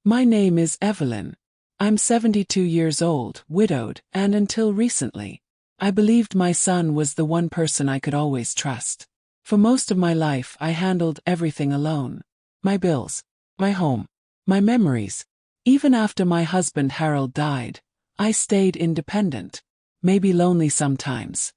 My name is Evelyn. I'm 72 years old, widowed, and until recently, I believed my son was the one person I could always trust. For most of my life, I handled everything alone. My bills, my home, my memories. Even after my husband Harold died, I stayed independent, maybe lonely sometimes,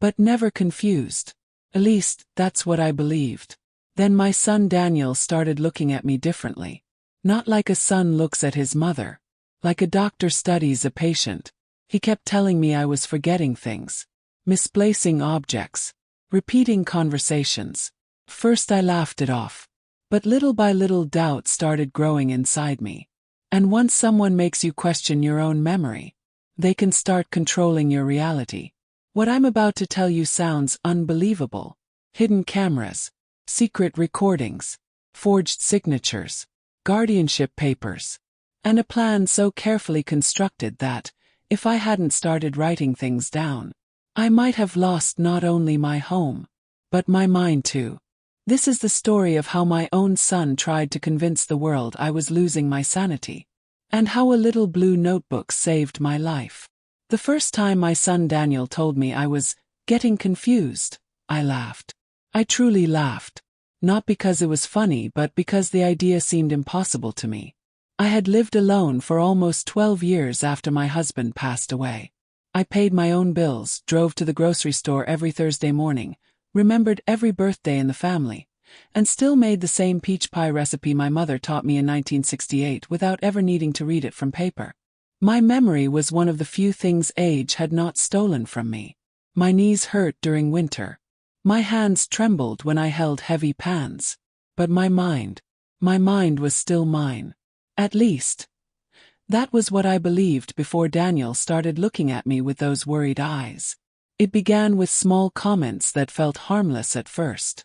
but never confused. At least, that's what I believed. Then my son Daniel started looking at me differently. Not like a son looks at his mother, like a doctor studies a patient. He kept telling me I was forgetting things, misplacing objects, repeating conversations. First I laughed it off, but little by little doubt started growing inside me. And once someone makes you question your own memory, they can start controlling your reality. What I'm about to tell you sounds unbelievable. Hidden cameras, secret recordings, forged signatures, guardianship papers, and a plan so carefully constructed that, if I hadn't started writing things down, I might have lost not only my home, but my mind too. This is the story of how my own son tried to convince the world I was losing my sanity, and how a little blue notebook saved my life. The first time my son Daniel told me I was getting confused, I laughed. I truly laughed. Not because it was funny, but because the idea seemed impossible to me. I had lived alone for almost 12 years after my husband passed away. I paid my own bills, drove to the grocery store every Thursday morning, remembered every birthday in the family, and still made the same peach pie recipe my mother taught me in 1968 without ever needing to read it from paper. My memory was one of the few things age had not stolen from me. My knees hurt during winter. My hands trembled when I held heavy pans. But my mind was still mine. At least, that was what I believed before Daniel started looking at me with those worried eyes. It began with small comments that felt harmless at first.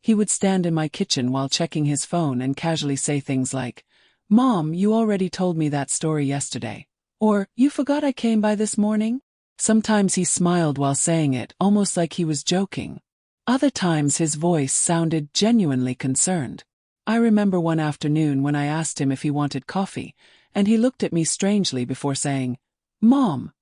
He would stand in my kitchen while checking his phone and casually say things like, "Mom, you already told me that story yesterday." Or, "You forgot I came by this morning?" Sometimes he smiled while saying it, almost like he was joking. Other times his voice sounded genuinely concerned. I remember one afternoon when I asked him if he wanted coffee, and he looked at me strangely before saying, "Mom,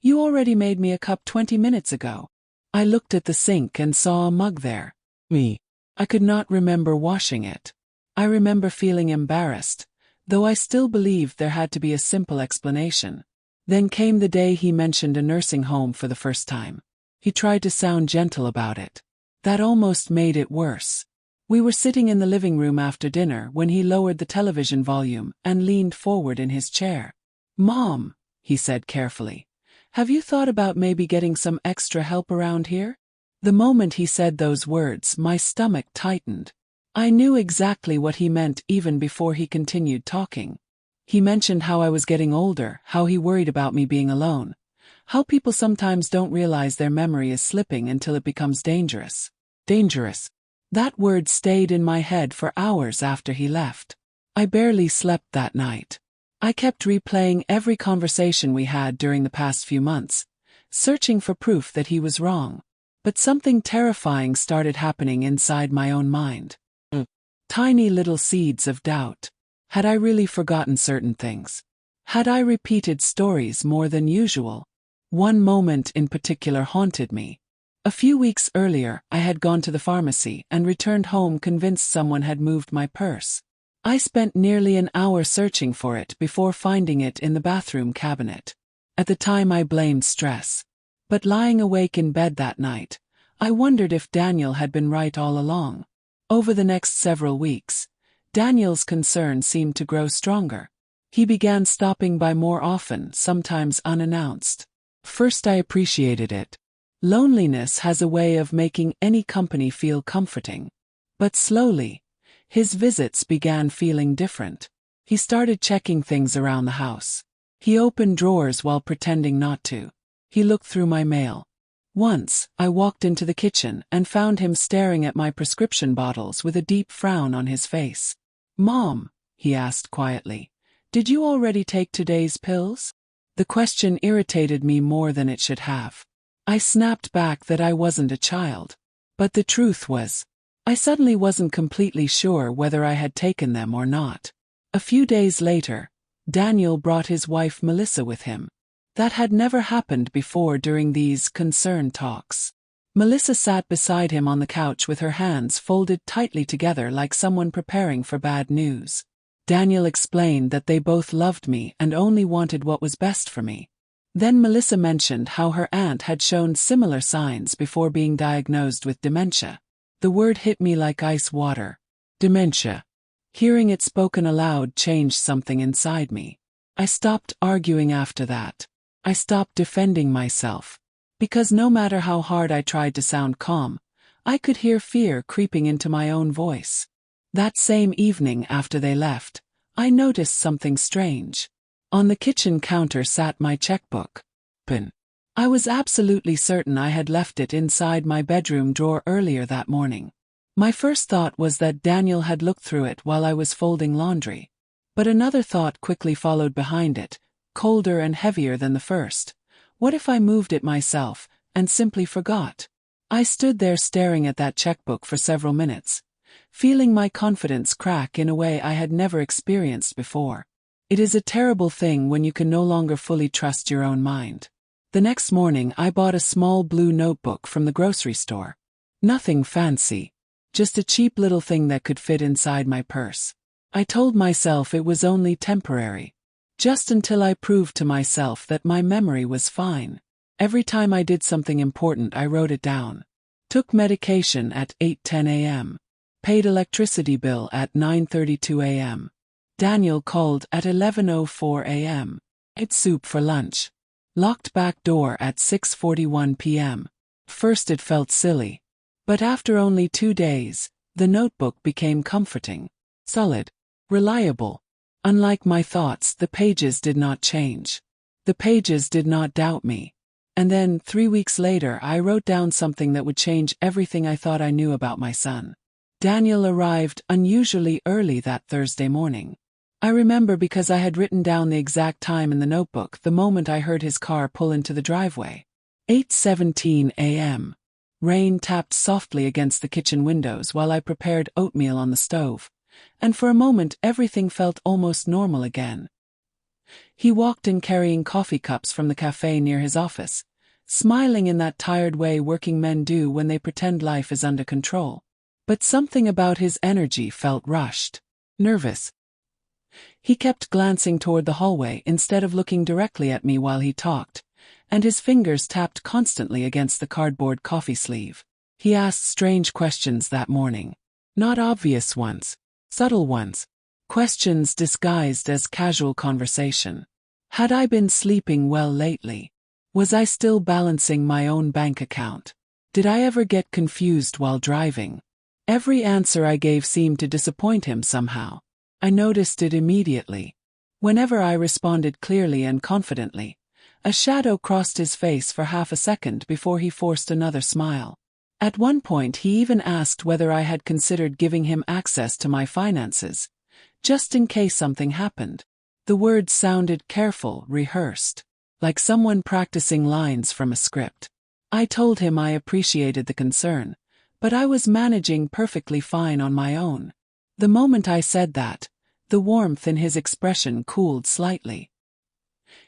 you already made me a cup 20 minutes ago." I looked at the sink and saw a mug there. I could not remember washing it. I remember feeling embarrassed, though I still believed there had to be a simple explanation. Then came the day he mentioned a nursing home for the first time. He tried to sound gentle about it. That almost made it worse. We were sitting in the living room after dinner when he lowered the television volume and leaned forward in his chair. "Mom," he said carefully, "have you thought about maybe getting some extra help around here?" The moment he said those words, my stomach tightened. I knew exactly what he meant even before he continued talking. He mentioned how I was getting older, how he worried about me being alone, how people sometimes don't realize their memory is slipping until it becomes dangerous. Dangerous. That word stayed in my head for hours after he left. I barely slept that night. I kept replaying every conversation we had during the past few months, searching for proof that he was wrong. But something terrifying started happening inside my own mind. Tiny little seeds of doubt. Had I really forgotten certain things? Had I repeated stories more than usual? One moment in particular haunted me. A few weeks earlier, I had gone to the pharmacy and returned home convinced someone had moved my purse. I spent nearly an hour searching for it before finding it in the bathroom cabinet. At the time I blamed stress. But lying awake in bed that night, I wondered if Daniel had been right all along. Over the next several weeks, Daniel's concern seemed to grow stronger. He began stopping by more often, sometimes unannounced. First I appreciated it. Loneliness has a way of making any company feel comforting. But slowly, his visits began feeling different. He started checking things around the house. He opened drawers while pretending not to. He looked through my mail. Once, I walked into the kitchen and found him staring at my prescription bottles with a deep frown on his face. "Mom," he asked quietly, "did you already take today's pills?" The question irritated me more than it should have. I snapped back that I wasn't a child. But the truth was, I suddenly wasn't completely sure whether I had taken them or not. A few days later, Daniel brought his wife Melissa with him. That had never happened before during these concern talks. Melissa sat beside him on the couch with her hands folded tightly together like someone preparing for bad news. Daniel explained that they both loved me and only wanted what was best for me. Then Melissa mentioned how her aunt had shown similar signs before being diagnosed with dementia. The word hit me like ice water. Dementia. Hearing it spoken aloud changed something inside me. I stopped arguing after that. I stopped defending myself. Because no matter how hard I tried to sound calm, I could hear fear creeping into my own voice. That same evening after they left, I noticed something strange. On the kitchen counter sat my checkbook. I was absolutely certain I had left it inside my bedroom drawer earlier that morning. My first thought was that Daniel had looked through it while I was folding laundry. But another thought quickly followed behind it, colder and heavier than the first. What if I moved it myself, and simply forgot? I stood there staring at that checkbook for several minutes, feeling my confidence crack in a way I had never experienced before. It is a terrible thing when you can no longer fully trust your own mind. The next morning I bought a small blue notebook from the grocery store. Nothing fancy, just a cheap little thing that could fit inside my purse. I told myself it was only temporary. Just until I proved to myself that my memory was fine. Every time I did something important I wrote it down. Took medication at 8:10 a.m. Paid electricity bill at 9:32 a.m. Daniel called at 11:04 a.m. Ate soup for lunch. Locked back door at 6:41 p.m. First it felt silly. But after only 2 days, the notebook became comforting. Solid. Reliable. Unlike my thoughts, the pages did not change. The pages did not doubt me. And then, 3 weeks later, I wrote down something that would change everything I thought I knew about my son. Daniel arrived unusually early that Thursday morning. I remember because I had written down the exact time in the notebook the moment I heard his car pull into the driveway. 8:17 a.m. Rain tapped softly against the kitchen windows while I prepared oatmeal on the stove. And for a moment everything felt almost normal again. He walked in carrying coffee cups from the cafe near his office, smiling in that tired way working men do when they pretend life is under control. But something about his energy felt rushed, nervous. He kept glancing toward the hallway instead of looking directly at me while he talked, and his fingers tapped constantly against the cardboard coffee sleeve. He asked strange questions that morning. Not obvious ones. Subtle ones. Questions disguised as casual conversation. Had I been sleeping well lately? Was I still balancing my own bank account? Did I ever get confused while driving? Every answer I gave seemed to disappoint him somehow. I noticed it immediately. Whenever I responded clearly and confidently, a shadow crossed his face for half a second before he forced another smile. At one point he even asked whether I had considered giving him access to my finances, just in case something happened. The words sounded careful, rehearsed, like someone practicing lines from a script. I told him I appreciated the concern, but I was managing perfectly fine on my own. The moment I said that, the warmth in his expression cooled slightly.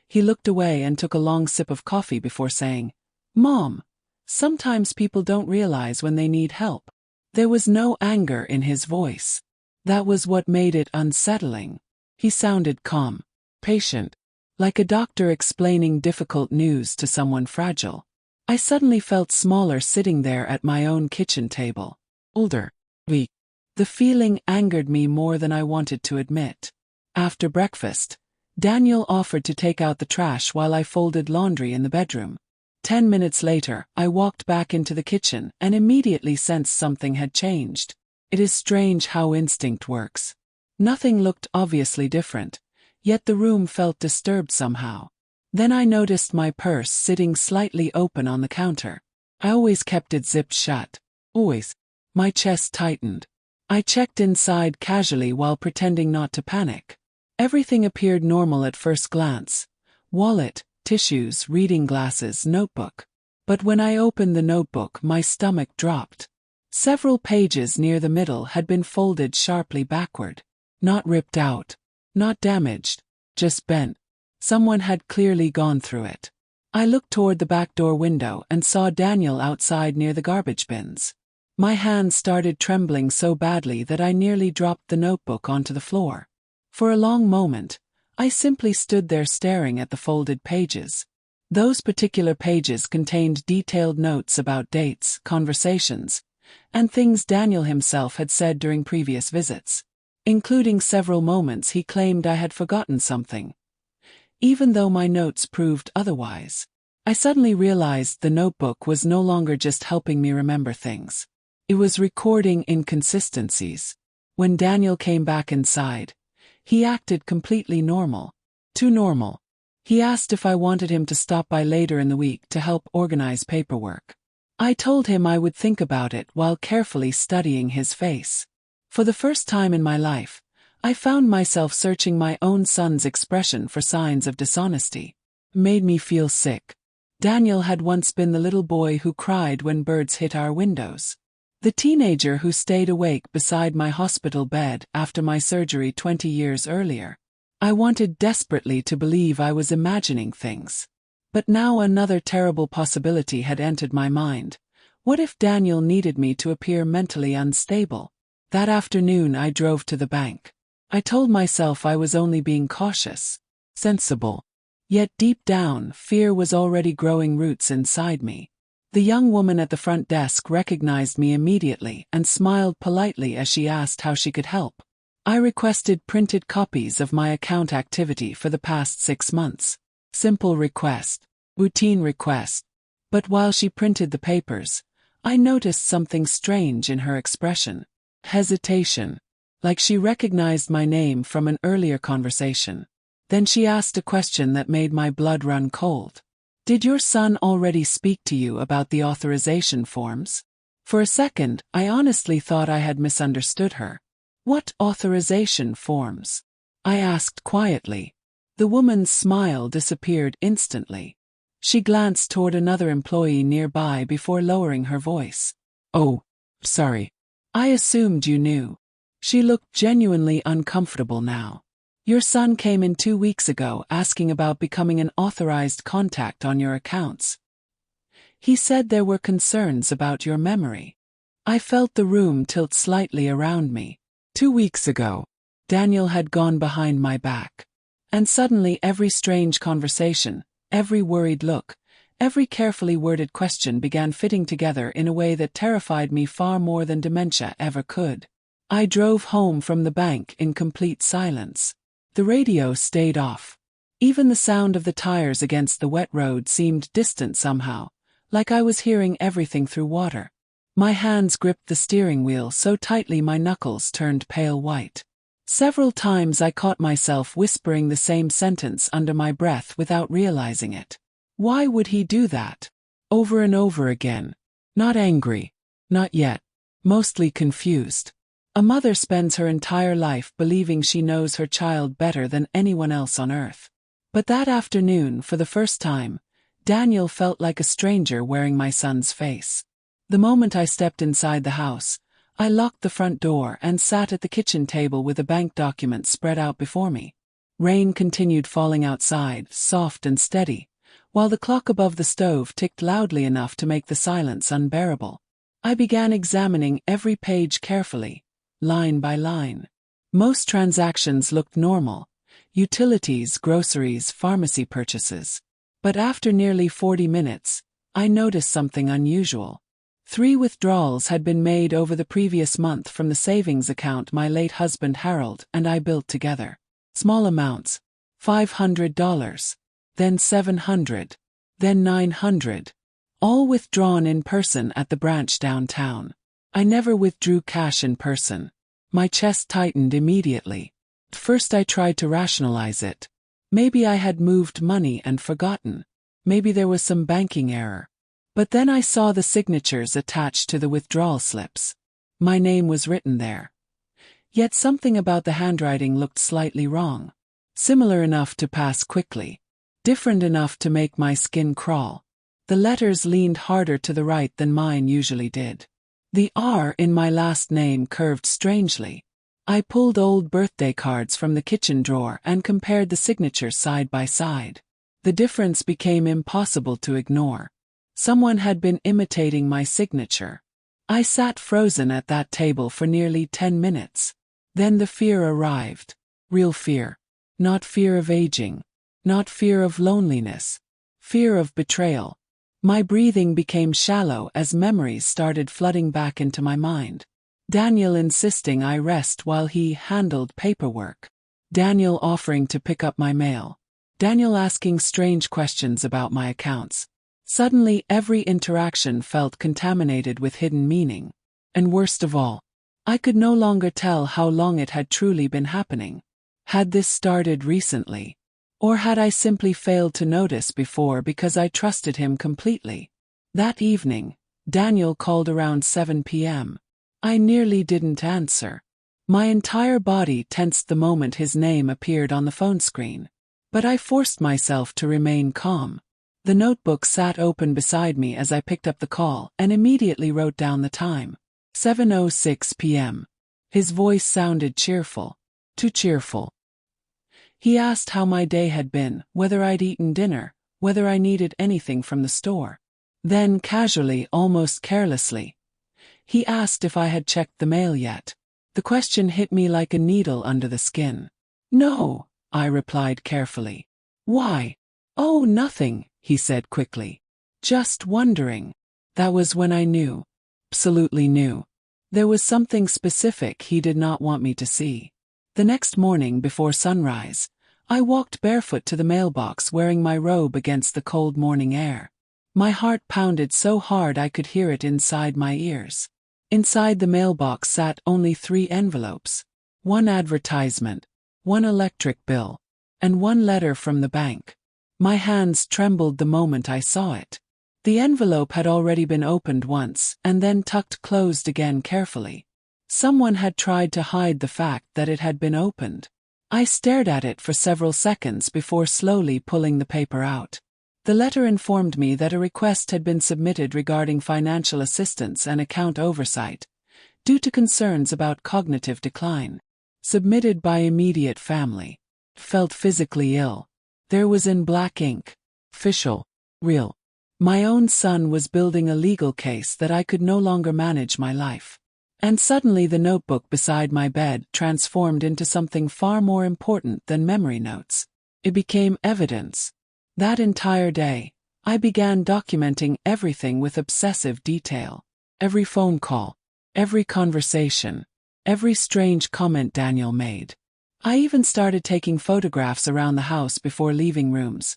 He looked away and took a long sip of coffee before saying, "Mom, sometimes people don't realize when they need help." There was no anger in his voice. That was what made it unsettling. He sounded calm, patient, like a doctor explaining difficult news to someone fragile. I suddenly felt smaller sitting there at my own kitchen table. Older. Weak. The feeling angered me more than I wanted to admit. After breakfast, Daniel offered to take out the trash while I folded laundry in the bedroom. 10 minutes later, I walked back into the kitchen and immediately sensed something had changed. It is strange how instinct works. Nothing looked obviously different, yet the room felt disturbed somehow. Then I noticed my purse sitting slightly open on the counter. I always kept it zipped shut. Always. My chest tightened. I checked inside casually while pretending not to panic. Everything appeared normal at first glance. Wallet, tissues, reading glasses, notebook. But when I opened the notebook, my stomach dropped. Several pages near the middle had been folded sharply backward. Not ripped out, Not damaged, just bent. Someone had clearly gone through it. I looked toward the back door window and saw Daniel outside near the garbage bins. My hands started trembling so badly that I nearly dropped the notebook onto the floor. For a long moment, I simply stood there staring at the folded pages. Those particular pages contained detailed notes about dates, conversations, and things Daniel himself had said during previous visits, including several moments he claimed I had forgotten something, even though my notes proved otherwise. I suddenly realized the notebook was no longer just helping me remember things. It was recording inconsistencies. When Daniel came back inside, he acted completely normal. Too normal. He asked if I wanted him to stop by later in the week to help organize paperwork. I told him I would think about it while carefully studying his face. For the first time in my life, I found myself searching my own son's expression for signs of dishonesty. It made me feel sick. Daniel had once been the little boy who cried when birds hit our windows. The teenager who stayed awake beside my hospital bed after my surgery 20 years earlier. I wanted desperately to believe I was imagining things. But now another terrible possibility had entered my mind. What if Daniel needed me to appear mentally unstable? That afternoon I drove to the bank. I told myself I was only being cautious, sensible. Yet deep down, fear was already growing roots inside me. The young woman at the front desk recognized me immediately and smiled politely as she asked how she could help. I requested printed copies of my account activity for the past 6 months. Simple request. Routine request. But while she printed the papers, I noticed something strange in her expression. Hesitation. Like she recognized my name from an earlier conversation. Then she asked a question that made my blood run cold. Did your son already speak to you about the authorization forms? For a second, I honestly thought I had misunderstood her. What authorization forms? I asked quietly. The woman's smile disappeared instantly. She glanced toward another employee nearby before lowering her voice. Oh, sorry. I assumed you knew. She looked genuinely uncomfortable now. Your son came in 2 weeks ago asking about becoming an authorized contact on your accounts. He said there were concerns about your memory. I felt the room tilt slightly around me. 2 weeks ago, Daniel had gone behind my back. And suddenly every strange conversation, every worried look, every carefully worded question began fitting together in a way that terrified me far more than dementia ever could. I drove home from the bank in complete silence. The radio stayed off. Even the sound of the tires against the wet road seemed distant somehow, like I was hearing everything through water. My hands gripped the steering wheel so tightly my knuckles turned pale white. Several times I caught myself whispering the same sentence under my breath without realizing it. Why would he do that? Over and over again. Not angry. Not yet. Mostly confused. A mother spends her entire life believing she knows her child better than anyone else on earth. But that afternoon, for the first time, Daniel felt like a stranger wearing my son's face. The moment I stepped inside the house, I locked the front door and sat at the kitchen table with the bank documents spread out before me. Rain continued falling outside, soft and steady, while the clock above the stove ticked loudly enough to make the silence unbearable. I began examining every page carefully, line by line. Most transactions looked normal: utilities, groceries, pharmacy purchases. But after nearly 40 minutes, I noticed something unusual. 3 withdrawals had been made over the previous month from the savings account my late husband Harold and I built together. Small amounts. $500. Then $700. Then $900. All withdrawn in person at the branch downtown. I never withdrew cash in person. My chest tightened immediately. First I tried to rationalize it. Maybe I had moved money and forgotten. Maybe there was some banking error. But then I saw the signatures attached to the withdrawal slips. My name was written there. Yet something about the handwriting looked slightly wrong. Similar enough to pass quickly. Different enough to make my skin crawl. The letters leaned harder to the right than mine usually did. The R in my last name curved strangely. I pulled old birthday cards from the kitchen drawer and compared the signatures side by side. The difference became impossible to ignore. Someone had been imitating my signature. I sat frozen at that table for nearly 10 minutes. Then the fear arrived. Real fear. Not fear of aging. Not fear of loneliness. Fear of betrayal. My breathing became shallow as memories started flooding back into my mind. Daniel insisting I rest while he handled paperwork. Daniel offering to pick up my mail. Daniel asking strange questions about my accounts. Suddenly every interaction felt contaminated with hidden meaning. And worst of all, I could no longer tell how long it had truly been happening. Had this started recently? Or had I simply failed to notice before because I trusted him completely? That evening, Daniel called around 7 p.m. I nearly didn't answer. My entire body tensed the moment his name appeared on the phone screen. But I forced myself to remain calm. The notebook sat open beside me as I picked up the call and immediately wrote down the time. 7:06 p.m. His voice sounded cheerful. Too cheerful. He asked how my day had been, whether I'd eaten dinner, whether I needed anything from the store. Then casually, almost carelessly, he asked if I had checked the mail yet. The question hit me like a needle under the skin. No, I replied carefully. Why? Oh, nothing, he said quickly. Just wondering. That was when I knew. Absolutely knew. There was something specific he did not want me to see. The next morning before sunrise, I walked barefoot to the mailbox wearing my robe against the cold morning air. My heart pounded so hard I could hear it inside my ears. Inside the mailbox sat only 3 envelopes. 1 advertisement, 1 electric bill, and 1 letter from the bank. My hands trembled the moment I saw it. The envelope had already been opened once and then tucked closed again carefully. Someone had tried to hide the fact that it had been opened. I stared at it for several seconds before slowly pulling the paper out. The letter informed me that a request had been submitted regarding financial assistance and account oversight, due to concerns about cognitive decline. Submitted by immediate family. Felt physically ill. There was in black ink. Official. Real. My own son was building a legal case that I could no longer manage my life. And suddenly the notebook beside my bed transformed into something far more important than memory notes. It became evidence. That entire day, I began documenting everything with obsessive detail. Every phone call, every conversation, every strange comment Daniel made. I even started taking photographs around the house before leaving rooms,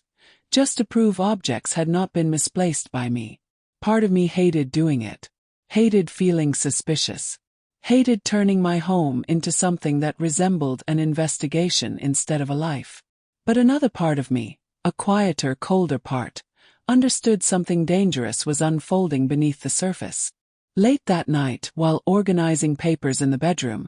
just to prove objects had not been misplaced by me. Part of me hated doing it. Hated feeling suspicious. Hated turning my home into something that resembled an investigation instead of a life. But another part of me, a quieter, colder part, understood something dangerous was unfolding beneath the surface. Late that night, while organizing papers in the bedroom,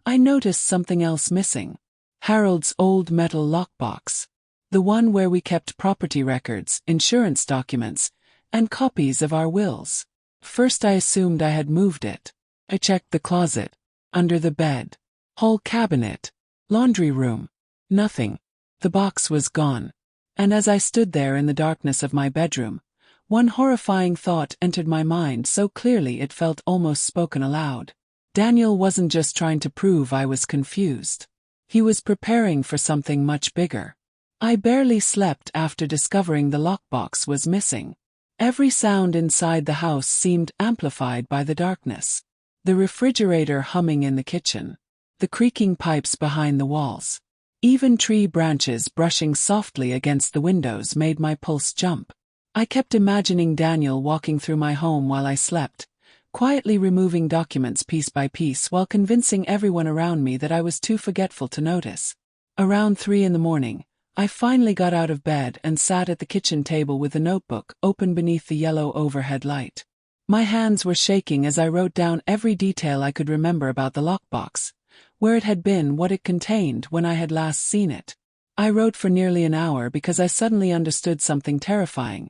I noticed something else missing. Harold's old metal lockbox. The one where we kept property records, insurance documents, and copies of our wills. First I assumed I had moved it. I checked the closet, under the bed, hall cabinet, laundry room. Nothing. The box was gone. And as I stood there in the darkness of my bedroom, one horrifying thought entered my mind so clearly it felt almost spoken aloud. Daniel wasn't just trying to prove I was confused. He was preparing for something much bigger. I barely slept after discovering the lockbox was missing. Every sound inside the house seemed amplified by the darkness. The refrigerator humming in the kitchen. The creaking pipes behind the walls. Even tree branches brushing softly against the windows made my pulse jump. I kept imagining Daniel walking through my home while I slept, quietly removing documents piece by piece while convincing everyone around me that I was too forgetful to notice. Around 3 a.m, I finally got out of bed and sat at the kitchen table with the notebook open beneath the yellow overhead light. My hands were shaking as I wrote down every detail I could remember about the lockbox, where it had been, what it contained, when I had last seen it. I wrote for nearly an hour because I suddenly understood something terrifying.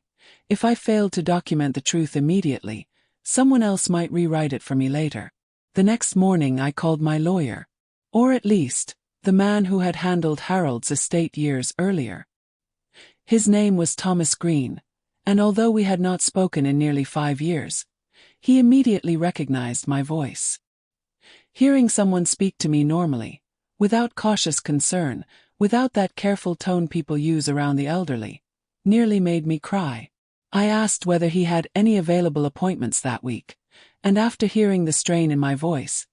If I failed to document the truth immediately, someone else might rewrite it for me later. The next morning I called my lawyer. Or at least, the man who had handled Harold's estate years earlier. His name was Thomas Green, and although we had not spoken in nearly 5 years, he immediately recognized my voice. Hearing someone speak to me normally, without cautious concern, without that careful tone people use around the elderly, nearly made me cry. I asked whether he had any available appointments that week, and after hearing the strain in my voice,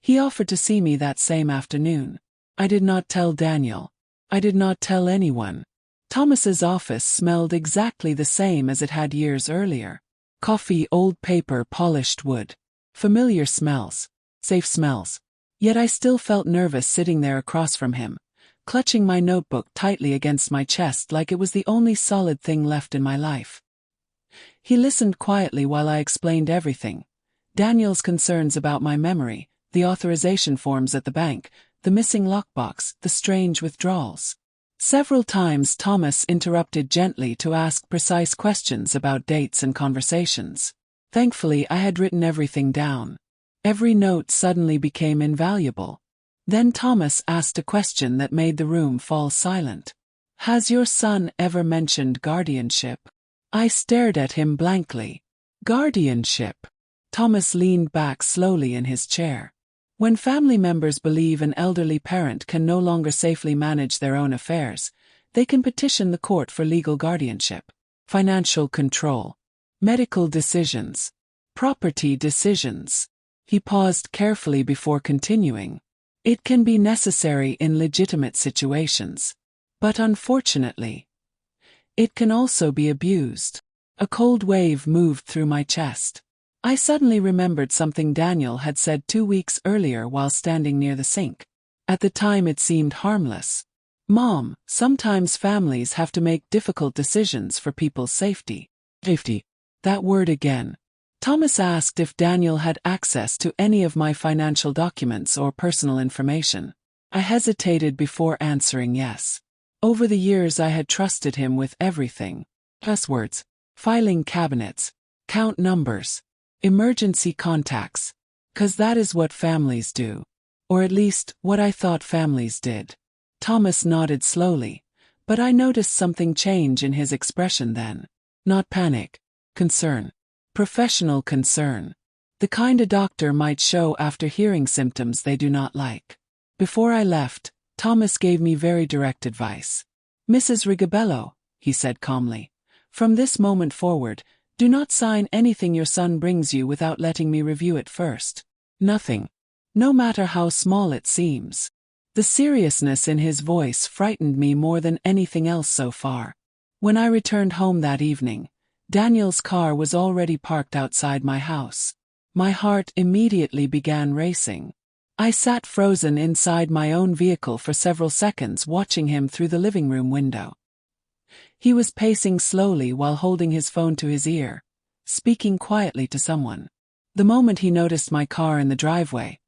he offered to see me that same afternoon. I did not tell Daniel. I did not tell anyone. Thomas's office smelled exactly the same as it had years earlier. Coffee, old paper, polished wood. Familiar smells. Safe smells. Yet I still felt nervous sitting there across from him, clutching my notebook tightly against my chest like it was the only solid thing left in my life. He listened quietly while I explained everything. Daniel's concerns about my memory, the authorization forms at the bank, the missing lockbox, the strange withdrawals. Several times Thomas interrupted gently to ask precise questions about dates and conversations. Thankfully, I had written everything down. Every note suddenly became invaluable. Then Thomas asked a question that made the room fall silent. "Has your son ever mentioned guardianship?" I stared at him blankly. Guardianship? Thomas leaned back slowly in his chair. When family members believe an elderly parent can no longer safely manage their own affairs, they can petition the court for legal guardianship, financial control, medical decisions, property decisions. He paused carefully before continuing. It can be necessary in legitimate situations. But unfortunately, it can also be abused. A cold wave moved through my chest. I suddenly remembered something Daniel had said 2 weeks earlier while standing near the sink. At the time it seemed harmless. "Mom, sometimes families have to make difficult decisions for people's safety." Safety. That word again. Thomas asked if Daniel had access to any of my financial documents or personal information. I hesitated before answering yes. Over the years I had trusted him with everything. Passwords, filing cabinets, count numbers, emergency contacts. 'Cause that is what families do. Or at least, what I thought families did. Thomas nodded slowly, but I noticed something change in his expression then. Not panic. Concern. Professional concern. The kind a doctor might show after hearing symptoms they do not like. Before I left, Thomas gave me very direct advice. "Mrs. Rigobello," he said calmly, "from this moment forward, do not sign anything your son brings you without letting me review it first. Nothing. No matter how small it seems." The seriousness in his voice frightened me more than anything else so far. When I returned home that evening, Daniel's car was already parked outside my house. My heart immediately began racing. I sat frozen inside my own vehicle for several seconds watching him through the living room window. He was pacing slowly while holding his phone to his ear, speaking quietly to someone. The moment he noticed my car in the driveway,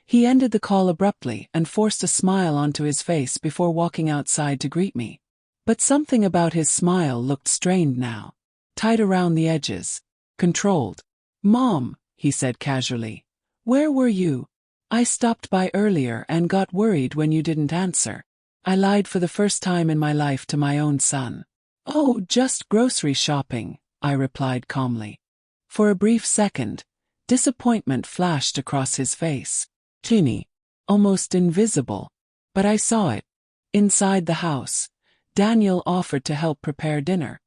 he ended the call abruptly and forced a smile onto his face before walking outside to greet me. But something about his smile looked strained now. Tight around the edges. Controlled. "Mom," he said casually, "where were you? I stopped by earlier and got worried when you didn't answer." I lied for the first time in my life to my own son. "Oh, just grocery shopping," I replied calmly. For a brief second, disappointment flashed across his face. Teeny. Almost invisible. But I saw it. Inside the house, Daniel offered to help prepare dinner.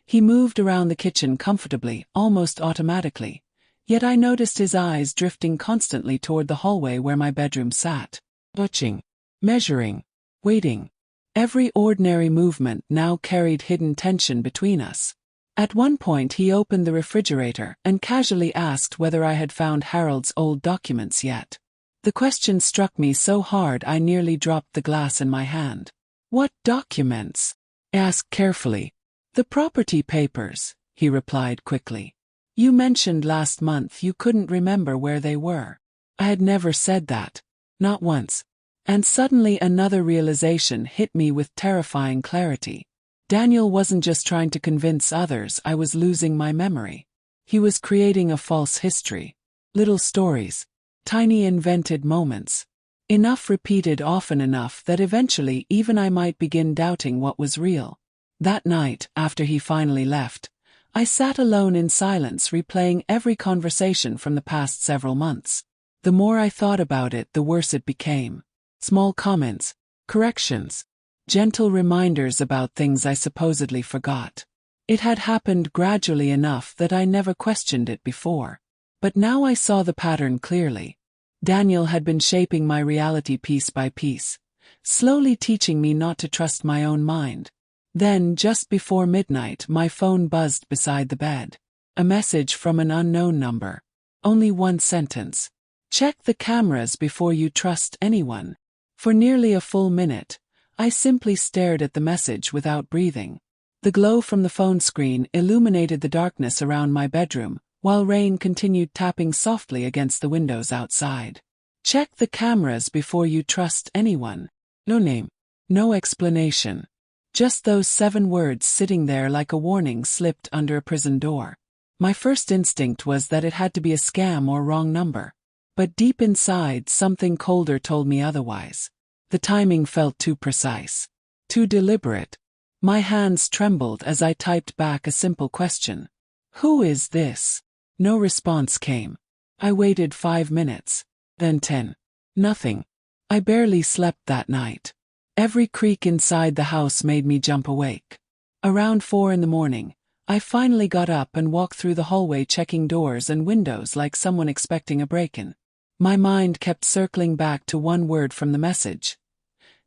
He moved around the kitchen comfortably, almost automatically, yet I noticed his eyes drifting constantly toward the hallway where my bedroom sat. Watching, measuring, waiting. Every ordinary movement now carried hidden tension between us. At one point he opened the refrigerator and casually asked whether I had found Harold's old documents yet. The question struck me so hard I nearly dropped the glass in my hand. "What documents?" I asked carefully. "The property papers," he replied quickly. "You mentioned last month you couldn't remember where they were." I had never said that. Not once. And suddenly another realization hit me with terrifying clarity. Daniel wasn't just trying to convince others I was losing my memory. He was creating a false history. Little stories. Tiny invented moments. Enough repeated often enough that eventually even I might begin doubting what was real. That night, after he finally left, I sat alone in silence replaying every conversation from the past several months. The more I thought about it, the worse it became. Small comments, corrections, gentle reminders about things I supposedly forgot. It had happened gradually enough that I never questioned it before. But now I saw the pattern clearly. Daniel had been shaping my reality piece by piece, slowly teaching me not to trust my own mind. Then, just before midnight, my phone buzzed beside the bed. A message from an unknown number. Only one sentence. Check the cameras before you trust anyone. For nearly a full minute, I simply stared at the message without breathing. The glow from the phone screen illuminated the darkness around my bedroom, while rain continued tapping softly against the windows outside. Check the cameras before you trust anyone. No name. No explanation. Just those 7 words sitting there like a warning slipped under a prison door. My first instinct was that it had to be a scam or wrong number. But deep inside, something colder told me otherwise. The timing felt too precise. Too deliberate. My hands trembled as I typed back a simple question. Who is this? No response came. I waited 5 minutes. Then 10. Nothing. I barely slept that night. Every creak inside the house made me jump awake. Around 4 in the morning, I finally got up and walked through the hallway checking doors and windows like someone expecting a break-in. My mind kept circling back to one word from the message.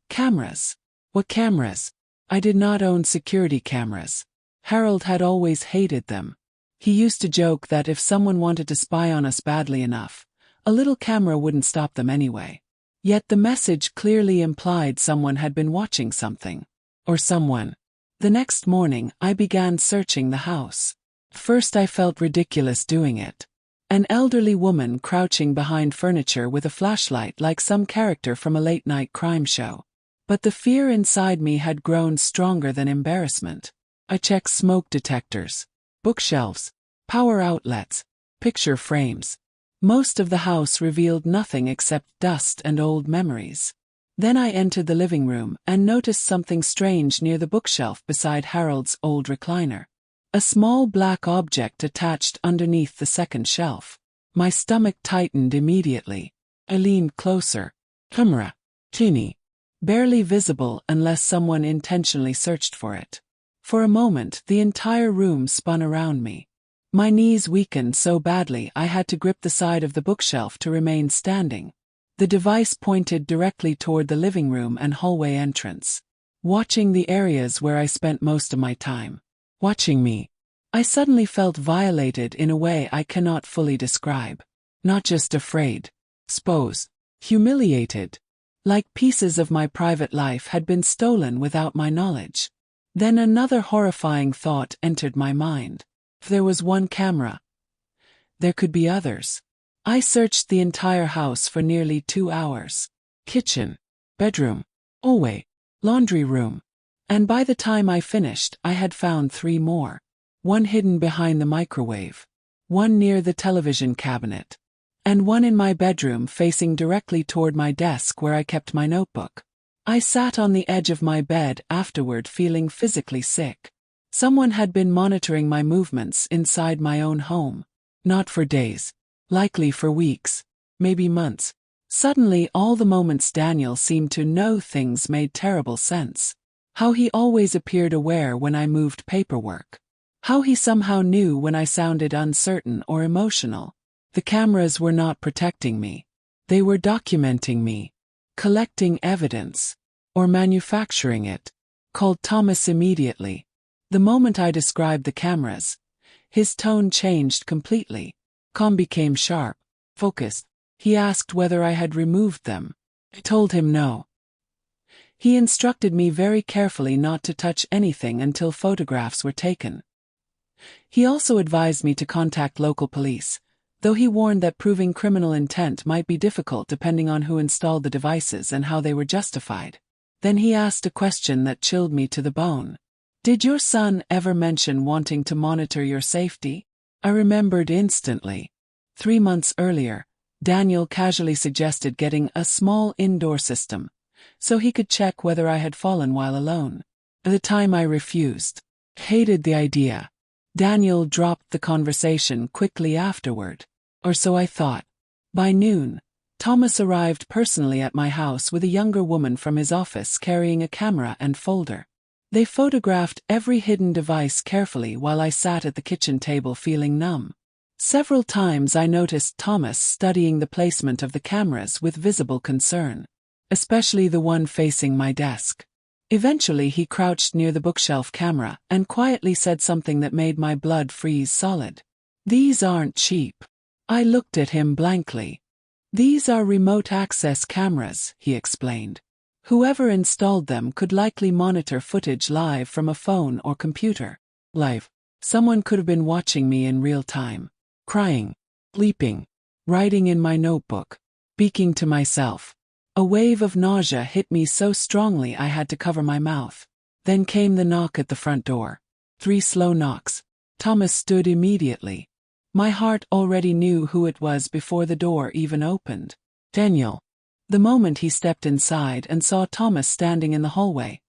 Cameras. What cameras? I did not own security cameras. Harold had always hated them. He used to joke that if someone wanted to spy on us badly enough, a little camera wouldn't stop them anyway. Yet the message clearly implied someone had been watching something. Or someone. The next morning, I began searching the house. First I felt ridiculous doing it. An elderly woman crouching behind furniture with a flashlight like some character from a late-night crime show. But the fear inside me had grown stronger than embarrassment. I checked smoke detectors, bookshelves, power outlets, picture frames. Most of the house revealed nothing except dust and old memories. Then I entered the living room and noticed something strange near the bookshelf beside Harold's old recliner. A small black object attached underneath the second shelf. My stomach tightened immediately. I leaned closer. Camera. Teeny. Barely visible unless someone intentionally searched for it. For a moment, the entire room spun around me. My knees weakened so badly I had to grip the side of the bookshelf to remain standing. The device pointed directly toward the living room and hallway entrance, watching the areas where I spent most of my time. Watching me. I suddenly felt violated in a way I cannot fully describe. Not just afraid. Suppose. Humiliated. Like pieces of my private life had been stolen without my knowledge. Then another horrifying thought entered my mind. If there was one camera, there could be others. I searched the entire house for nearly 2 hours. Kitchen, bedroom, hallway, laundry room. And by the time I finished, I had found 3 more. One hidden behind the microwave, one near the television cabinet, and one in my bedroom facing directly toward my desk where I kept my notebook. I sat on the edge of my bed afterward feeling physically sick. Someone had been monitoring my movements inside my own home. Not for days. Likely for weeks. Maybe months. Suddenly all the moments Daniel seemed to know things made terrible sense. How he always appeared aware when I moved paperwork. How he somehow knew when I sounded uncertain or emotional. The cameras were not protecting me. They were documenting me. Collecting evidence. Or manufacturing it. Called Thomas immediately. The moment I described the cameras, his tone changed completely. Calm became sharp, focused. He asked whether I had removed them. I told him no. He instructed me very carefully not to touch anything until photographs were taken. He also advised me to contact local police, though he warned that proving criminal intent might be difficult depending on who installed the devices and how they were justified. Then he asked a question that chilled me to the bone. Did your son ever mention wanting to monitor your safety? I remembered instantly. 3 months earlier, Daniel casually suggested getting a small indoor system, so he could check whether I had fallen while alone. At the time I refused. Hated the idea. Daniel dropped the conversation quickly afterward. Or so I thought. By noon, Thomas arrived personally at my house with a younger woman from his office carrying a camera and folder. They photographed every hidden device carefully while I sat at the kitchen table feeling numb. Several times I noticed Thomas studying the placement of the cameras with visible concern, especially the one facing my desk. Eventually he crouched near the bookshelf camera and quietly said something that made my blood freeze solid. "These aren't cheap." I looked at him blankly. "These are remote access cameras," he explained. "Whoever installed them could likely monitor footage live from a phone or computer. Live. Someone could have been watching me in real time. Crying, sleeping, writing in my notebook, speaking to myself." A wave of nausea hit me so strongly I had to cover my mouth. Then came the knock at the front door. 3 slow knocks. Thomas stood immediately. My heart already knew who it was before the door even opened. Daniel. The moment he stepped inside and saw Thomas standing in the hallway,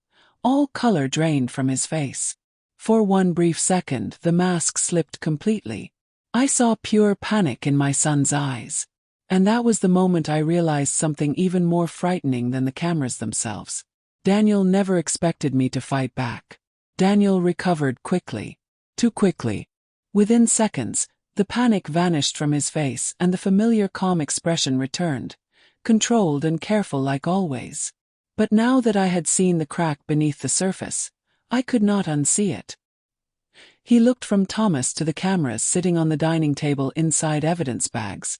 all color drained from his face. For one brief second the mask slipped completely. I saw pure panic in my son's eyes. And that was the moment I realized something even more frightening than the cameras themselves. Daniel never expected me to fight back. Daniel recovered quickly. Too quickly. Within seconds, the panic vanished from his face and the familiar calm expression returned, controlled and careful like always. But now that I had seen the crack beneath the surface, I could not unsee it. He looked from Thomas to the cameras sitting on the dining table inside evidence bags,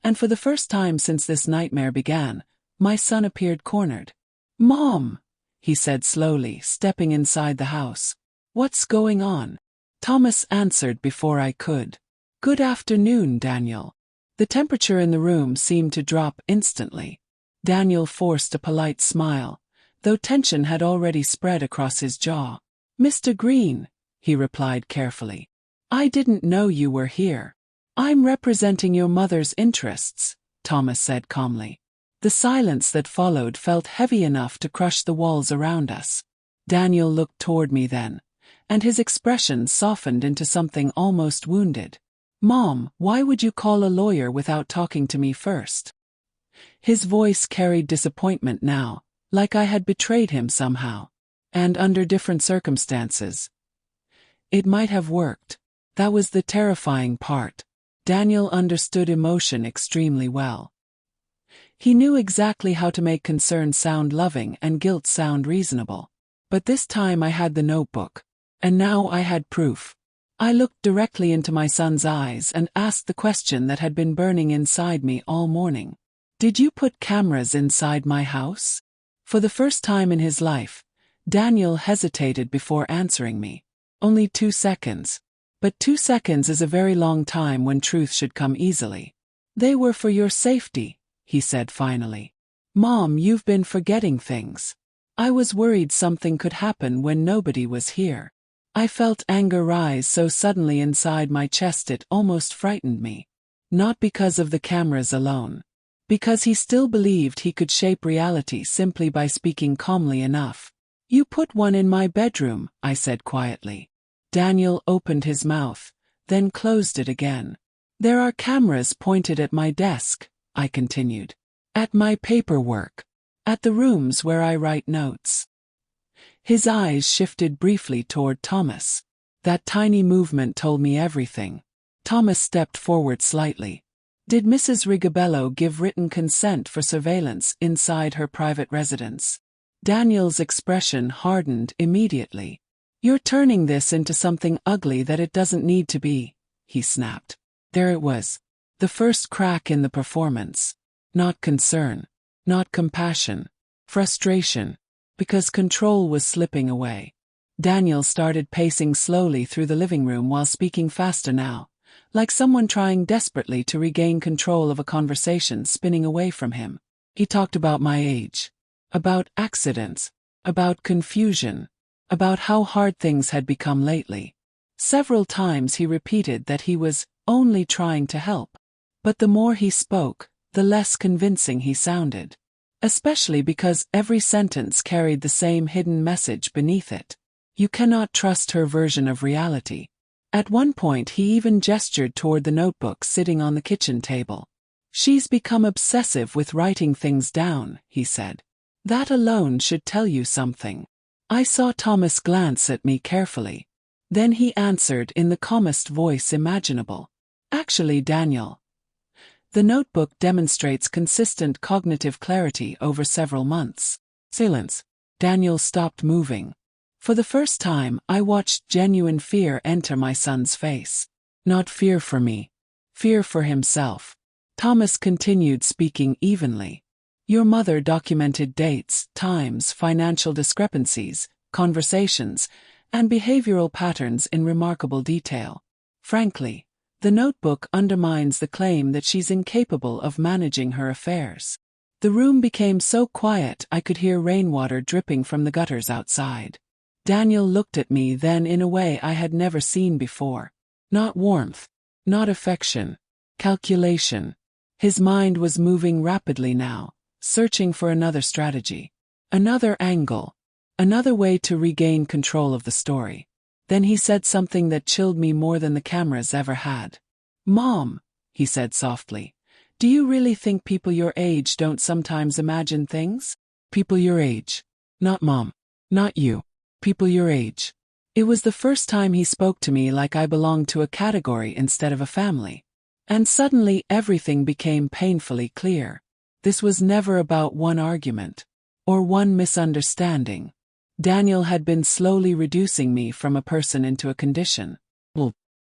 and for the first time since this nightmare began, my son appeared cornered. "Mom," he said slowly, stepping inside the house. "What's going on?" Thomas answered before I could. "Good afternoon, Daniel." The temperature in the room seemed to drop instantly. Daniel forced a polite smile, though tension had already spread across his jaw. "Mr. Green," he replied carefully. "I didn't know you were here." "I'm representing your mother's interests," Thomas said calmly. The silence that followed felt heavy enough to crush the walls around us. Daniel looked toward me then, and his expression softened into something almost wounded. "Mom, why would you call a lawyer without talking to me first?" His voice carried disappointment now, like I had betrayed him somehow. And under different circumstances, it might have worked. That was the terrifying part. Daniel understood emotion extremely well. He knew exactly how to make concern sound loving and guilt sound reasonable. But this time I had the notebook. And now I had proof. I looked directly into my son's eyes and asked the question that had been burning inside me all morning. "Did you put cameras inside my house?" For the first time in his life, Daniel hesitated before answering me. Only 2 seconds. But 2 seconds is a very long time when truth should come easily. "They were for your safety," he said finally. "Mom, you've been forgetting things. I was worried something could happen when nobody was here." I felt anger rise so suddenly inside my chest it almost frightened me. Not because of the cameras alone. Because he still believed he could shape reality simply by speaking calmly enough. "You put one in my bedroom," I said quietly. Daniel opened his mouth, then closed it again. "There are cameras pointed at my desk," I continued. "At my paperwork. At the rooms where I write notes." His eyes shifted briefly toward Thomas. That tiny movement told me everything. Thomas stepped forward slightly. "Did Mrs. Rigobello give written consent for surveillance inside her private residence?" Daniel's expression hardened immediately. "You're turning this into something ugly that it doesn't need to be," he snapped. There it was. The first crack in the performance. Not concern. Not compassion. Frustration. Because control was slipping away. Daniel started pacing slowly through the living room while speaking faster now, like someone trying desperately to regain control of a conversation spinning away from him. He talked about my age. About accidents. About confusion. About how hard things had become lately. Several times he repeated that he was only trying to help. But the more he spoke, the less convincing he sounded. Especially because every sentence carried the same hidden message beneath it. You cannot trust her version of reality. At one point he even gestured toward the notebook sitting on the kitchen table. She's become obsessive with writing things down, he said. That alone should tell you something. I saw Thomas glance at me carefully. Then he answered in the calmest voice imaginable. Actually, Daniel. The notebook demonstrates consistent cognitive clarity over several months. Silence. Daniel stopped moving. For the first time, I watched genuine fear enter my son's face. Not fear for me. Fear for himself. Thomas continued speaking evenly. Your mother documented dates, times, financial discrepancies, conversations, and behavioral patterns in remarkable detail. Frankly, the notebook undermines the claim that she's incapable of managing her affairs. The room became so quiet I could hear rainwater dripping from the gutters outside. Daniel looked at me then in a way I had never seen before. Not warmth, not affection, calculation. His mind was moving rapidly now, searching for another strategy, another angle, another way to regain control of the story. Then he said something that chilled me more than the cameras ever had. Mom, he said softly, do you really think people your age don't sometimes imagine things? People your age. Not Mom. Not you. People your age. It was the first time he spoke to me like I belonged to a category instead of a family. And suddenly everything became painfully clear. This was never about one argument. Or one misunderstanding. Daniel had been slowly reducing me from a person into a condition.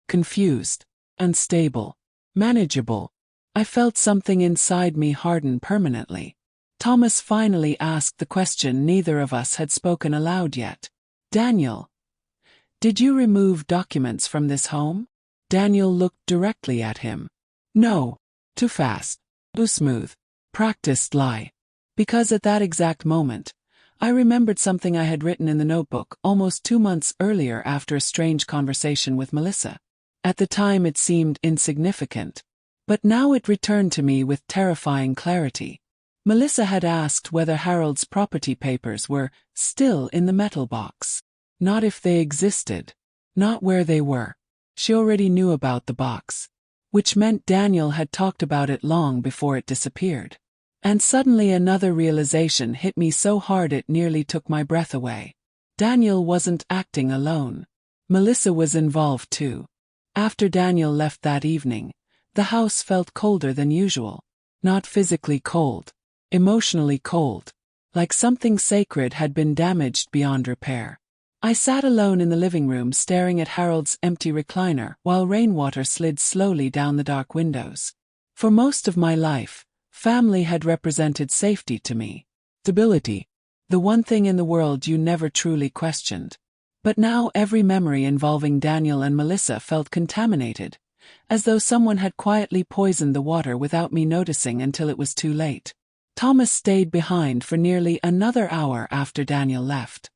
Confused. Unstable. Manageable. I felt something inside me harden permanently. Thomas finally asked the question neither of us had spoken aloud yet. Daniel, did you remove documents from this home? Daniel looked directly at him. No. Too fast. Too smooth. Practiced lie. Because at that exact moment, I remembered something I had written in the notebook almost 2 months earlier after a strange conversation with Melissa. At the time it seemed insignificant. But now it returned to me with terrifying clarity. Melissa had asked whether Harold's property papers were still in the metal box. Not if they existed. Not where they were. She already knew about the box. Which meant Daniel had talked about it long before it disappeared. And suddenly another realization hit me so hard it nearly took my breath away. Daniel wasn't acting alone. Melissa was involved too. After Daniel left that evening, the house felt colder than usual. Not physically cold. Emotionally cold. Like something sacred had been damaged beyond repair. I sat alone in the living room staring at Harold's empty recliner while rainwater slid slowly down the dark windows. For most of my life, family had represented safety to me. Stability. The one thing in the world you never truly questioned. But now every memory involving Daniel and Melissa felt contaminated, as though someone had quietly poisoned the water without me noticing until it was too late. Thomas stayed behind for nearly another hour after Daniel left.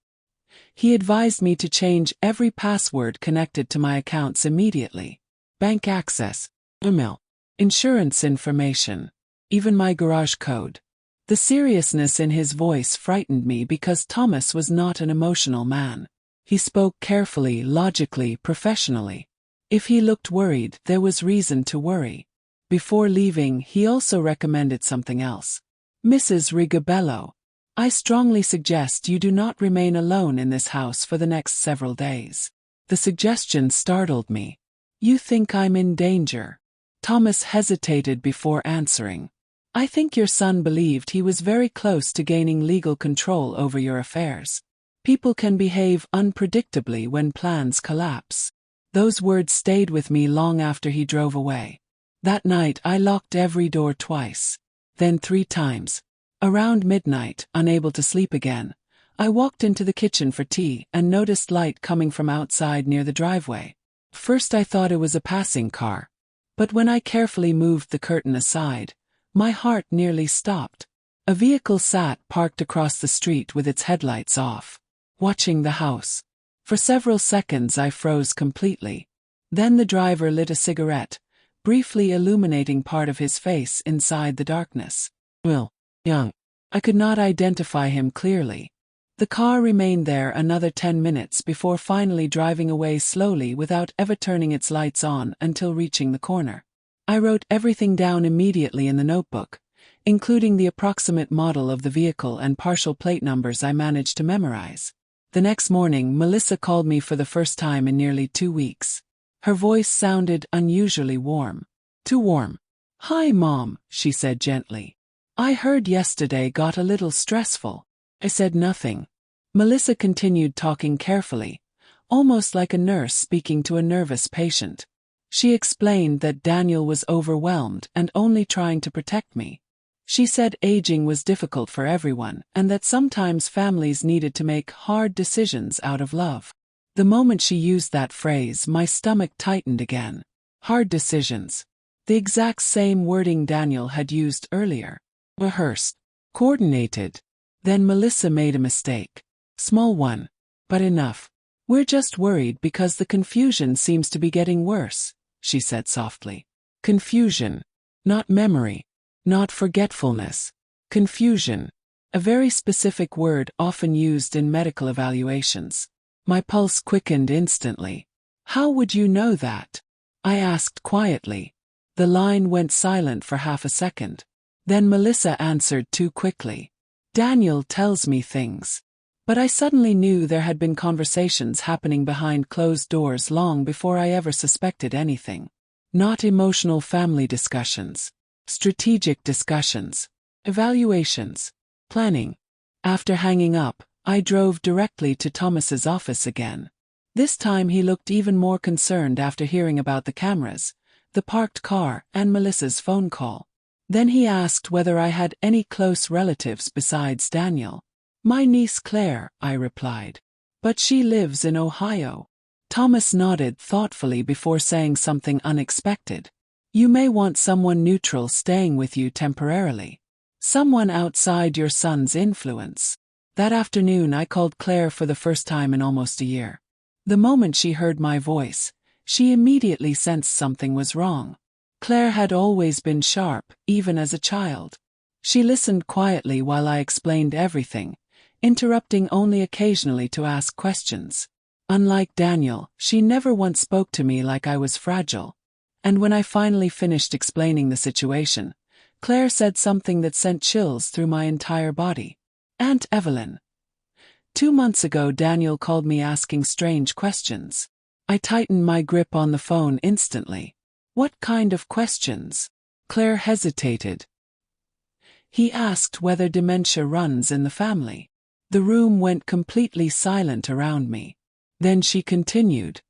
He advised me to change every password connected to my accounts immediately. Bank access, email, insurance information, even my garage code. The seriousness in his voice frightened me because Thomas was not an emotional man. He spoke carefully, logically, professionally. If he looked worried, there was reason to worry. Before leaving, he also recommended something else. Mrs. Rigobello, I strongly suggest you do not remain alone in this house for the next several days. The suggestion startled me. You think I'm in danger? Thomas hesitated before answering. I think your son believed he was very close to gaining legal control over your affairs. People can behave unpredictably when plans collapse. Those words stayed with me long after he drove away. That night I locked every door twice. Then 3 times. Around midnight, unable to sleep again, I walked into the kitchen for tea and noticed light coming from outside near the driveway. First I thought it was a passing car. But when I carefully moved the curtain aside, my heart nearly stopped. A vehicle sat parked across the street with its headlights off, watching the house. For several seconds I froze completely. Then the driver lit a cigarette, briefly illuminating part of his face inside the darkness. Will, young. I could not identify him clearly. The car remained there another 10 minutes before finally driving away slowly without ever turning its lights on until reaching the corner. I wrote everything down immediately in the notebook, including the approximate model of the vehicle and partial plate numbers I managed to memorize. The next morning, Melissa called me for the first time in nearly 2 weeks. Her voice sounded unusually warm. Too warm. "Hi, Mom," she said gently. "I heard yesterday got a little stressful." I said nothing. Melissa continued talking carefully, almost like a nurse speaking to a nervous patient. She explained that Daniel was overwhelmed and only trying to protect me. She said aging was difficult for everyone and that sometimes families needed to make hard decisions out of love. The moment she used that phrase, my stomach tightened again. Hard decisions. The exact same wording Daniel had used earlier. Rehearsed. Coordinated. Then Melissa made a mistake. Small one. But enough. "We're just worried because the confusion seems to be getting worse," she said softly. Confusion. Not memory. Not forgetfulness. Confusion. A very specific word often used in medical evaluations. My pulse quickened instantly. "How would you know that?" I asked quietly. The line went silent for half a second. Then Melissa answered too quickly. "Daniel tells me things." But I suddenly knew there had been conversations happening behind closed doors long before I ever suspected anything. Not emotional family discussions. Strategic discussions. Evaluations. Planning. After hanging up, I drove directly to Thomas's office again. This time he looked even more concerned after hearing about the cameras, the parked car, and Melissa's phone call. Then he asked whether I had any close relatives besides Daniel. "My niece Claire," I replied. "But she lives in Ohio." Thomas nodded thoughtfully before saying something unexpected. "You may want someone neutral staying with you temporarily. Someone outside your son's influence." That afternoon I called Claire for the first time in almost a year. The moment she heard my voice, she immediately sensed something was wrong. Claire had always been sharp, even as a child. She listened quietly while I explained everything, interrupting only occasionally to ask questions. Unlike Daniel, she never once spoke to me like I was fragile. And when I finally finished explaining the situation, Claire said something that sent chills through my entire body. "Aunt Evelyn. 2 months ago Daniel called me asking strange questions." I tightened my grip on the phone instantly. "What kind of questions?" Claire hesitated. "He asked whether dementia runs in the family." The room went completely silent around me. Then she continued.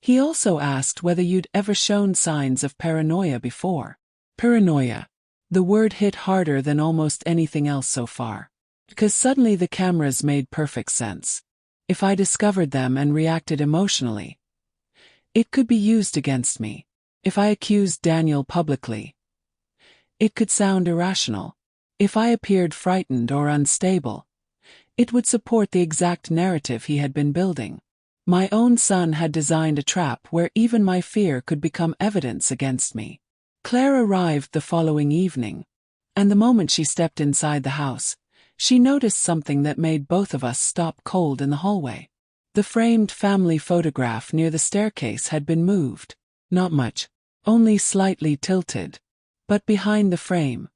"He also asked whether you'd ever shown signs of paranoia before." Paranoia. The word hit harder than almost anything else so far. Because suddenly the cameras made perfect sense. If I discovered them and reacted emotionally, it could be used against me. If I accused Daniel publicly, it could sound irrational. If I appeared frightened or unstable, it would support the exact narrative he had been building. My own son had designed a trap where even my fear could become evidence against me. Claire arrived the following evening, and the moment she stepped inside the house, she noticed something that made both of us stop cold in the hallway. The framed family photograph near the staircase had been moved. Not much, only slightly tilted. But behind the frame,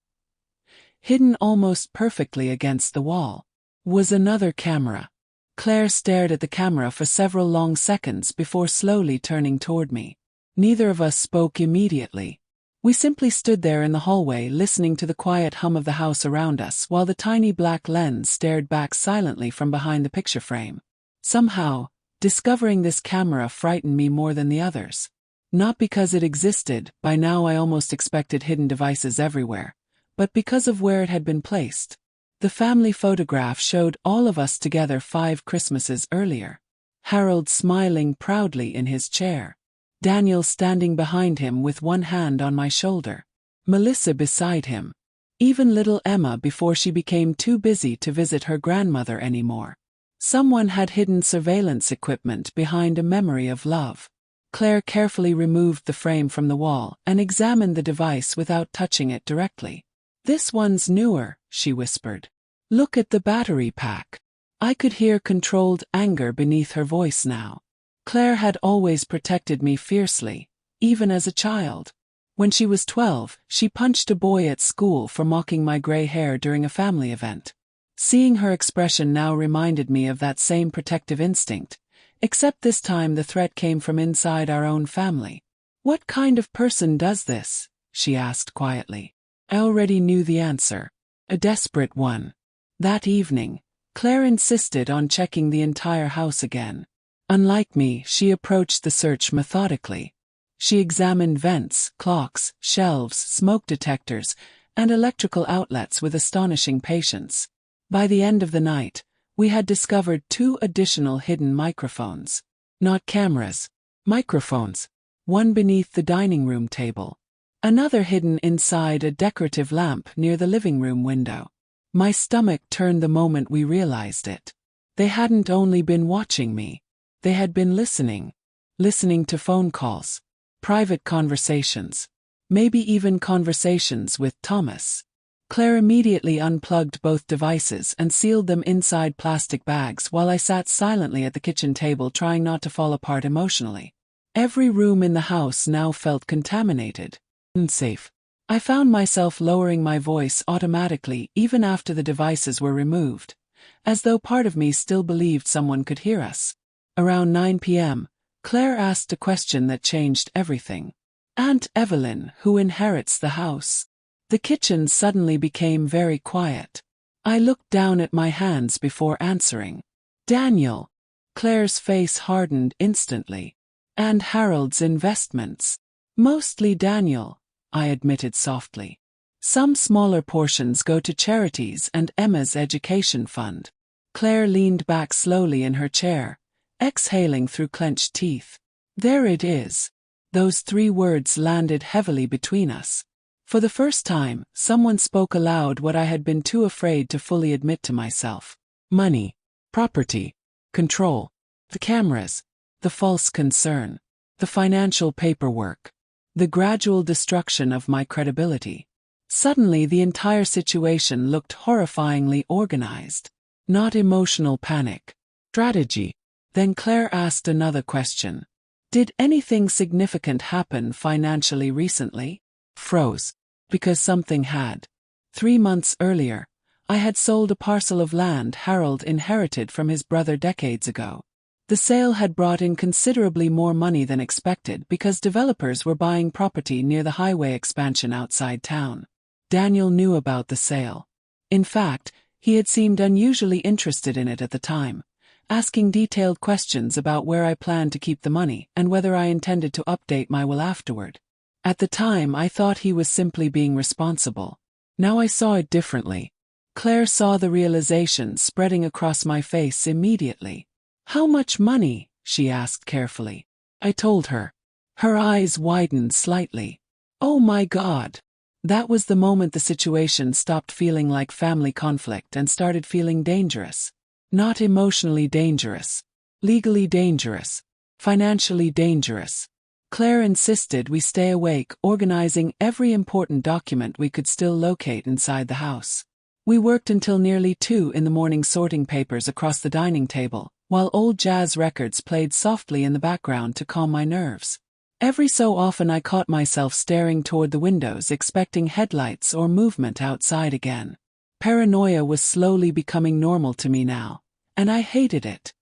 hidden almost perfectly against the wall, was another camera. Claire stared at the camera for several long seconds before slowly turning toward me. Neither of us spoke immediately. We simply stood there in the hallway listening to the quiet hum of the house around us while the tiny black lens stared back silently from behind the picture frame. Somehow, discovering this camera frightened me more than the others. Not because it existed, by now I almost expected hidden devices everywhere, but because of where it had been placed. The family photograph showed all of us together 5 Christmases earlier. Harold smiling proudly in his chair. Daniel standing behind him with one hand on my shoulder. Melissa beside him. Even little Emma before she became too busy to visit her grandmother anymore. Someone had hidden surveillance equipment behind a memory of love. Claire carefully removed the frame from the wall and examined the device without touching it directly. "This one's newer," she whispered. "Look at the battery pack." I could hear controlled anger beneath her voice now. Claire had always protected me fiercely, even as a child. When she was 12, she punched a boy at school for mocking my gray hair during a family event. Seeing her expression now reminded me of that same protective instinct, except this time the threat came from inside our own family. "What kind of person does this?" she asked quietly. I already knew the answer. A desperate one. That evening, Claire insisted on checking the entire house again. Unlike me, she approached the search methodically. She examined vents, clocks, shelves, smoke detectors, and electrical outlets with astonishing patience. By the end of the night, we had discovered 2 additional hidden microphones. Not cameras, microphones. One beneath the dining room table. Another hidden inside a decorative lamp near the living room window. My stomach turned the moment we realized it. They hadn't only been watching me. They had been listening. Listening to phone calls. Private conversations. Maybe even conversations with Thomas. Claire immediately unplugged both devices and sealed them inside plastic bags while I sat silently at the kitchen table trying not to fall apart emotionally. Every room in the house now felt contaminated. Unsafe. I found myself lowering my voice automatically even after the devices were removed, as though part of me still believed someone could hear us. Around 9 p.m., Claire asked a question that changed everything. "Aunt Evelyn, who inherits the house?" The kitchen suddenly became very quiet. I looked down at my hands before answering. "Daniel." Claire's face hardened instantly. "And Harold's investments." "Mostly Daniel," I admitted softly. "Some smaller portions go to charities and Emma's education fund." Claire leaned back slowly in her chair, exhaling through clenched teeth. "There it is." Those 3 words landed heavily between us. For the first time, someone spoke aloud what I had been too afraid to fully admit to myself. Money, property, control, the cameras, the false concern, the financial paperwork, the gradual destruction of my credibility. Suddenly the entire situation looked horrifyingly organized. Not emotional panic. Strategy. Then Claire asked another question. "Did anything significant happen financially recently?" Froze. Because something had. 3 months earlier, I had sold a parcel of land Harold inherited from his brother decades ago. The sale had brought in considerably more money than expected because developers were buying property near the highway expansion outside town. Daniel knew about the sale. In fact, he had seemed unusually interested in it at the time, asking detailed questions about where I planned to keep the money and whether I intended to update my will afterward. At the time, I thought he was simply being responsible. Now I saw it differently. Claire saw the realization spreading across my face immediately. "How much money?" she asked carefully. I told her. Her eyes widened slightly. "Oh my God." That was the moment the situation stopped feeling like family conflict and started feeling dangerous. Not emotionally dangerous. Legally dangerous. Financially dangerous. Claire insisted we stay awake, organizing every important document we could still locate inside the house. We worked until nearly 2 in the morning sorting papers across the dining table, while old jazz records played softly in the background to calm my nerves. Every so often I caught myself staring toward the windows expecting headlights or movement outside again. Paranoia was slowly becoming normal to me now, and I hated it.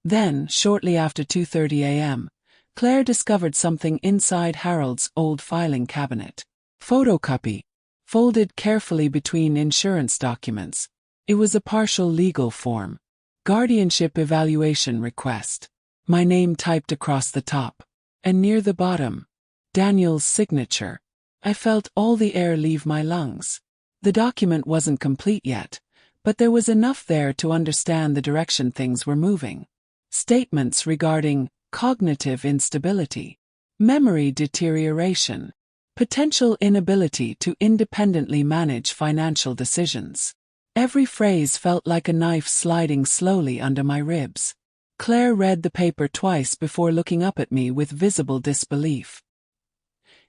Then, shortly after 2:30 a.m., Claire discovered something inside Harold's old filing cabinet. Photocopy. Folded carefully between insurance documents. It was a partial legal form. Guardianship evaluation request. My name typed across the top. And near the bottom, Daniel's signature. I felt all the air leave my lungs. The document wasn't complete yet, but there was enough there to understand the direction things were moving. Statements regarding cognitive instability, memory deterioration, potential inability to independently manage financial decisions. Every phrase felt like a knife sliding slowly under my ribs. Claire read the paper twice before looking up at me with visible disbelief.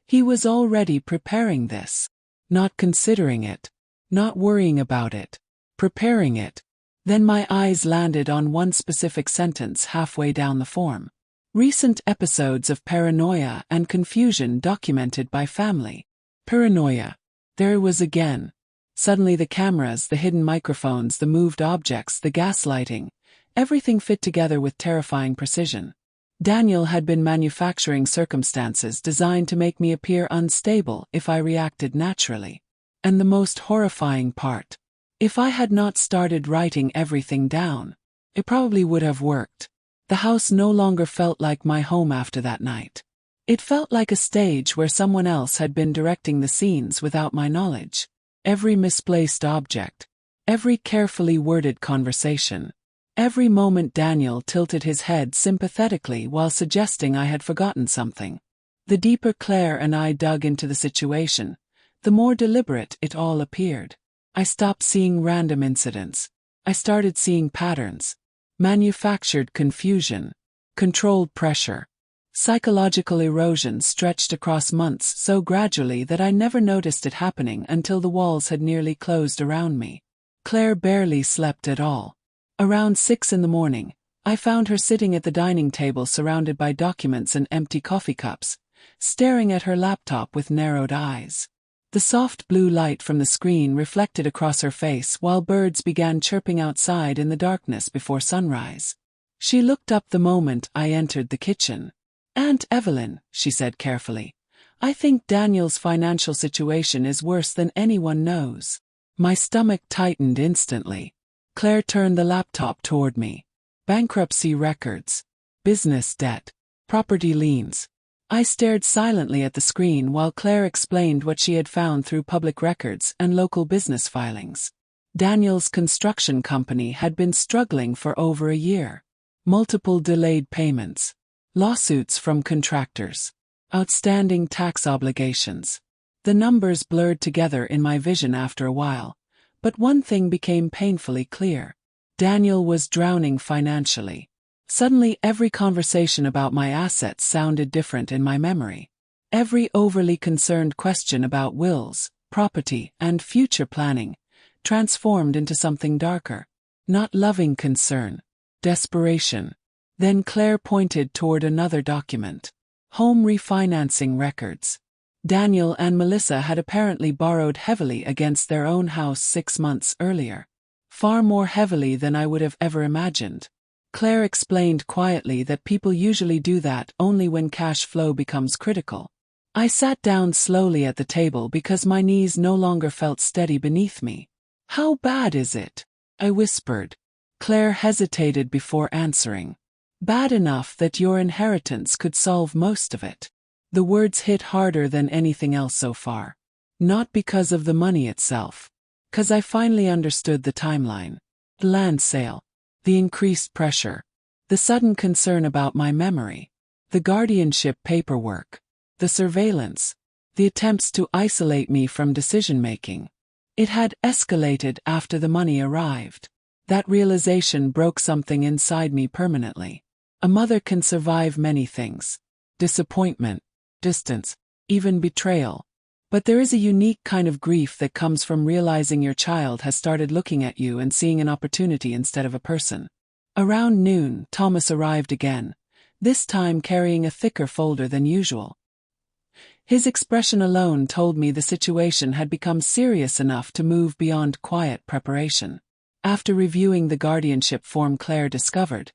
He was already preparing this. Not considering it. Not worrying about it. Preparing it. Then my eyes landed on one specific sentence halfway down the form. Recent episodes of paranoia and confusion documented by family. Paranoia. There it was again. Suddenly the cameras, the hidden microphones, the moved objects, the gaslighting. Everything fit together with terrifying precision. Daniel had been manufacturing circumstances designed to make me appear unstable if I reacted naturally. And the most horrifying part. If I had not started writing everything down, it probably would have worked. The house no longer felt like my home after that night. It felt like a stage where someone else had been directing the scenes without my knowledge. Every misplaced object. Every carefully worded conversation. Every moment Daniel tilted his head sympathetically while suggesting I had forgotten something. The deeper Claire and I dug into the situation, the more deliberate it all appeared. I stopped seeing random incidents. I started seeing patterns. Manufactured confusion. Controlled pressure. Psychological erosion stretched across months so gradually that I never noticed it happening until the walls had nearly closed around me. Claire barely slept at all. Around 6 in the morning, I found her sitting at the dining table surrounded by documents and empty coffee cups, staring at her laptop with narrowed eyes. The soft blue light from the screen reflected across her face while birds began chirping outside in the darkness before sunrise. She looked up the moment I entered the kitchen. "Aunt Evelyn," she said carefully, "I think Daniel's financial situation is worse than anyone knows." My stomach tightened instantly. Claire turned the laptop toward me. Bankruptcy records. Business debt. Property liens. I stared silently at the screen while Claire explained what she had found through public records and local business filings. Daniel's construction company had been struggling for over a year. Multiple delayed payments. Lawsuits from contractors. Outstanding tax obligations. The numbers blurred together in my vision after a while. But one thing became painfully clear. Daniel was drowning financially. Suddenly every conversation about my assets sounded different in my memory. Every overly concerned question about wills, property, and future planning transformed into something darker. Not loving concern. Desperation. Then Claire pointed toward another document. Home refinancing records. Daniel and Melissa had apparently borrowed heavily against their own house 6 months earlier. Far more heavily than I would have ever imagined. Claire explained quietly that people usually do that only when cash flow becomes critical. I sat down slowly at the table because my knees no longer felt steady beneath me. "How bad is it?" I whispered. Claire hesitated before answering. "Bad enough that your inheritance could solve most of it." The words hit harder than anything else so far. Not because of the money itself. 'Cause I finally understood the timeline. The land sale. The increased pressure. The sudden concern about my memory. The guardianship paperwork. The surveillance. The attempts to isolate me from decision-making. It had escalated after the money arrived. That realization broke something inside me permanently. A mother can survive many things. Disappointment. Distance, even betrayal. But there is a unique kind of grief that comes from realizing your child has started looking at you and seeing an opportunity instead of a person. Around noon, Thomas arrived again, this time carrying a thicker folder than usual. His expression alone told me the situation had become serious enough to move beyond quiet preparation. After reviewing the guardianship form Claire discovered,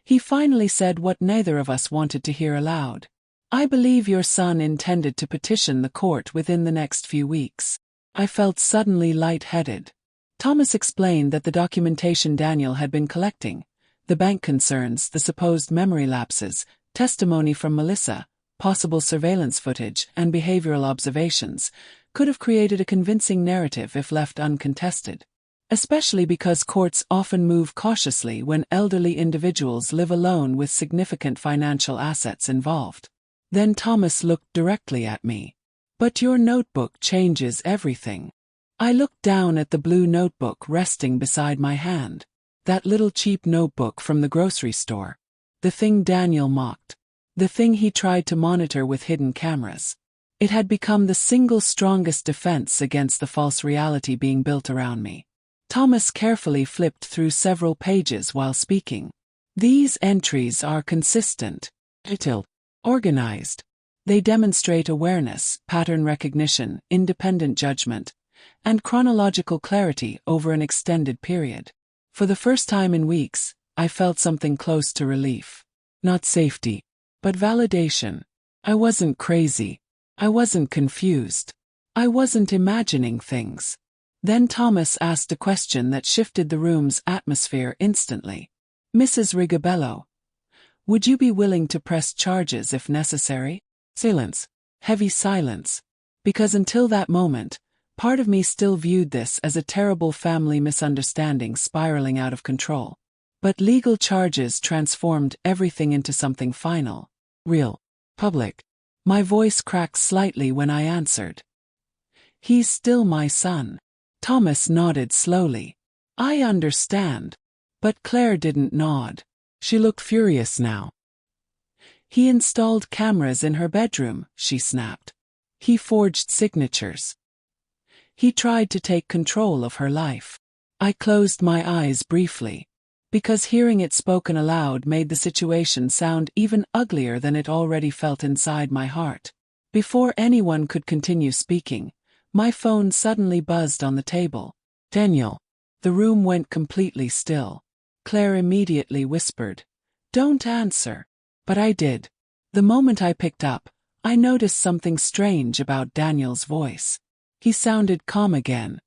he finally said what neither of us wanted to hear aloud. "I believe your son intended to petition the court within the next few weeks." I felt suddenly lightheaded. Thomas explained that the documentation Daniel had been collecting, the bank concerns, the supposed memory lapses, testimony from Melissa, possible surveillance footage, and behavioral observations, could have created a convincing narrative if left uncontested. Especially because courts often move cautiously when elderly individuals live alone with significant financial assets involved. Then Thomas looked directly at me. "But your notebook changes everything." I looked down at the blue notebook resting beside my hand. That little cheap notebook from the grocery store. The thing Daniel mocked. The thing he tried to monitor with hidden cameras. It had become the single strongest defense against the false reality being built around me. Thomas carefully flipped through several pages while speaking. These entries are consistent, detailed, organized. They demonstrate awareness, pattern recognition, independent judgment, and chronological clarity over an extended period. For the first time in weeks, I felt something close to relief. Not safety, but validation. I wasn't crazy. I wasn't confused. I wasn't imagining things. Then Thomas asked a question that shifted the room's atmosphere instantly. Mrs. Rigobello, would you be willing to press charges if necessary? Silence. Heavy silence. Because until that moment, part of me still viewed this as a terrible family misunderstanding spiraling out of control. But legal charges transformed everything into something final. Real. Public. My voice cracked slightly when I answered. He's still my son. Thomas nodded slowly. I understand. But Claire didn't nod. She looked furious now. He installed cameras in her bedroom, she snapped. He forged signatures. He tried to take control of her life. I closed my eyes briefly, because hearing it spoken aloud made the situation sound even uglier than it already felt inside my heart. Before anyone could continue speaking, my phone suddenly buzzed on the table. Daniel. The room went completely still. Claire immediately whispered, "Don't answer." But I did. The moment I picked up, I noticed something strange about Daniel's voice. He sounded calm again.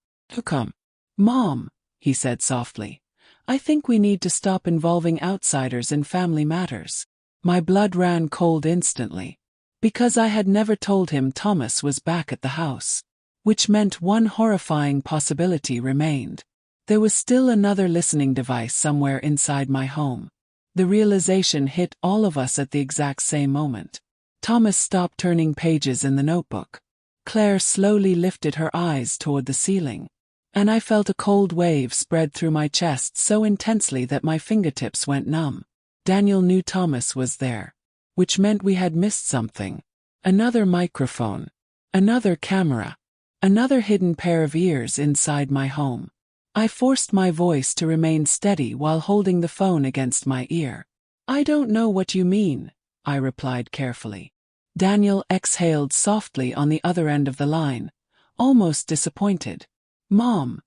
"Come, Mom," he said softly. "I think we need to stop involving outsiders in family matters." My blood ran cold instantly. Because I had never told him Thomas was back at the house. Which meant one horrifying possibility remained. There was still another listening device somewhere inside my home. The realization hit all of us at the exact same moment. Thomas stopped turning pages in the notebook. Claire slowly lifted her eyes toward the ceiling. And I felt a cold wave spread through my chest so intensely that my fingertips went numb. Daniel knew Thomas was there. Which meant we had missed something. Another microphone. Another camera. Another hidden pair of ears inside my home. I forced my voice to remain steady while holding the phone against my ear. "I don't know what you mean," I replied carefully. Daniel exhaled softly on the other end of the line, almost disappointed. "Mom,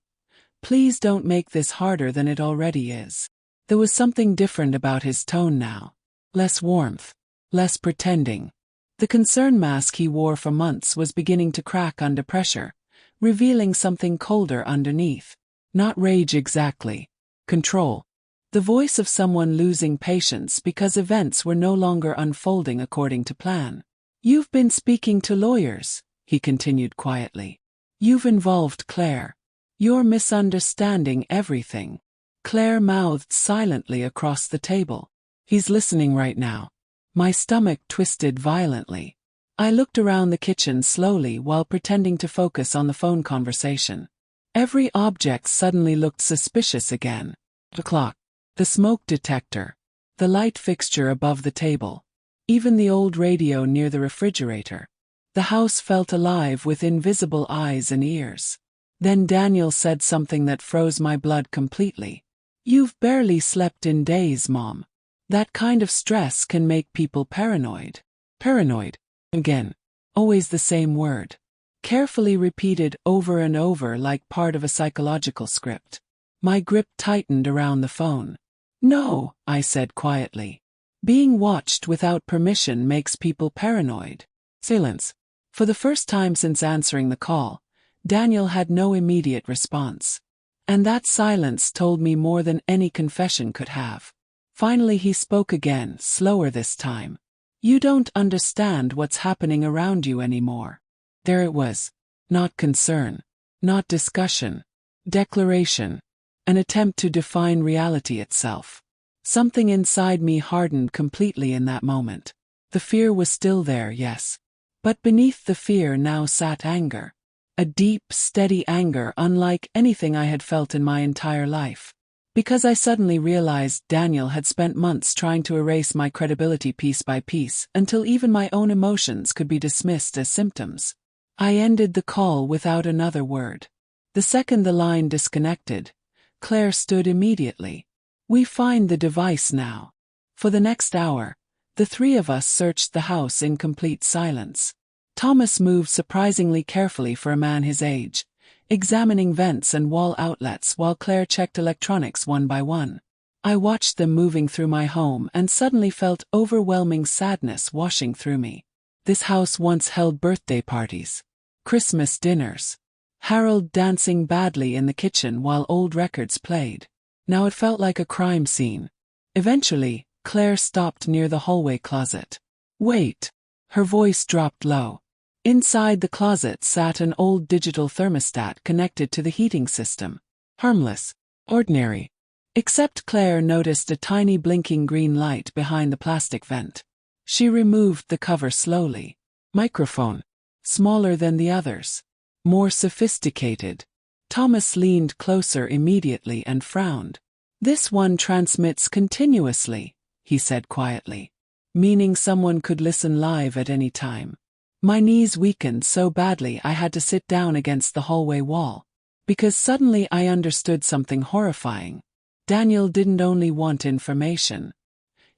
please don't make this harder than it already is." There was something different about his tone now. Less warmth. Less pretending. The concern mask he wore for months was beginning to crack under pressure, revealing something colder underneath. Not rage exactly. Control. The voice of someone losing patience because events were no longer unfolding according to plan. "You've been speaking to lawyers," he continued quietly. "You've involved Claire. You're misunderstanding everything." Claire mouthed silently across the table. "He's listening right now." My stomach twisted violently. I looked around the kitchen slowly while pretending to focus on the phone conversation. Every object suddenly looked suspicious again. The clock. The smoke detector. The light fixture above the table. Even the old radio near the refrigerator. The house felt alive with invisible eyes and ears. Then Daniel said something that froze my blood completely. "You've barely slept in days, Mom. That kind of stress can make people paranoid." Paranoid. Again. Always the same word. Carefully repeated over and over like part of a psychological script. My grip tightened around the phone. "No," I said quietly. "Being watched without permission makes people paranoid." Silence. For the first time since answering the call, Daniel had no immediate response. And that silence told me more than any confession could have. Finally he spoke again, slower this time. "You don't understand what's happening around you anymore." There it was. Not concern. Not discussion. Declaration. An attempt to define reality itself. Something inside me hardened completely in that moment. The fear was still there, yes. But beneath the fear now sat anger. A deep, steady anger unlike anything I had felt in my entire life. Because I suddenly realized Daniel had spent months trying to erase my credibility piece by piece until even my own emotions could be dismissed as symptoms. I ended the call without another word. The second the line disconnected, Claire stood immediately. "We find the device now." For the next hour, the three of us searched the house in complete silence. Thomas moved surprisingly carefully for a man his age, examining vents and wall outlets while Claire checked electronics one by one. I watched them moving through my home and suddenly felt overwhelming sadness washing through me. This house once held birthday parties, Christmas dinners, Harold dancing badly in the kitchen while old records played. Now it felt like a crime scene. Eventually, Claire stopped near the hallway closet. "Wait." Her voice dropped low. Inside the closet sat an old digital thermostat connected to the heating system. Harmless. Ordinary. Except Claire noticed a tiny blinking green light behind the plastic vent. She removed the cover slowly. Microphone. Smaller than the others. More sophisticated. Thomas leaned closer immediately and frowned. "This one transmits continuously," he said quietly. "Meaning someone could listen live at any time." My knees weakened so badly I had to sit down against the hallway wall. Because suddenly I understood something horrifying. Daniel didn't only want information.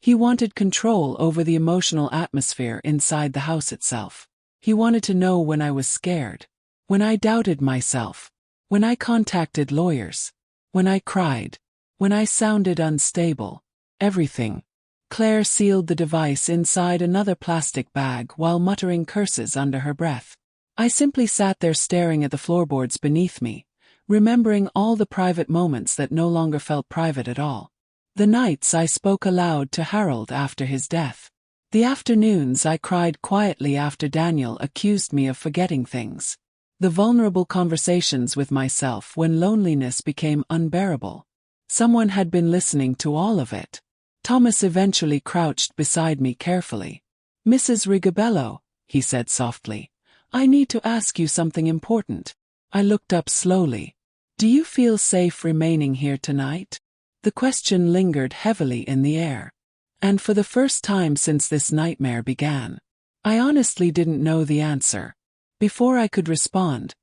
He wanted control over the emotional atmosphere inside the house itself. He wanted to know when I was scared, when I doubted myself, when I contacted lawyers, when I cried, when I sounded unstable. Everything. Claire sealed the device inside another plastic bag while muttering curses under her breath. I simply sat there staring at the floorboards beneath me, remembering all the private moments that no longer felt private at all. The nights I spoke aloud to Harold after his death. The afternoons I cried quietly after Daniel accused me of forgetting things. The vulnerable conversations with myself when loneliness became unbearable. Someone had been listening to all of it. Thomas eventually crouched beside me carefully. "Mrs. Rigobello," he said softly, "I need to ask you something important." I looked up slowly. "Do you feel safe remaining here tonight?" The question lingered heavily in the air. And for the first time since this nightmare began, I honestly didn't know the answer. Before I could respond,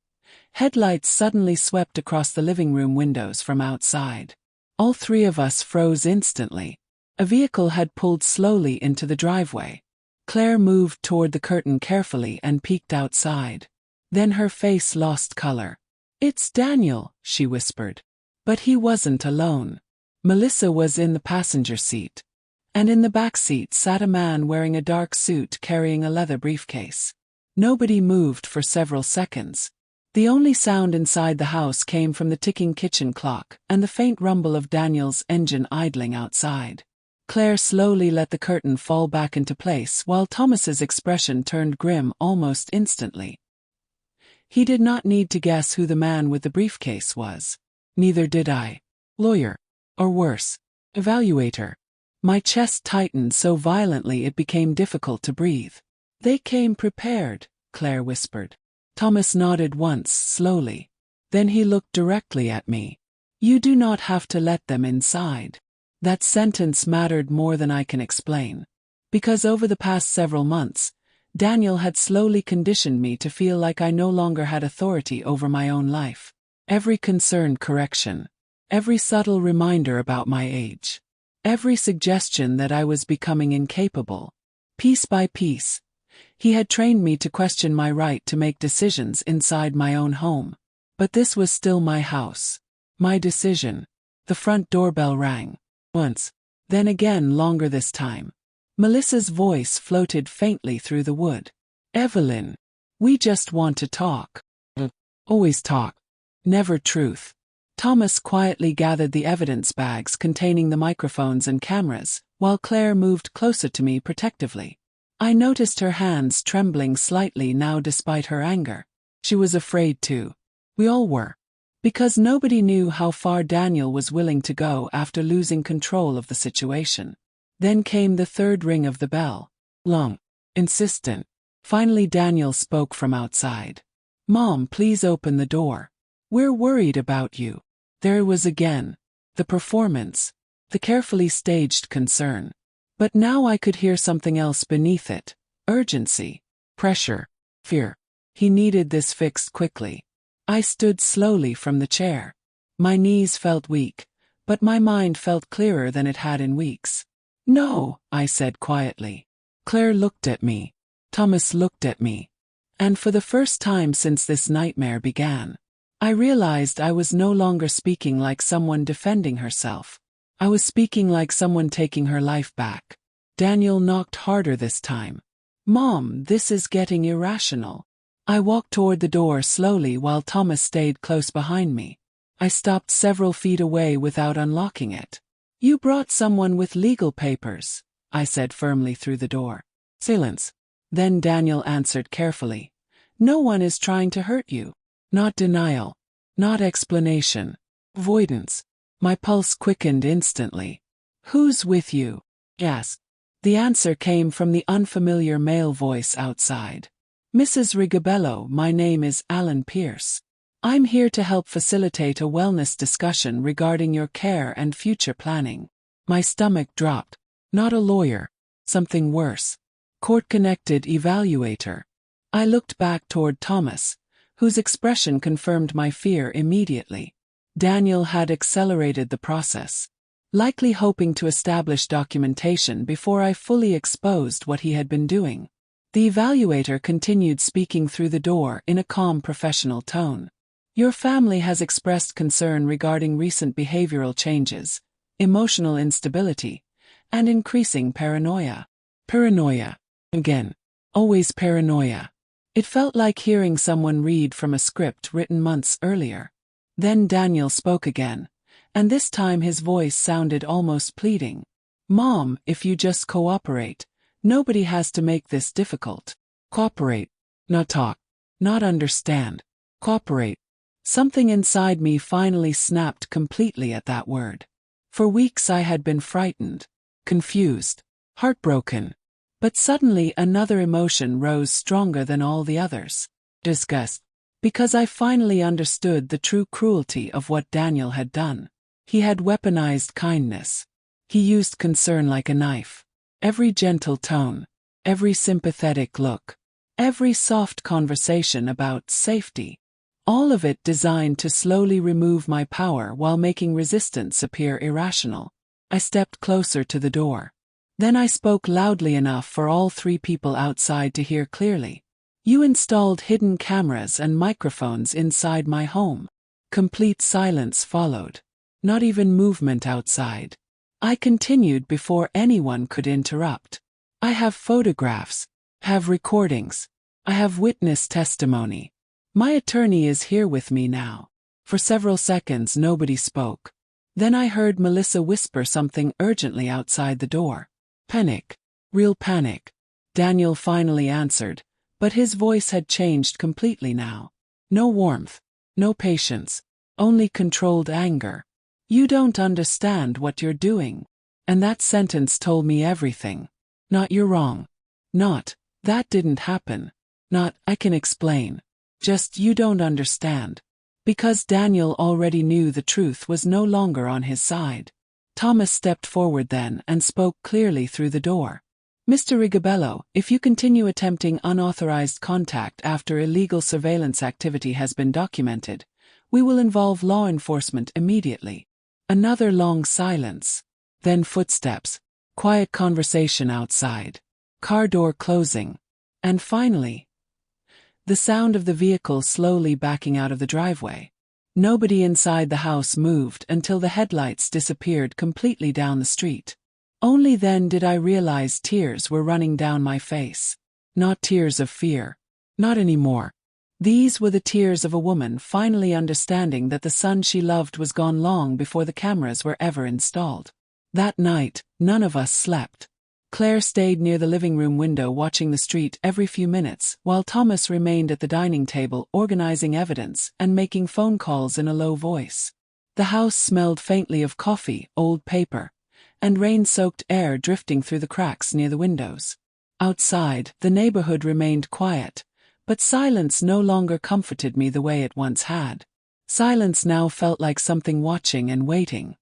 headlights suddenly swept across the living room windows from outside. All three of us froze instantly. A vehicle had pulled slowly into the driveway. Claire moved toward the curtain carefully and peeked outside. Then her face lost color. "It's Daniel," she whispered. But he wasn't alone. Melissa was in the passenger seat. And in the back seat sat a man wearing a dark suit carrying a leather briefcase. Nobody moved for several seconds. The only sound inside the house came from the ticking kitchen clock and the faint rumble of Daniel's engine idling outside. Claire slowly let the curtain fall back into place while Thomas's expression turned grim almost instantly. He did not need to guess who the man with the briefcase was. Neither did I. Lawyer. Or worse, evaluator. My chest tightened so violently it became difficult to breathe. "They came prepared," Claire whispered. Thomas nodded once, slowly. Then he looked directly at me. "You do not have to let them inside." That sentence mattered more than I can explain. Because over the past several months, Daniel had slowly conditioned me to feel like I no longer had authority over my own life. Every concerned correction, every subtle reminder about my age, every suggestion that I was becoming incapable. Piece by piece, he had trained me to question my right to make decisions inside my own home. But this was still my house. My decision. The front doorbell rang. Once. Then again, longer this time. Melissa's voice floated faintly through the wood. "Evelyn. We just want to talk." Always talk. Never truth. Thomas quietly gathered the evidence bags containing the microphones and cameras, while Claire moved closer to me protectively. I noticed her hands trembling slightly now despite her anger. She was afraid too. We all were. Because nobody knew how far Daniel was willing to go after losing control of the situation. Then came the third ring of the bell. Long. Insistent. Finally Daniel spoke from outside. "Mom, please open the door. We're worried about you." There it was again. the performance, the carefully staged concern. But now I could hear something else beneath it: urgency, pressure, fear. He needed this fixed quickly. I stood slowly from the chair. My knees felt weak, but my mind felt clearer than it had in weeks. "No," I said quietly. Claire looked at me. Thomas looked at me. And for the first time since this nightmare began, I realized I was no longer speaking like someone defending herself. I was speaking like someone taking her life back. Daniel knocked harder this time. "Mom, this is getting irrational." I walked toward the door slowly while Thomas stayed close behind me. I stopped several feet away without unlocking it. "You brought someone with legal papers," I said firmly through the door. Silence. Then Daniel answered carefully. "No one is trying to hurt you." Not denial. Not explanation. Avoidance. My pulse quickened instantly. "Who's with you?" I asked. The answer came from the unfamiliar male voice outside. "Mrs. Rigobello, my name is Alan Pierce. I'm here to help facilitate a wellness discussion regarding your care and future planning." My stomach dropped. Not a lawyer. Something worse. Court-connected evaluator. I looked back toward Thomas, whose expression confirmed my fear immediately. Daniel had accelerated the process, likely hoping to establish documentation before I fully exposed what he had been doing. The evaluator continued speaking through the door in a calm professional tone. "Your family has expressed concern regarding recent behavioral changes, emotional instability, and increasing paranoia." Paranoia. Again. Always paranoia. It felt like hearing someone read from a script written months earlier. Then Daniel spoke again, and this time his voice sounded almost pleading. "Mom, if you just cooperate, nobody has to make this difficult." Cooperate. Not talk. Not understand. Cooperate. Something inside me finally snapped completely at that word. For weeks I had been frightened, confused, heartbroken. But suddenly another emotion rose stronger than all the others. Disgust. Because I finally understood the true cruelty of what Daniel had done. He had weaponized kindness. He used concern like a knife. Every gentle tone, every sympathetic look, every soft conversation about safety. All of it designed to slowly remove my power while making resistance appear irrational. I stepped closer to the door. Then I spoke loudly enough for all three people outside to hear clearly. "You installed hidden cameras and microphones inside my home." Complete silence followed. Not even movement outside. I continued before anyone could interrupt. "I have photographs. Have recordings. I have witness testimony. My attorney is here with me now." For several seconds nobody spoke. Then I heard Melissa whisper something urgently outside the door. "Panic. Real panic." Daniel finally answered, but his voice had changed completely now. No warmth. No patience. Only controlled anger. "You don't understand what you're doing." And that sentence told me everything. Not "you're wrong." Not "that didn't happen." Not "I can explain." Just "you don't understand." Because Daniel already knew the truth was no longer on his side. Thomas stepped forward then and spoke clearly through the door. "Mr. Rigobello, if you continue attempting unauthorized contact after illegal surveillance activity has been documented, we will involve law enforcement immediately." Another long silence. Then footsteps. Quiet conversation outside. Car door closing. And finally, the sound of the vehicle slowly backing out of the driveway. Nobody inside the house moved until the headlights disappeared completely down the street. Only then did I realize tears were running down my face. Not tears of fear. Not anymore. These were the tears of a woman finally understanding that the son she loved was gone long before the cameras were ever installed. That night, none of us slept. Claire stayed near the living room window watching the street every few minutes, while Thomas remained at the dining table organizing evidence and making phone calls in a low voice. The house smelled faintly of coffee, old paper, and rain-soaked air drifting through the cracks near the windows. Outside, the neighborhood remained quiet, but silence no longer comforted me the way it once had. Silence now felt like something watching and waiting.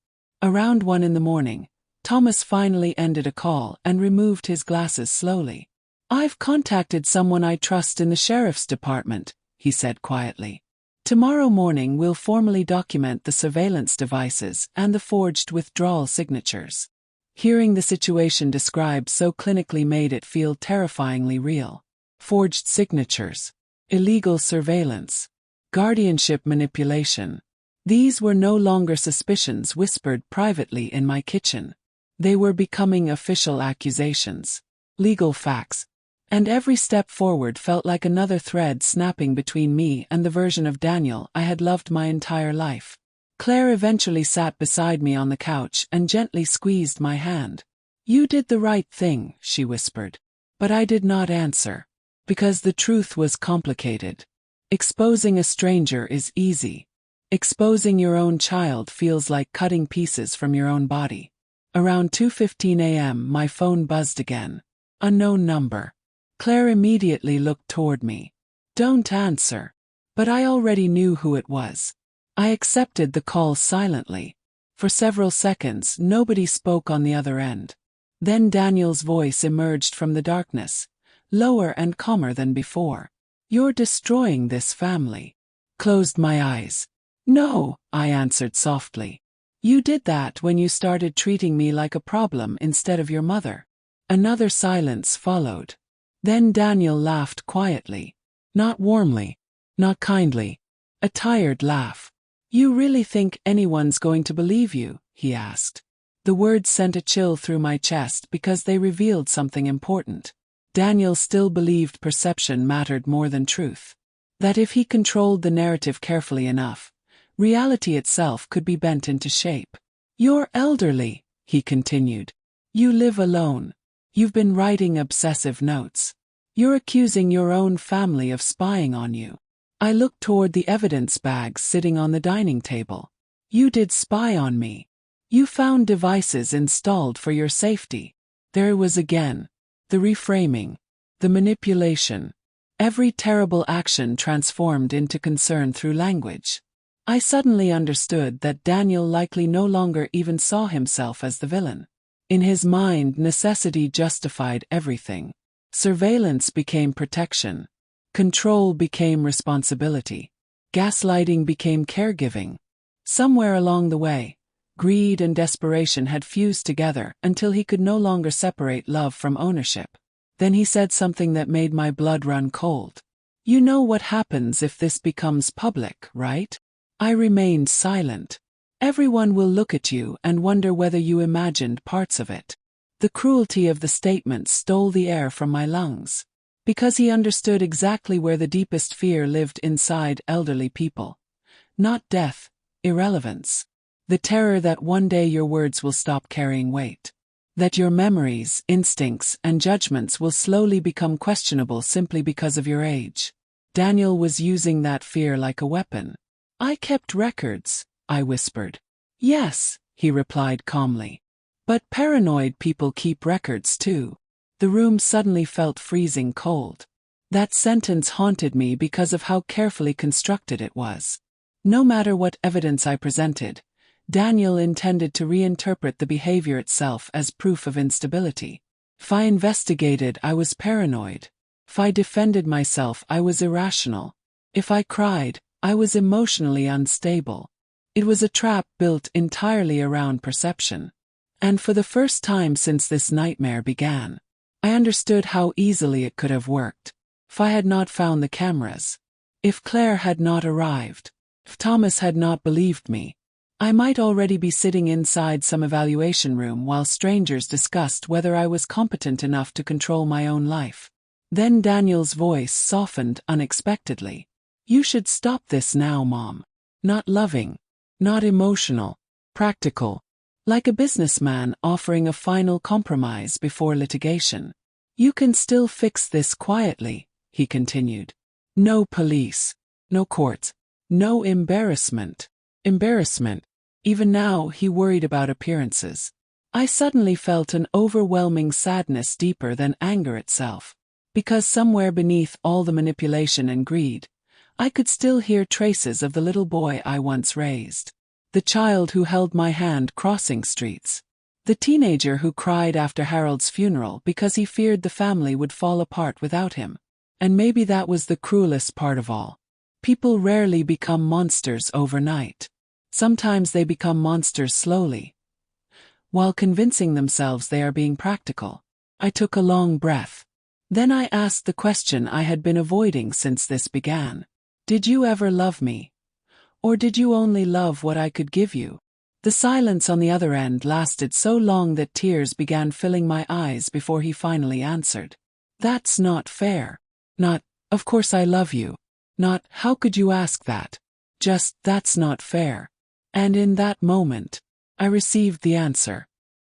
Around 1 in the morning, Thomas finally ended a call and removed his glasses slowly. "I've contacted someone I trust in the sheriff's department," he said quietly. "Tomorrow morning we'll formally document the surveillance devices and the forged withdrawal signatures." Hearing the situation described so clinically made it feel terrifyingly real. Forged signatures, illegal surveillance, guardianship manipulation. These were no longer suspicions whispered privately in my kitchen. They were becoming official accusations, legal facts, and every step forward felt like another thread snapping between me and the version of Daniel I had loved my entire life. Claire eventually sat beside me on the couch and gently squeezed my hand. "You did the right thing," she whispered. But I did not answer. Because the truth was complicated. Exposing a stranger is easy. Exposing your own child feels like cutting pieces from your own body. Around 2:15 a.m. my phone buzzed again. Unknown number. Claire immediately looked toward me. "Don't answer." But I already knew who it was. I accepted the call silently. For several seconds nobody spoke on the other end. Then Daniel's voice emerged from the darkness, lower and calmer than before. "You're destroying this family." Closed my eyes. "No," I answered softly. "You did that when you started treating me like a problem instead of your mother." Another silence followed. Then Daniel laughed quietly. Not warmly, not kindly. A tired laugh. "You really think anyone's going to believe you?" he asked. The words sent a chill through my chest because they revealed something important. Daniel still believed perception mattered more than truth. That if he controlled the narrative carefully enough, reality itself could be bent into shape. "You're elderly," he continued. "You live alone. You've been writing obsessive notes. You're accusing your own family of spying on you." I looked toward the evidence bags sitting on the dining table. "You did spy on me. You found devices installed for your safety." There it was again. The reframing. The manipulation. Every terrible action transformed into concern through language. I suddenly understood that Daniel likely no longer even saw himself as the villain. In his mind, necessity justified everything. Surveillance became protection. Control became responsibility. Gaslighting became caregiving. Somewhere along the way, greed and desperation had fused together until he could no longer separate love from ownership. Then he said something that made my blood run cold. "You know what happens if this becomes public, right?" I remained silent. "Everyone will look at you and wonder whether you imagined parts of it." The cruelty of the statement stole the air from my lungs. Because he understood exactly where the deepest fear lived inside elderly people. Not death, irrelevance. The terror that one day your words will stop carrying weight. That your memories, instincts, and judgments will slowly become questionable simply because of your age. Daniel was using that fear like a weapon. "I kept records," I whispered. "Yes," he replied calmly. "But paranoid people keep records too." The room suddenly felt freezing cold. That sentence haunted me because of how carefully constructed it was. No matter what evidence I presented, Daniel intended to reinterpret the behavior itself as proof of instability. If I investigated, I was paranoid. If I defended myself, I was irrational. If I cried, I was emotionally unstable. It was a trap built entirely around perception. And for the first time since this nightmare began, I understood how easily it could have worked. If I had not found the cameras. If Claire had not arrived. If Thomas had not believed me. I might already be sitting inside some evaluation room while strangers discussed whether I was competent enough to control my own life. Then Daniel's voice softened unexpectedly. "You should stop this now, Mom." Not loving. Not emotional. Practical. Like a businessman offering a final compromise before litigation. "You can still fix this quietly," he continued. "No police. No courts. No embarrassment." Embarrassment. Even now he worried about appearances. I suddenly felt an overwhelming sadness deeper than anger itself. Because somewhere beneath all the manipulation and greed, I could still hear traces of the little boy I once raised. The child who held my hand crossing streets. The teenager who cried after Harold's funeral because he feared the family would fall apart without him. And maybe that was the cruelest part of all. People rarely become monsters overnight. Sometimes they become monsters slowly, while convincing themselves they are being practical. I took a long breath. Then I asked the question I had been avoiding since this began. Did you ever love me? Or did you only love what I could give you? The silence on the other end lasted so long that tears began filling my eyes before he finally answered. That's not fair. Not, of course I love you. Not, how could you ask that? Just, that's not fair. And in that moment, I received the answer.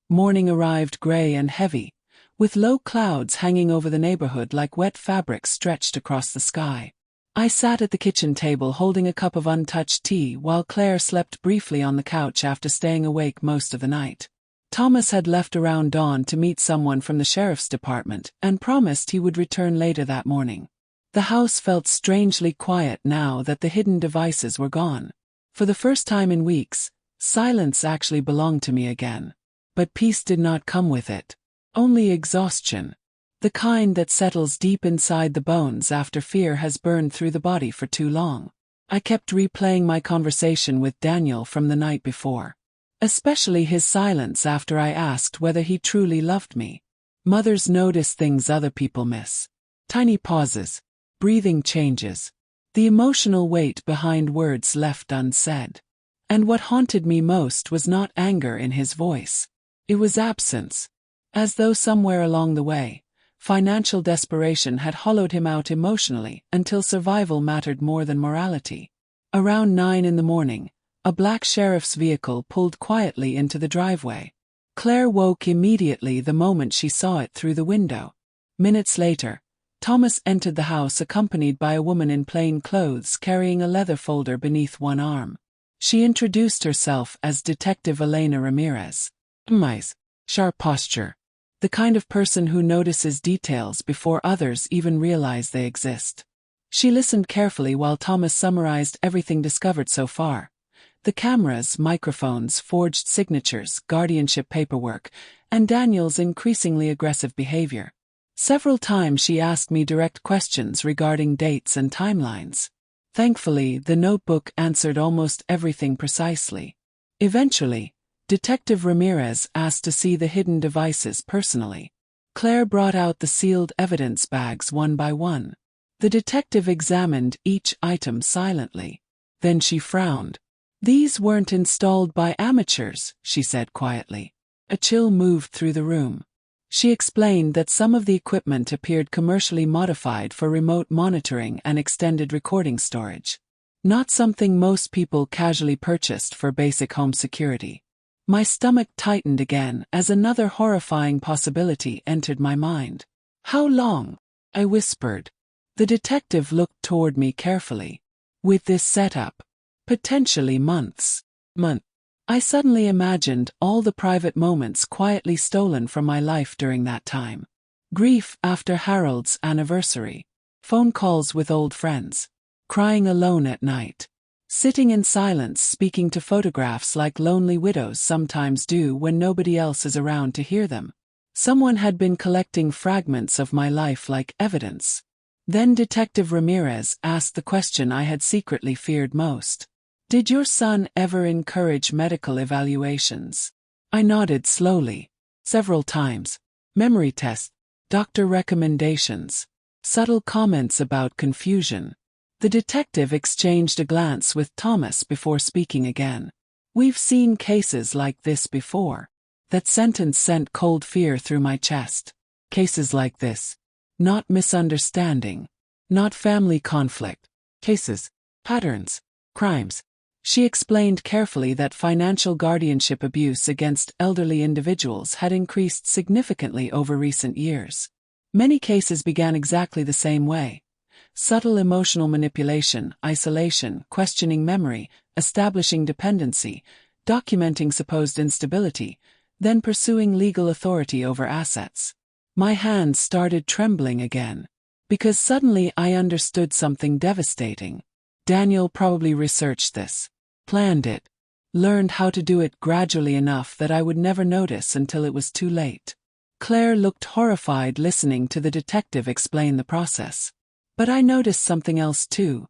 Morning arrived gray and heavy, with low clouds hanging over the neighborhood like wet fabric stretched across the sky. I sat at the kitchen table holding a cup of untouched tea while Claire slept briefly on the couch after staying awake most of the night. Thomas had left around dawn to meet someone from the sheriff's department and promised he would return later that morning. The house felt strangely quiet now that the hidden devices were gone. For the first time in weeks, silence actually belonged to me again. But peace did not come with it. Only exhaustion. The kind that settles deep inside the bones after fear has burned through the body for too long. I kept replaying my conversation with Daniel from the night before. Especially his silence after I asked whether he truly loved me. Mothers notice things other people miss. Tiny pauses. Breathing changes. The emotional weight behind words left unsaid. And what haunted me most was not anger in his voice. It was absence. As though somewhere along the way, financial desperation had hollowed him out emotionally until survival mattered more than morality. Around 9 in the morning, a black sheriff's vehicle pulled quietly into the driveway. Claire woke immediately the moment she saw it through the window. Minutes later, Thomas entered the house accompanied by a woman in plain clothes carrying a leather folder beneath one arm. She introduced herself as Detective Elena Ramirez. Eyes, sharp posture. The kind of person who notices details before others even realize they exist. She listened carefully while Thomas summarized everything discovered so far. The cameras, microphones, forged signatures, guardianship paperwork, and Daniel's increasingly aggressive behavior. Several times she asked me direct questions regarding dates and timelines. Thankfully, the notebook answered almost everything precisely. Eventually, Detective Ramirez asked to see the hidden devices personally. Claire brought out the sealed evidence bags one by one. The detective examined each item silently. Then she frowned. These weren't installed by amateurs, she said quietly. A chill moved through the room. She explained that some of the equipment appeared commercially modified for remote monitoring and extended recording storage. Not something most people casually purchased for basic home security. My stomach tightened again as another horrifying possibility entered my mind. How long? I whispered. The detective looked toward me carefully. With this setup, potentially months. I suddenly imagined all the private moments quietly stolen from my life during that time. Grief after Harold's anniversary. Phone calls with old friends. Crying alone at night. Sitting in silence speaking to photographs like lonely widows sometimes do when nobody else is around to hear them. Someone had been collecting fragments of my life like evidence. Then Detective Ramirez asked the question I had secretly feared most. Did your son ever encourage medical evaluations? I nodded slowly. Several times. Memory tests, doctor recommendations, subtle comments about confusion. The detective exchanged a glance with Thomas before speaking again. We've seen cases like this before. That sentence sent cold fear through my chest. Cases like this. Not misunderstanding. Not family conflict. Cases. Patterns. Crimes. She explained carefully that financial guardianship abuse against elderly individuals had increased significantly over recent years. Many cases began exactly the same way. Subtle emotional manipulation, isolation, questioning memory, establishing dependency, documenting supposed instability, then pursuing legal authority over assets. My hands started trembling again. Because suddenly I understood something devastating. Daniel probably researched this. Planned it. Learned how to do it gradually enough that I would never notice until it was too late. Claire looked horrified listening to the detective explain the process. But I noticed something else too.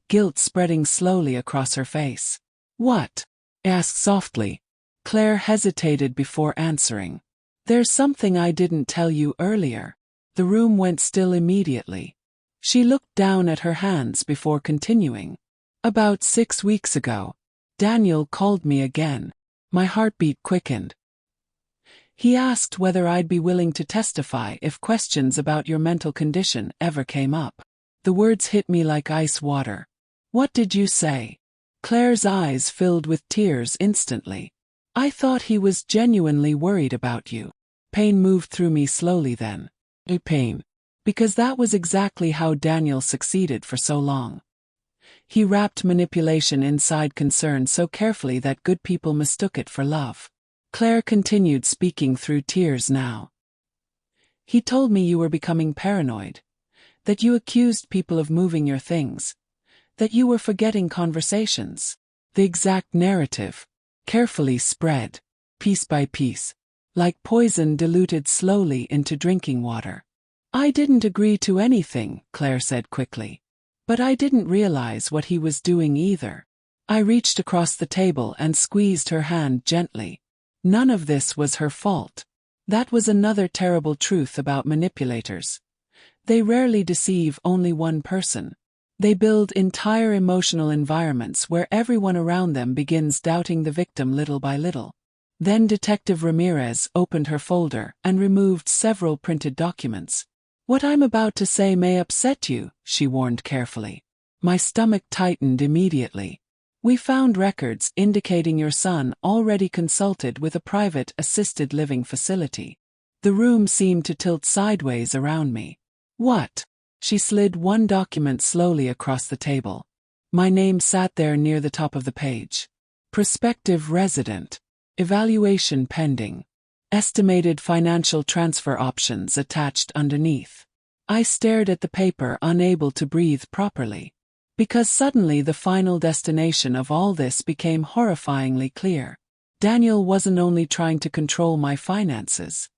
Guilt spreading slowly across her face. What? I asked softly. Claire hesitated before answering. There's something I didn't tell you earlier. The room went still immediately. She looked down at her hands before continuing. About 6 weeks ago, Daniel called me again. My heartbeat quickened. He asked whether I'd be willing to testify if questions about your mental condition ever came up. The words hit me like ice water. What did you say? Claire's eyes filled with tears instantly. I thought he was genuinely worried about you. Pain moved through me slowly then. Pain. Because that was exactly how Daniel succeeded for so long. He wrapped manipulation inside concern so carefully that good people mistook it for love. Claire continued speaking through tears now. He told me you were becoming paranoid, that you accused people of moving your things, that you were forgetting conversations. The exact narrative, carefully spread, piece by piece, like poison diluted slowly into drinking water. I didn't agree to anything, Claire said quickly. But I didn't realize what he was doing either. I reached across the table and squeezed her hand gently. None of this was her fault. That was another terrible truth about manipulators. They rarely deceive only one person. They build entire emotional environments where everyone around them begins doubting the victim little by little. Then Detective Ramirez opened her folder and removed several printed documents. What I'm about to say may upset you, she warned carefully. My stomach tightened immediately. We found records indicating your son already consulted with a private assisted living facility. The room seemed to tilt sideways around me. What? She slid one document slowly across the table. My name sat there near the top of the page. Prospective resident. Evaluation pending. Estimated financial transfer options attached underneath. I stared at the paper, unable to breathe properly. Because suddenly the final destination of all this became horrifyingly clear. Daniel wasn't only trying to control my finances.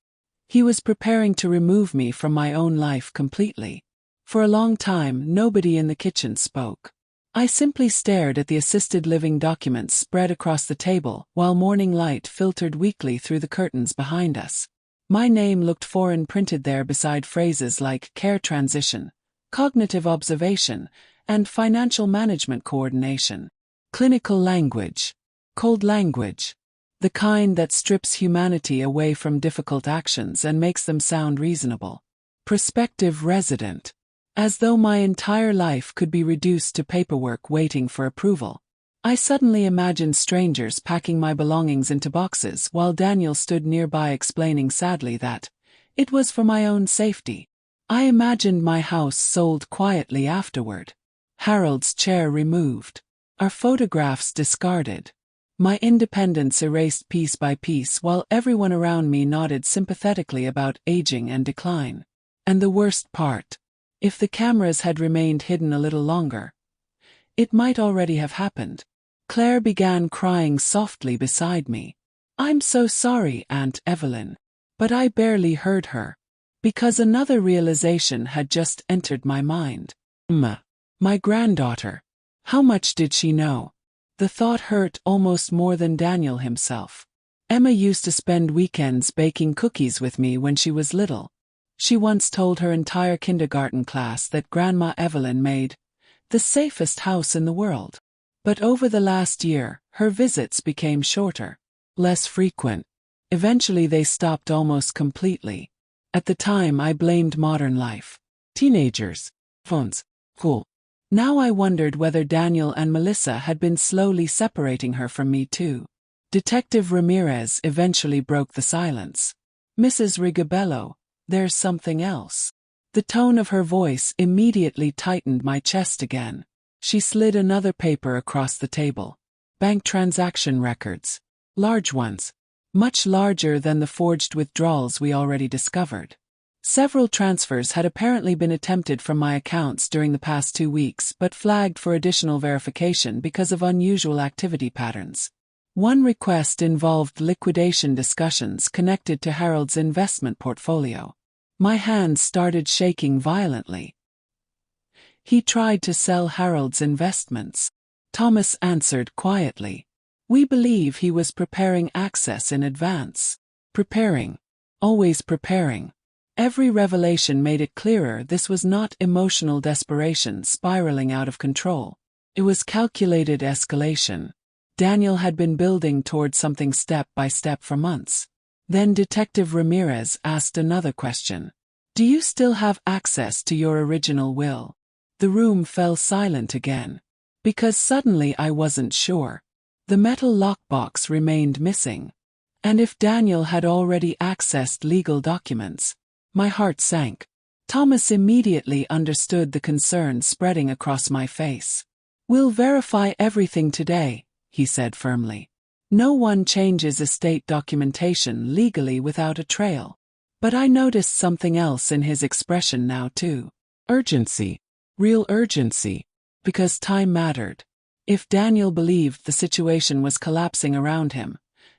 He was preparing to remove me from my own life completely. For a long time, nobody in the kitchen spoke. I simply stared at the assisted living documents spread across the table while morning light filtered weakly through the curtains behind us. My name looked foreign printed there beside phrases like care transition, cognitive observation, and financial management coordination. Clinical language. Cold language. The kind that strips humanity away from difficult actions and makes them sound reasonable. Prospective resident. As though my entire life could be reduced to paperwork waiting for approval. I suddenly imagined strangers packing my belongings into boxes while Daniel stood nearby explaining sadly that it was for my own safety. I imagined my house sold quietly afterward. Harold's chair removed. Our photographs discarded. My independence erased piece by piece while everyone around me nodded sympathetically about aging and decline. And the worst part. If the cameras had remained hidden a little longer, it might already have happened. Claire began crying softly beside me. I'm so sorry, Aunt Evelyn. But I barely heard her. Because another realization had just entered my mind. My granddaughter. How much did she know? The thought hurt almost more than Daniel himself. Emma used to spend weekends baking cookies with me when she was little. She once told her entire kindergarten class that Grandma Evelyn made the safest house in the world. But over the last year, her visits became shorter, less frequent. Eventually they stopped almost completely. At the time I blamed modern life. Teenagers. Phones. Cool. Now I wondered whether Daniel and Melissa had been slowly separating her from me too. Detective Ramirez eventually broke the silence. Mrs. Rigobello. There's something else. The tone of her voice immediately tightened my chest again. She slid another paper across the table. Bank transaction records. Large ones. Much larger than the forged withdrawals we already discovered. Several transfers had apparently been attempted from my accounts during the past 2 weeks but flagged for additional verification because of unusual activity patterns. One request involved liquidation discussions connected to Harold's investment portfolio. My hands started shaking violently. He tried to sell Harold's investments. Thomas answered quietly. We believe he was preparing access in advance. Preparing. Always preparing. Every revelation made it clearer this was not emotional desperation spiraling out of control. It was calculated escalation. Daniel had been building toward something step by step for months. Then Detective Ramirez asked another question. Do you still have access to your original will? The room fell silent again. Because suddenly I wasn't sure. The metal lockbox remained missing. And if Daniel had already accessed legal documents, my heart sank. Thomas immediately understood the concern spreading across my face. We'll verify everything today, he said firmly. No one changes estate documentation legally without a trail. But I noticed something else in his expression now too. Urgency. Real urgency. Because time mattered. If Daniel believed the situation was collapsing around him,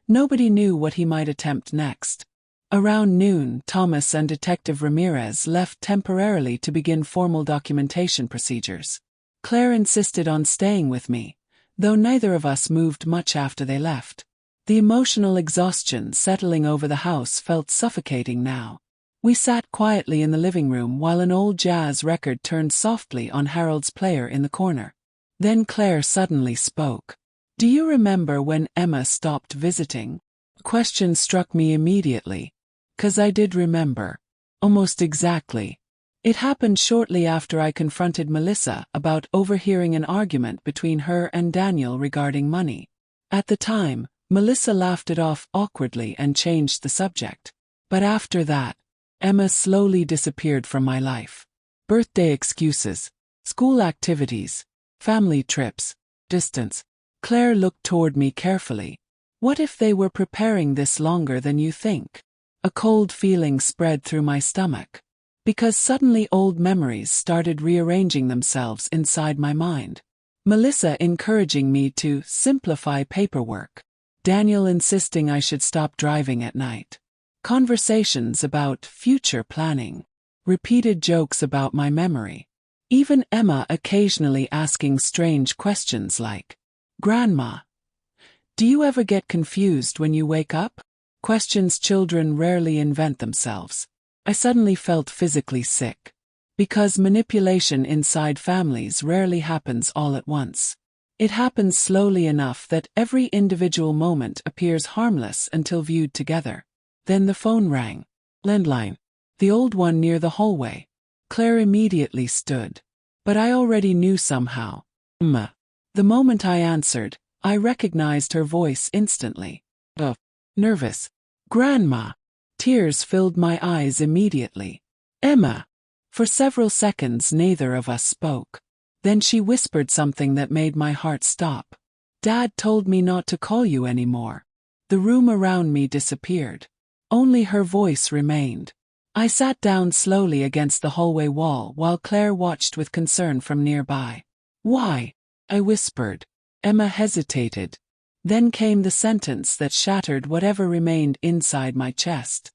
nobody knew what he might attempt next. Around noon, Thomas and Detective Ramirez left temporarily to begin formal documentation procedures. Claire insisted on staying with me, though neither of us moved much after they left. The emotional exhaustion settling over the house felt suffocating now. We sat quietly in the living room while an old jazz record turned softly on Harold's player in the corner. Then Claire suddenly spoke. Do you remember when Emma stopped visiting? The question struck me immediately. 'Cause I did remember. Almost exactly. It happened shortly after I confronted Melissa about overhearing an argument between her and Daniel regarding money. At the time, Melissa laughed it off awkwardly and changed the subject. But after that, Emma slowly disappeared from my life. Birthday excuses, school activities, family trips, distance. Claire looked toward me carefully. What if they were preparing this longer than you think? A cold feeling spread through my stomach. Because suddenly old memories started rearranging themselves inside my mind. Melissa encouraging me to simplify paperwork. Daniel insisting I should stop driving at night. Conversations about future planning. Repeated jokes about my memory. Even Emma occasionally asking strange questions like, Grandma, do you ever get confused when you wake up? Questions children rarely invent themselves. I suddenly felt physically sick. Because manipulation inside families rarely happens all at once. It happens slowly enough that every individual moment appears harmless until viewed together. Then the phone rang. Landline. The old one near the hallway. Claire immediately stood. But I already knew somehow. The moment I answered, I recognized her voice instantly. Nervous. Grandma. Tears filled my eyes immediately. Emma. For several seconds neither of us spoke. Then she whispered something that made my heart stop. Dad told me not to call you anymore. The room around me disappeared. Only her voice remained. I sat down slowly against the hallway wall while Claire watched with concern from nearby. Why? I whispered. Emma hesitated. Then came the sentence that shattered whatever remained inside my chest.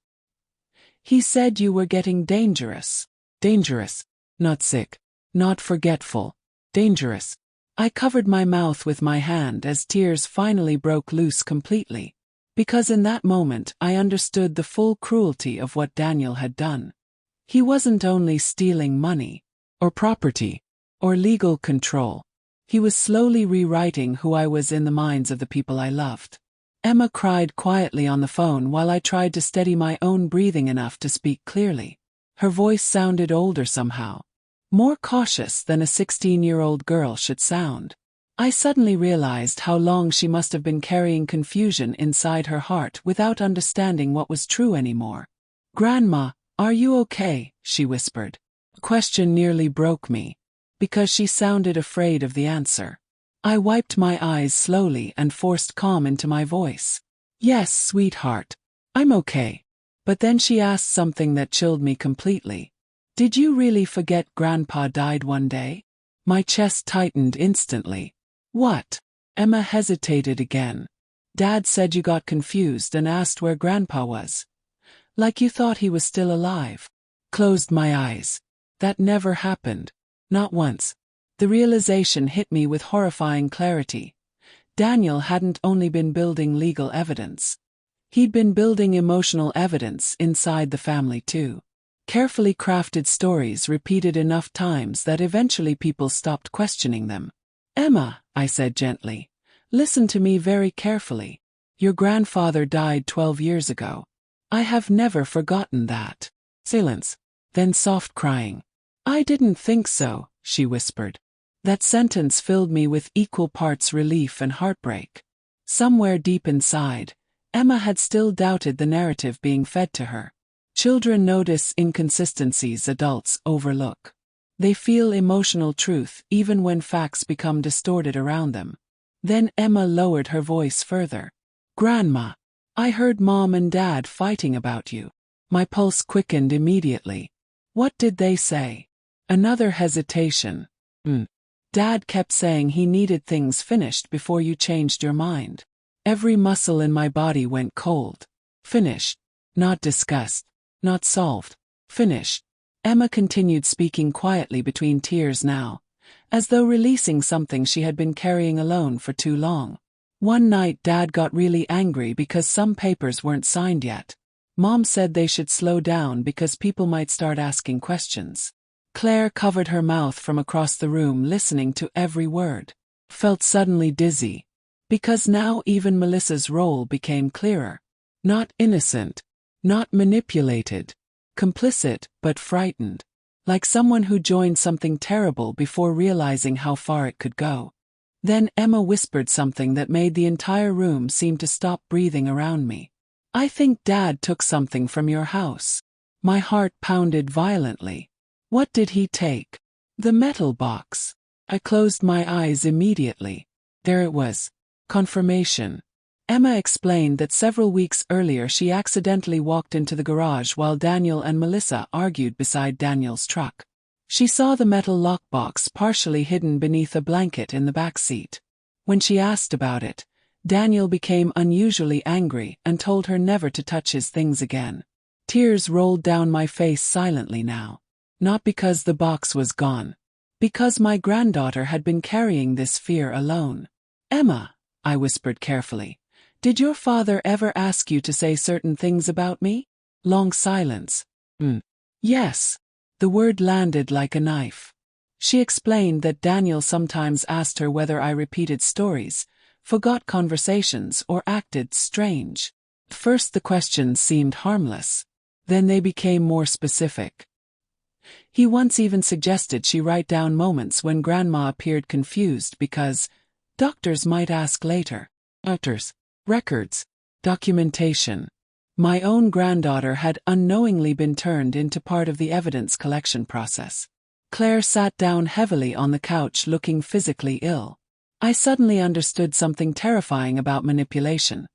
He said you were getting dangerous. Dangerous. Not sick. Not forgetful. Dangerous. I covered my mouth with my hand as tears finally broke loose completely. Because in that moment I understood the full cruelty of what Daniel had done. He wasn't only stealing money, or property, or legal control. He was slowly rewriting who I was in the minds of the people I loved. Emma cried quietly on the phone while I tried to steady my own breathing enough to speak clearly. Her voice sounded older somehow. More cautious than a 16-year-old girl should sound. I suddenly realized how long she must have been carrying confusion inside her heart without understanding what was true anymore. Grandma, are you okay? She whispered. The question nearly broke me. Because she sounded afraid of the answer. I wiped my eyes slowly and forced calm into my voice. Yes, sweetheart. I'm okay. But then she asked something that chilled me completely. Did you really forget Grandpa died one day? My chest tightened instantly. What? Emma hesitated again. Dad said you got confused and asked where Grandpa was. Like you thought he was still alive. Closed my eyes. That never happened. Not once. The realization hit me with horrifying clarity. Daniel hadn't only been building legal evidence. He'd been building emotional evidence inside the family too. Carefully crafted stories repeated enough times that eventually people stopped questioning them. Emma, I said gently, listen to me very carefully. Your grandfather died 12 years ago. I have never forgotten that. Silence. Then soft crying. I didn't think so, she whispered. That sentence filled me with equal parts relief and heartbreak. Somewhere deep inside, Emma had still doubted the narrative being fed to her. Children notice inconsistencies adults overlook. They feel emotional truth even when facts become distorted around them. Then Emma lowered her voice further. Grandma, I heard Mom and Dad fighting about you. My pulse quickened immediately. What did they say? Another hesitation. Dad kept saying he needed things finished before you changed your mind. Every muscle in my body went cold. Finished. Not discussed. Not solved. Finished. Emma continued speaking quietly between tears now, as though releasing something she had been carrying alone for too long. One night Dad got really angry because some papers weren't signed yet. Mom said they should slow down because people might start asking questions. Claire covered her mouth from across the room listening to every word. Felt suddenly dizzy. Because now even Melissa's role became clearer. Not innocent. Not manipulated. Complicit, but frightened. Like someone who joined something terrible before realizing how far it could go. Then Emma whispered something that made the entire room seem to stop breathing around me. I think Dad took something from your house. My heart pounded violently. What did he take? The metal box. I closed my eyes immediately. There it was. Confirmation. Emma explained that several weeks earlier she accidentally walked into the garage while Daniel and Melissa argued beside Daniel's truck. She saw the metal lockbox partially hidden beneath a blanket in the back seat. When she asked about it, Daniel became unusually angry and told her never to touch his things again. Tears rolled down my face silently now. Not because the box was gone. Because my granddaughter had been carrying this fear alone. Emma, I whispered carefully, did your father ever ask you to say certain things about me? Long silence. Yes. The word landed like a knife. She explained that Daniel sometimes asked her whether I repeated stories, forgot conversations, or acted strange. At first the questions seemed harmless. Then they became more specific. He once even suggested she write down moments when Grandma appeared confused because doctors might ask later. Doctors, records, documentation. My own granddaughter had unknowingly been turned into part of the evidence collection process. Claire sat down heavily on the couch looking physically ill. I suddenly understood something terrifying about manipulation.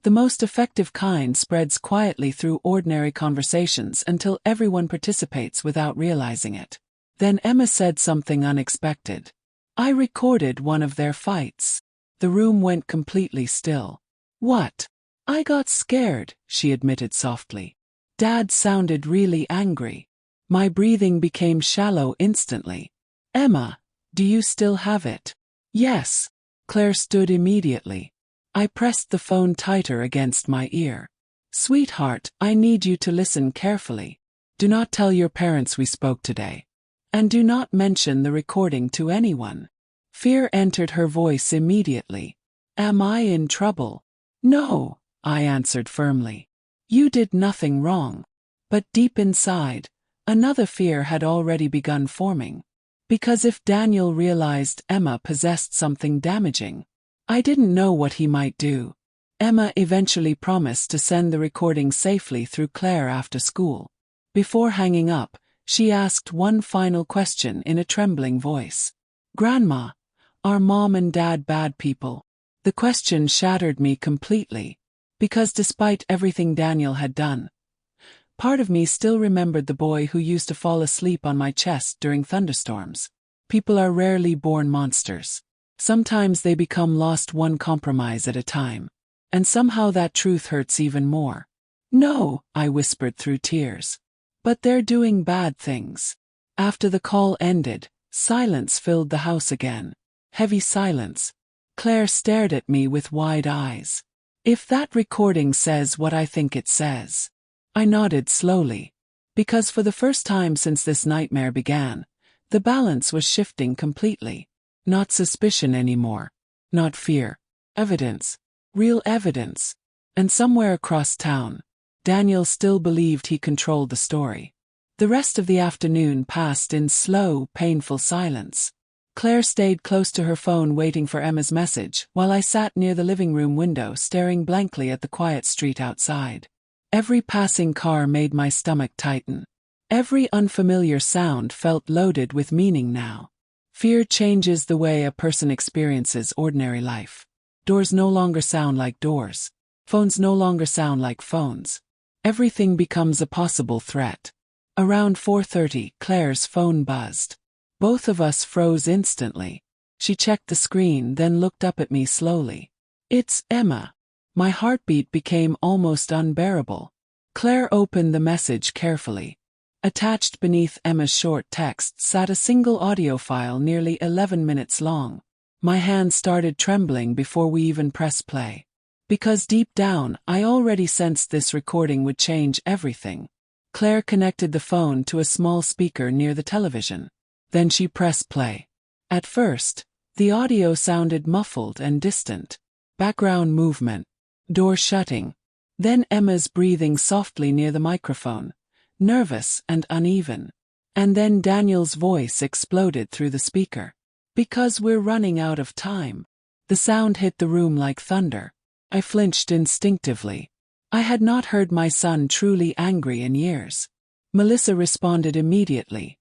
The most effective kind spreads quietly through ordinary conversations until everyone participates without realizing it. Then Emma said something unexpected. I recorded one of their fights. The room went completely still. What? I got scared, she admitted softly. Dad sounded really angry. My breathing became shallow instantly. Emma, do you still have it? Yes. Claire stood immediately. I pressed the phone tighter against my ear. Sweetheart, I need you to listen carefully. Do not tell your parents we spoke today. And do not mention the recording to anyone. Fear entered her voice immediately. Am I in trouble? No, I answered firmly. You did nothing wrong. But deep inside, another fear had already begun forming. Because if Daniel realized Emma possessed something damaging, I didn't know what he might do. Emma eventually promised to send the recording safely through Claire after school. Before hanging up, she asked one final question in a trembling voice. Grandma, are Mom and Dad bad people? The question shattered me completely, because despite everything Daniel had done, part of me still remembered the boy who used to fall asleep on my chest during thunderstorms. People are rarely born monsters. Sometimes they become lost one compromise at a time. And somehow that truth hurts even more. No, I whispered through tears. But they're doing bad things. After the call ended, silence filled the house again. Heavy silence. Claire stared at me with wide eyes. If that recording says what I think it says. I nodded slowly. Because for the first time since this nightmare began, the balance was shifting completely. Not suspicion anymore. Not fear. Evidence. Real evidence. And somewhere across town, Daniel still believed he controlled the story. The rest of the afternoon passed in slow, painful silence. Claire stayed close to her phone waiting for Emma's message, while I sat near the living room window staring blankly at the quiet street outside. Every passing car made my stomach tighten. Every unfamiliar sound felt loaded with meaning now. Fear changes the way a person experiences ordinary life. Doors no longer sound like doors. Phones no longer sound like phones. Everything becomes a possible threat. Around 4:30, Claire's phone buzzed. Both of us froze instantly. She checked the screen, then looked up at me slowly. "It's Emma." My heartbeat became almost unbearable. Claire opened the message carefully. Attached beneath Emma's short text sat a single audio file nearly 11 minutes long. My hand started trembling before we even pressed play. Because deep down, I already sensed this recording would change everything. Claire connected the phone to a small speaker near the television. Then she pressed play. At first, the audio sounded muffled and distant. Background movement. Door shutting. Then Emma's breathing softly near the microphone, nervous and uneven. And then Daniel's voice exploded through the speaker. "Because we're running out of time." The sound hit the room like thunder. I flinched instinctively. I had not heard my son truly angry in years. Melissa responded immediately,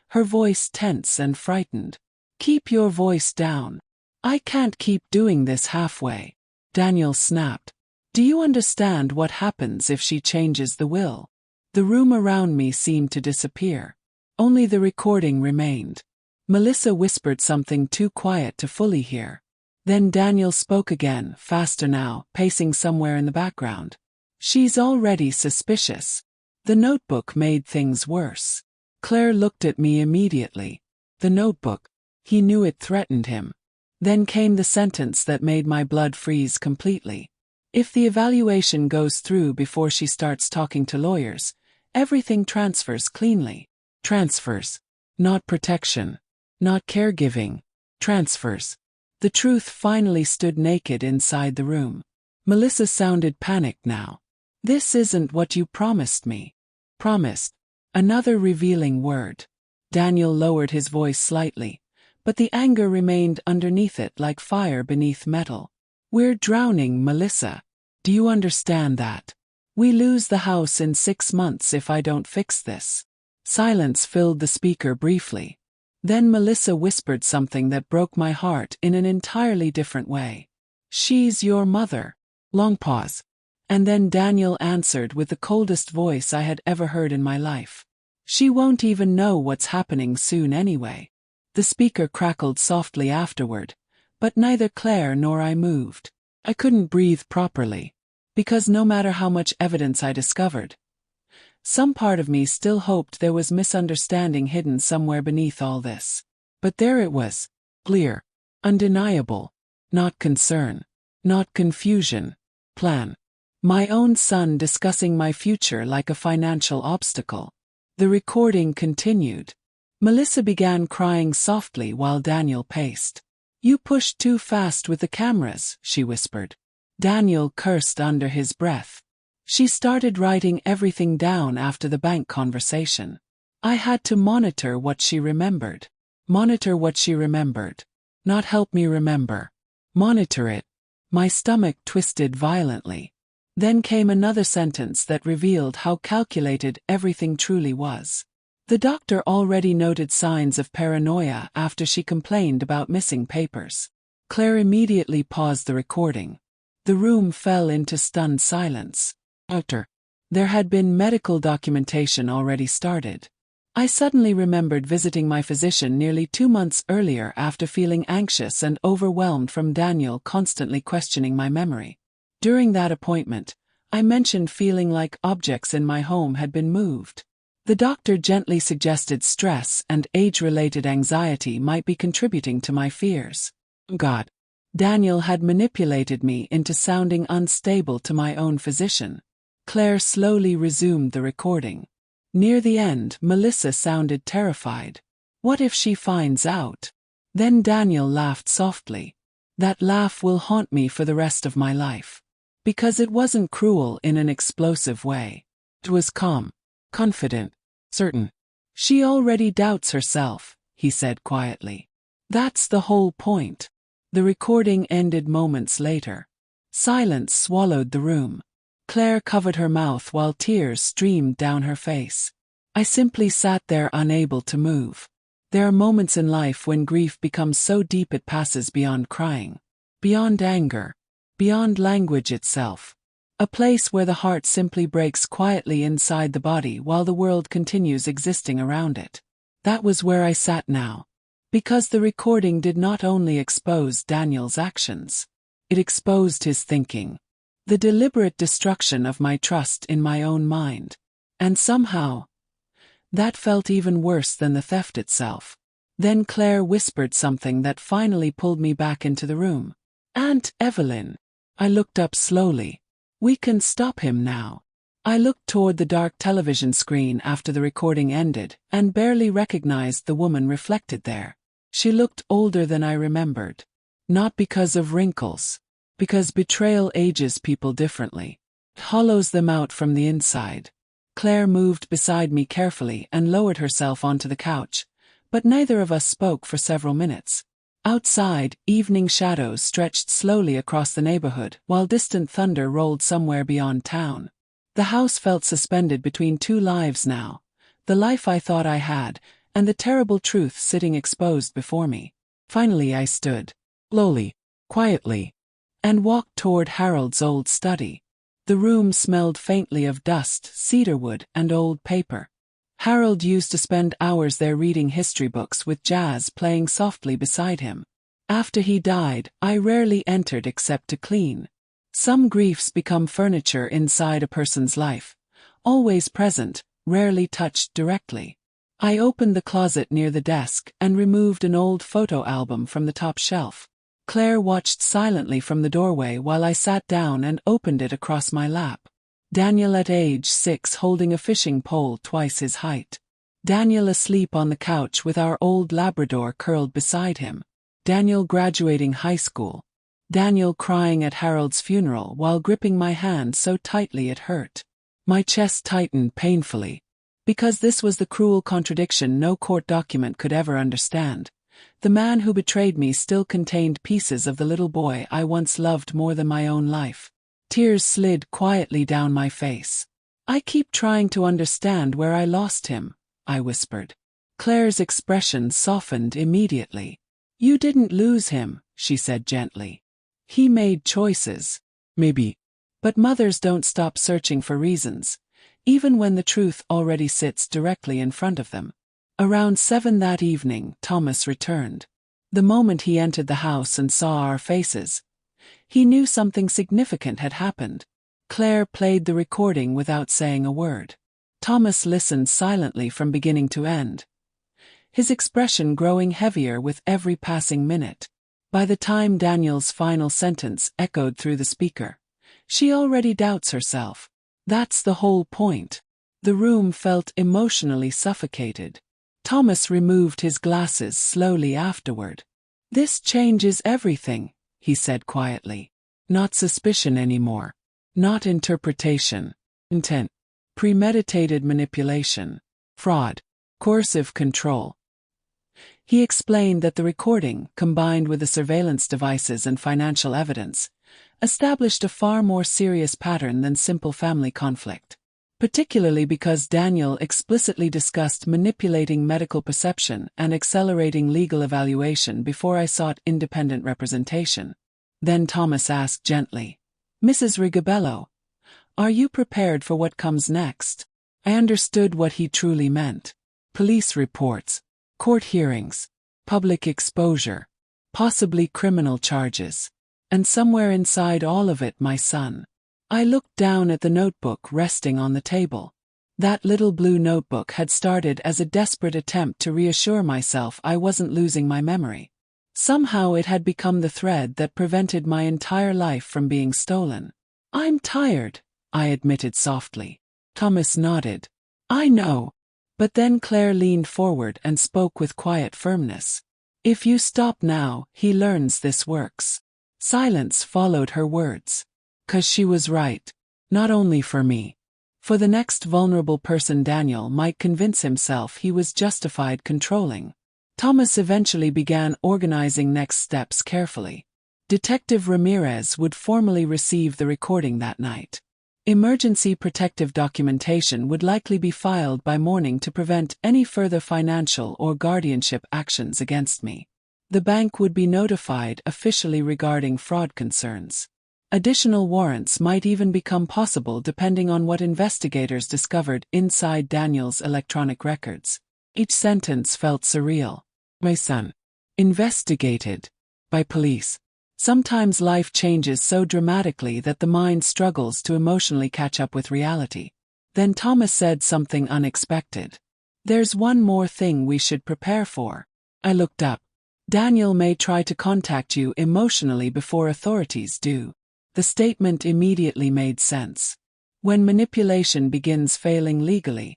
her voice tense and frightened. "Keep your voice down. I can't keep doing this halfway." Daniel snapped. "Do you understand what happens if she changes the will?" The room around me seemed to disappear. Only the recording remained. Melissa whispered something too quiet to fully hear. Then Daniel spoke again, faster now, pacing somewhere in the background. "She's already suspicious." The notebook made things worse. Claire looked at me immediately. The notebook. He knew it threatened him. Then came the sentence that made my blood freeze completely. "If the evaluation goes through before she starts talking to lawyers, everything transfers cleanly." Transfers. Not protection. Not caregiving. Transfers. The truth finally stood naked inside the room. Melissa sounded panicked now. "This isn't what you promised me." Promised. Another revealing word. Daniel lowered his voice slightly, but the anger remained underneath it like fire beneath metal. "We're drowning, Melissa. Do you understand that? We lose the house in 6 months if I don't fix this." Silence filled the speaker briefly. Then Melissa whispered something that broke my heart in an entirely different way. "She's your mother." Long pause. And then Daniel answered with the coldest voice I had ever heard in my life. "She won't even know what's happening soon anyway." The speaker crackled softly afterward, but neither Claire nor I moved. I couldn't breathe properly. Because no matter how much evidence I discovered, some part of me still hoped there was misunderstanding hidden somewhere beneath all this. But there it was. Clear. Undeniable. Not concern. Not confusion. Plan. My own son discussing my future like a financial obstacle. The recording continued. Melissa began crying softly while Daniel paced. "You pushed too fast with the cameras," she whispered. Daniel cursed under his breath. She started writing everything down after the bank conversation. I had to monitor what she remembered. Monitor what she remembered. Not help me remember. Monitor it. My stomach twisted violently. Then came another sentence that revealed how calculated everything truly was. The doctor already noted signs of paranoia after she complained about missing papers. Claire immediately paused the recording. The room fell into stunned silence. Doctor. There had been medical documentation already started. I suddenly remembered visiting my physician nearly 2 months earlier after feeling anxious and overwhelmed from Daniel constantly questioning my memory. During that appointment, I mentioned feeling like objects in my home had been moved. The doctor gently suggested stress and age-related anxiety might be contributing to my fears. God. Daniel had manipulated me into sounding unstable to my own physician. Claire slowly resumed the recording. Near the end, Melissa sounded terrified. What if she finds out? Then Daniel laughed softly. That laugh will haunt me for the rest of my life. Because it wasn't cruel in an explosive way. It was calm, confident, certain. She already doubts herself, he said quietly. That's the whole point. The recording ended moments later. Silence swallowed the room. Claire covered her mouth while tears streamed down her face. I simply sat there unable to move. There are moments in life when grief becomes so deep it passes beyond crying, beyond anger, beyond language itself. A place where the heart simply breaks quietly inside the body while the world continues existing around it. That was where I sat now. Because the recording did not only expose Daniel's actions, it exposed his thinking. The deliberate destruction of my trust in my own mind. And somehow, that felt even worse than the theft itself. Then Claire whispered something that finally pulled me back into the room. Aunt Evelyn. I looked up slowly. We can stop him now. I looked toward the dark television screen after the recording ended and barely recognized the woman reflected there. She looked older than I remembered. Not because of wrinkles. Because betrayal ages people differently. It hollows them out from the inside. Claire moved beside me carefully and lowered herself onto the couch, but neither of us spoke for several minutes. Outside, evening shadows stretched slowly across the neighborhood while distant thunder rolled somewhere beyond town. The house felt suspended between two lives now, the life I thought I had, and the terrible truth sitting exposed before me. Finally I stood, slowly, quietly, and walked toward Harold's old study. The room smelled faintly of dust, cedarwood, and old paper. Harold used to spend hours there reading history books with jazz playing softly beside him. After he died, I rarely entered except to clean. Some griefs become furniture inside a person's life, always present, rarely touched directly. I opened the closet near the desk and removed an old photo album from the top shelf. Claire watched silently from the doorway while I sat down and opened it across my lap. Daniel at age 6 holding a fishing pole twice his height. Daniel asleep on the couch with our old Labrador curled beside him. Daniel graduating high school. Daniel crying at Harold's funeral while gripping my hand so tightly it hurt. My chest tightened painfully. Because this was the cruel contradiction no court document could ever understand. The man who betrayed me still contained pieces of the little boy I once loved more than my own life. Tears slid quietly down my face. I keep trying to understand where I lost him, I whispered. Claire's expression softened immediately. You didn't lose him, she said gently. He made choices. Maybe. But mothers don't stop searching for reasons, even when the truth already sits directly in front of them. Around 7 that evening, Thomas returned. The moment he entered the house and saw our faces, he knew something significant had happened. Claire played the recording without saying a word. Thomas listened silently from beginning to end, his expression growing heavier with every passing minute. By the time Daniel's final sentence echoed through the speaker, she already doubts herself. That's the whole point. The room felt emotionally suffocated. Thomas removed his glasses slowly afterward. This changes everything, he said quietly. Not suspicion anymore. Not interpretation. Intent. Premeditated manipulation. Fraud. Coercive control. He explained that the recording, combined with the surveillance devices and financial evidence, established a far more serious pattern than simple family conflict. Particularly because Daniel explicitly discussed manipulating medical perception and accelerating legal evaluation before I sought independent representation. Then Thomas asked gently, Mrs. Rigobello, are you prepared for what comes next? I understood what he truly meant. Police reports, court hearings, public exposure, possibly criminal charges. And somewhere inside all of it, my son. I looked down at the notebook resting on the table. That little blue notebook had started as a desperate attempt to reassure myself I wasn't losing my memory. Somehow it had become the thread that prevented my entire life from being stolen. "I'm tired," I admitted softly. Thomas nodded. "I know." But then Claire leaned forward and spoke with quiet firmness. "If you stop now, he learns this works." Silence followed her words. 'Cause she was right. Not only for me. For the next vulnerable person Daniel might convince himself he was justified controlling. Thomas eventually began organizing next steps carefully. Detective Ramirez would formally receive the recording that night. Emergency protective documentation would likely be filed by morning to prevent any further financial or guardianship actions against me. The bank would be notified officially regarding fraud concerns. Additional warrants might even become possible depending on what investigators discovered inside Daniel's electronic records. Each sentence felt surreal. My son. Investigated. By police. Sometimes life changes so dramatically that the mind struggles to emotionally catch up with reality. Then Thomas said something unexpected. "There's one more thing we should prepare for." I looked up. "Daniel may try to contact you emotionally before authorities do." The statement immediately made sense. When manipulation begins failing legally,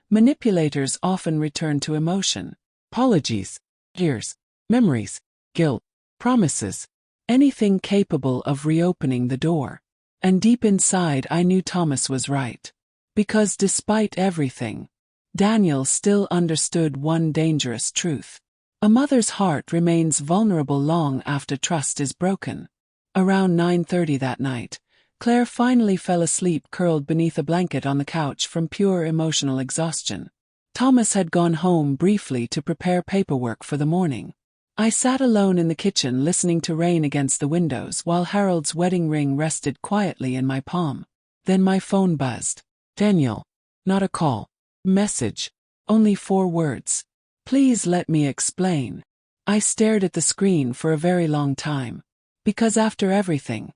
manipulators often return to emotion. Apologies, tears, memories, guilt, promises, anything capable of reopening the door. And deep inside I knew Thomas was right. Because despite everything, Daniel still understood one dangerous truth. A mother's heart remains vulnerable long after trust is broken. Around 9:30 that night, Claire finally fell asleep curled beneath a blanket on the couch from pure emotional exhaustion. Thomas had gone home briefly to prepare paperwork for the morning. I sat alone in the kitchen listening to rain against the windows while Harold's wedding ring rested quietly in my palm. Then my phone buzzed. "Daniel." Not a call. Message. Only 4 words. "Please let me explain." I stared at the screen for a very long time. Because after everything,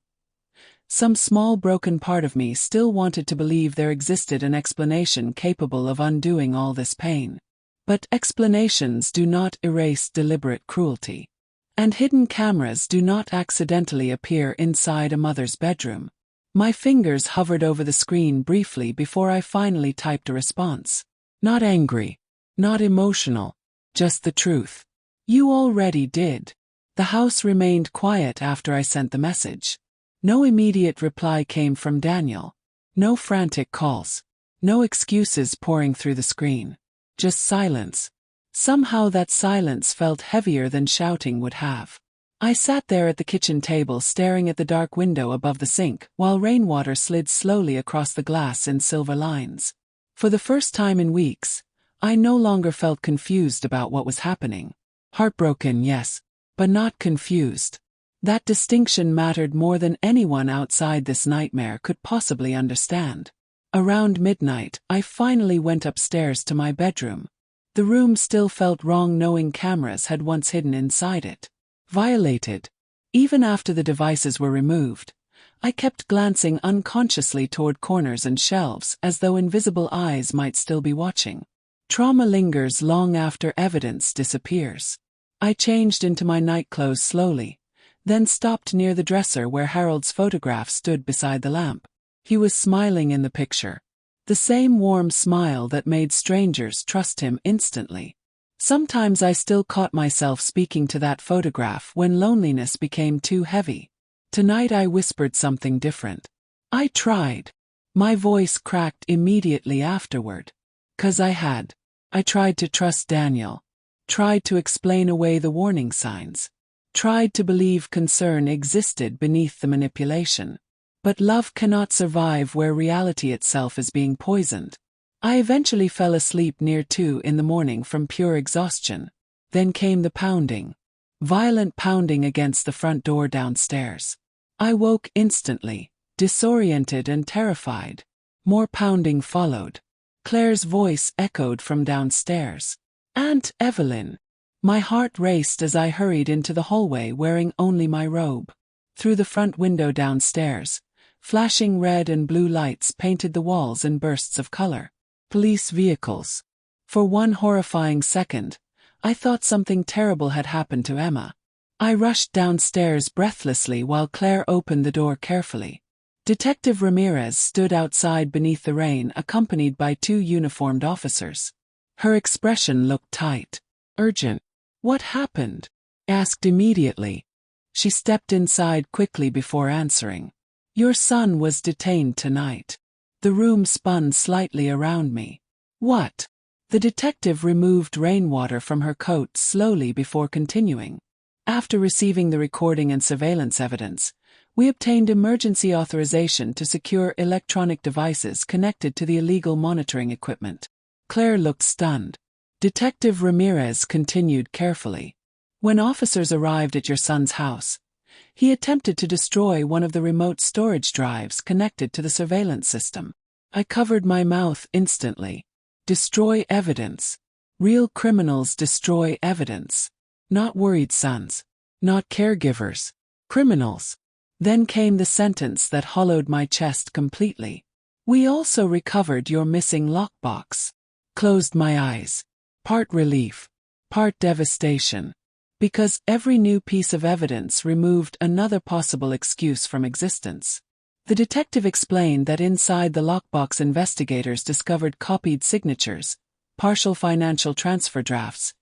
some small broken part of me still wanted to believe there existed an explanation capable of undoing all this pain. But explanations do not erase deliberate cruelty. And hidden cameras do not accidentally appear inside a mother's bedroom. My fingers hovered over the screen briefly before I finally typed a response. Not angry. Not emotional. Just the truth. "You already did." The house remained quiet after I sent the message. No immediate reply came from Daniel. No frantic calls. No excuses pouring through the screen. Just silence. Somehow that silence felt heavier than shouting would have. I sat there at the kitchen table staring at the dark window above the sink while rainwater slid slowly across the glass in silver lines. For the first time in weeks, I no longer felt confused about what was happening. Heartbroken, yes. But not confused. That distinction mattered more than anyone outside this nightmare could possibly understand. Around midnight, I finally went upstairs to my bedroom. The room still felt wrong knowing cameras had once hidden inside it. Violated. Even after the devices were removed, I kept glancing unconsciously toward corners and shelves as though invisible eyes might still be watching. Trauma lingers long after evidence disappears. I changed into my nightclothes slowly, then stopped near the dresser where Harold's photograph stood beside the lamp. He was smiling in the picture. The same warm smile that made strangers trust him instantly. Sometimes I still caught myself speaking to that photograph when loneliness became too heavy. Tonight I whispered something different. I tried. My voice cracked immediately afterward. 'Cause I had. I tried to trust Daniel. Tried to explain away the warning signs. Tried to believe concern existed beneath the manipulation. But love cannot survive where reality itself is being poisoned. I eventually fell asleep near 2 in the morning from pure exhaustion. Then came the pounding. Violent pounding against the front door downstairs. I woke instantly, disoriented and terrified. More pounding followed. Claire's voice echoed from downstairs. "Aunt Evelyn." My heart raced as I hurried into the hallway wearing only my robe. through the front window downstairs. Flashing red and blue lights painted the walls in bursts of color. Police vehicles. For one horrifying second, I thought something terrible had happened to Emma. I rushed downstairs breathlessly while Claire opened the door carefully. Detective Ramirez stood outside beneath the rain, accompanied by 2 uniformed officers. Her expression looked tight. Urgent. What happened? Asked immediately. She stepped inside quickly before answering. Your son was detained tonight. The room spun slightly around me. What? The detective removed rainwater from her coat slowly before continuing. After receiving the recording and surveillance evidence, we obtained emergency authorization to secure electronic devices connected to the illegal monitoring equipment. Claire looked stunned. Detective Ramirez continued carefully. When officers arrived at your son's house, he attempted to destroy one of the remote storage drives connected to the surveillance system. I covered my mouth instantly. Destroy evidence. Real criminals destroy evidence. Not worried sons. Not caregivers. Criminals. Then came the sentence that hollowed my chest completely. We also recovered your missing lockbox. Closed my eyes. Part relief. Part devastation. Because every new piece of evidence removed another possible excuse from existence. The detective explained that inside the lockbox investigators discovered copied signatures, partial financial transfer drafts,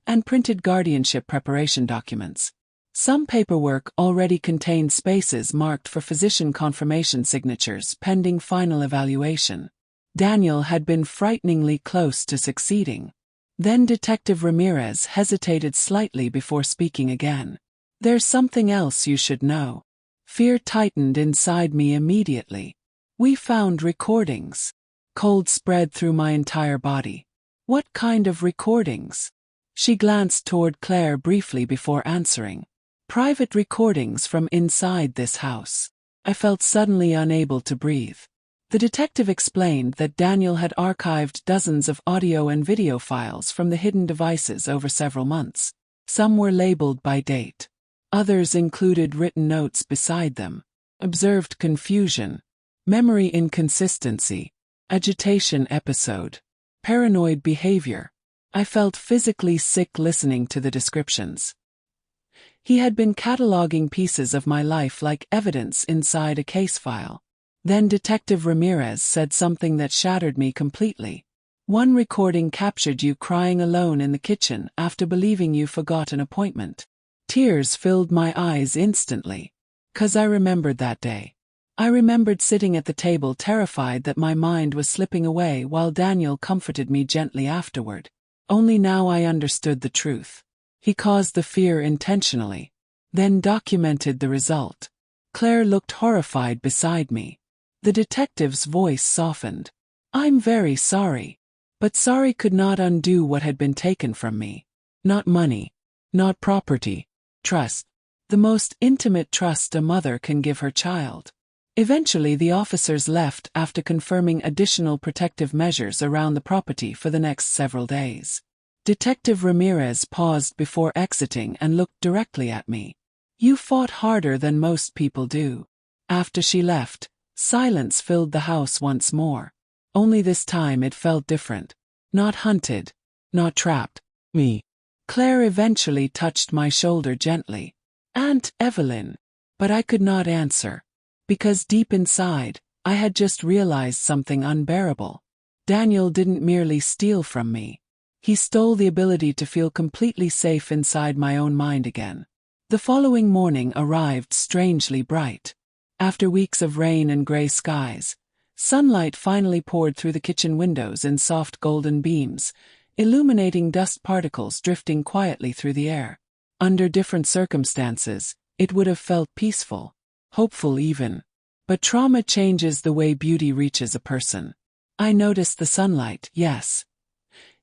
and printed guardianship preparation documents. Some paperwork already contained spaces marked for physician confirmation signatures pending final evaluation. Daniel had been frighteningly close to succeeding. Then Detective Ramirez hesitated slightly before speaking again. There's something else you should know. Fear tightened inside me immediately. We found recordings. Cold spread through my entire body. What kind of recordings? She glanced toward Claire briefly before answering. Private recordings from inside this house. I felt suddenly unable to breathe. The detective explained that Daniel had archived dozens of audio and video files from the hidden devices over several months. Some were labeled by date. Others included written notes beside them. Observed confusion, memory inconsistency, agitation episode, paranoid behavior. I felt physically sick listening to the descriptions. He had been cataloging pieces of my life like evidence inside a case file. Then Detective Ramirez said something that shattered me completely. One recording captured you crying alone in the kitchen after believing you forgot an appointment. Tears filled my eyes instantly. 'Cause I remembered that day. I remembered sitting at the table terrified that my mind was slipping away while Daniel comforted me gently afterward. Only now I understood the truth. He caused the fear intentionally, then documented the result. Claire looked horrified beside me. The detective's voice softened. I'm very sorry. But sorry could not undo what had been taken from me. Not money. Not property. Trust. The most intimate trust a mother can give her child. Eventually the officers left after confirming additional protective measures around the property for the next several days. Detective Ramirez paused before exiting and looked directly at me. You fought harder than most people do. After she left, silence filled the house once more. Only this time it felt different. Not hunted. Not trapped. Me. Claire eventually touched my shoulder gently. Aunt Evelyn. But I could not answer. Because deep inside, I had just realized something unbearable. Daniel didn't merely steal from me. He stole the ability to feel completely safe inside my own mind again. The following morning arrived strangely bright. After weeks of rain and gray skies, sunlight finally poured through the kitchen windows in soft golden beams, illuminating dust particles drifting quietly through the air. Under different circumstances, it would have felt peaceful, hopeful even. But trauma changes the way beauty reaches a person. I noticed the sunlight, yes.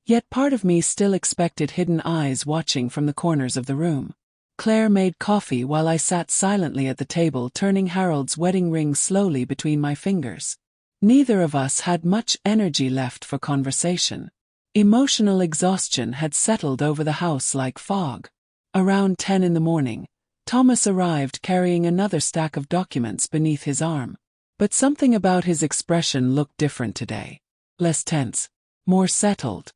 Yet part of me still expected hidden eyes watching from the corners of the room. Claire made coffee while I sat silently at the table turning Harold's wedding ring slowly between my fingers. Neither of us had much energy left for conversation. Emotional exhaustion had settled over the house like fog. Around 10 in the morning, Thomas arrived carrying another stack of documents beneath his arm. But something about his expression looked different today. Less tense. More settled.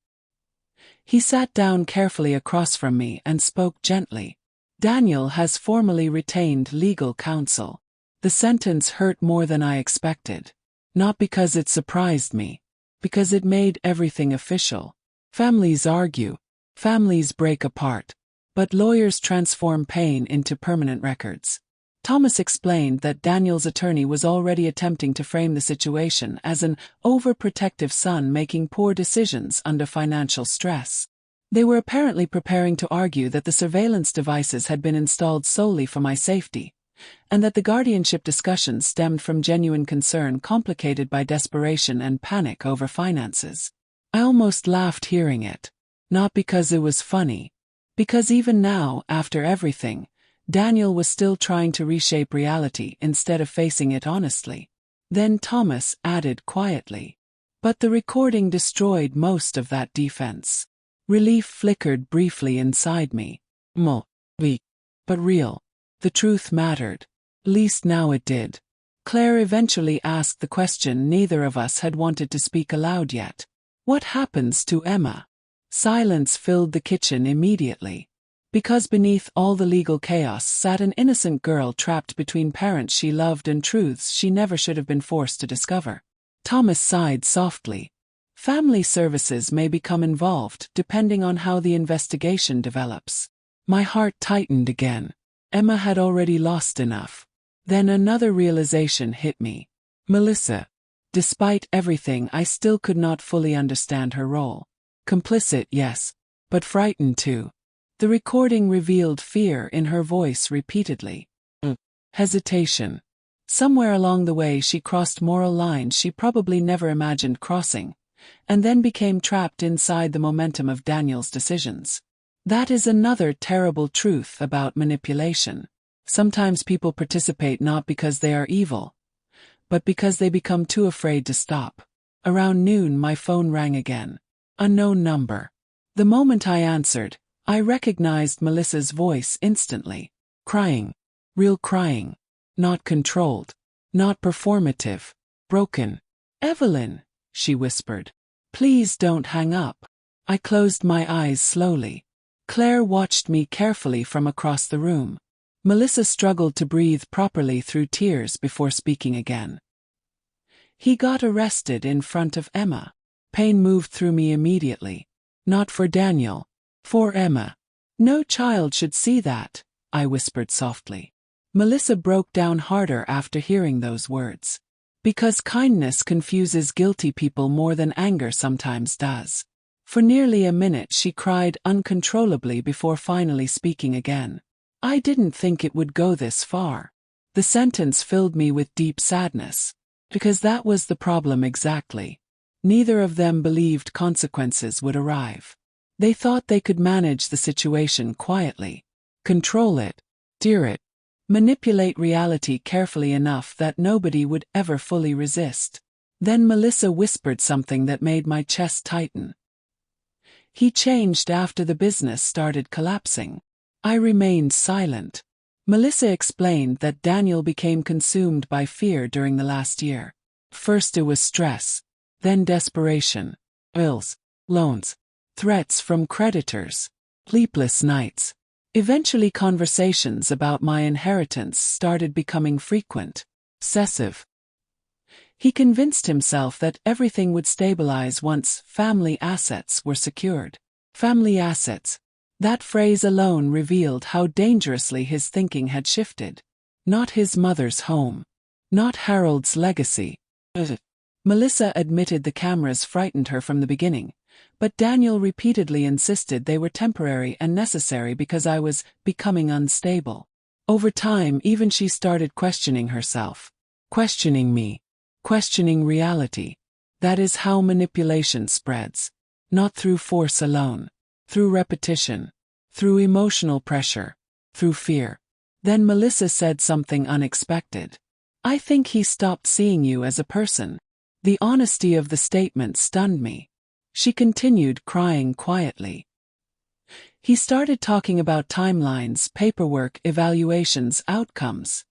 He sat down carefully across from me and spoke gently. Daniel has formally retained legal counsel. The sentence hurt more than I expected. Not because it surprised me. Because it made everything official. Families argue. Families break apart. But lawyers transform pain into permanent records. Thomas explained that Daniel's attorney was already attempting to frame the situation as an overprotective son making poor decisions under financial stress. They were apparently preparing to argue that the surveillance devices had been installed solely for my safety, and that the guardianship discussions stemmed from genuine concern complicated by desperation and panic over finances. I almost laughed hearing it. Not because it was funny. Because even now, after everything, Daniel was still trying to reshape reality instead of facing it honestly. Then Thomas added quietly. But the recording destroyed most of that defense. Relief flickered briefly inside me. Weak. But real. The truth mattered. Least now it did. Claire eventually asked the question neither of us had wanted to speak aloud yet. What happens to Emma? Silence filled the kitchen immediately. Because beneath all the legal chaos sat an innocent girl trapped between parents she loved and truths she never should have been forced to discover. Thomas sighed softly. Family services may become involved depending on how the investigation develops. My heart tightened again. Emma had already lost enough. Then another realization hit me. Melissa. Despite everything, I still could not fully understand her role. Complicit, yes, but frightened too. The recording revealed fear in her voice repeatedly. Hesitation. Somewhere along the way she crossed moral lines she probably never imagined crossing, and then became trapped inside the momentum of Daniel's decisions. That is another terrible truth about manipulation. Sometimes people participate not because they are evil, but because they become too afraid to stop. Around noon my phone rang again. Unknown number. The moment I answered, I recognized Melissa's voice instantly. Crying. Real crying. Not controlled. Not performative. Broken. Evelyn, she whispered. Please don't hang up. I closed my eyes slowly. Claire watched me carefully from across the room. Melissa struggled to breathe properly through tears before speaking again. He got arrested in front of Emma. Pain moved through me immediately. Not for Daniel. For Emma. No child should see that, I whispered softly. Melissa broke down harder after hearing those words. Because kindness confuses guilty people more than anger sometimes does. For nearly a minute she cried uncontrollably before finally speaking again. I didn't think it would go this far. The sentence filled me with deep sadness. Because that was the problem exactly. Neither of them believed consequences would arrive. They thought they could manage the situation quietly, control it, steer it, manipulate reality carefully enough that nobody would ever fully resist. Then Melissa whispered something that made my chest tighten. He changed after the business started collapsing. I remained silent. Melissa explained that Daniel became consumed by fear during the last year. First it was stress. Then desperation, bills, loans, threats from creditors, sleepless nights. Eventually conversations about my inheritance started becoming frequent, obsessive. He convinced himself that everything would stabilize once family assets were secured. Family assets. That phrase alone revealed how dangerously his thinking had shifted. Not his mother's home. Not Harold's legacy. Melissa admitted the cameras frightened her from the beginning, but Daniel repeatedly insisted they were temporary and necessary because I was becoming unstable. Over time, even she started questioning herself, questioning me, questioning reality. That is how manipulation spreads. Not through force alone, through repetition, through emotional pressure, through fear. Then Melissa said something unexpected. I think he stopped seeing you as a person. The honesty of the statement stunned me. She continued crying quietly. He started talking about timelines, paperwork, evaluations, outcomes.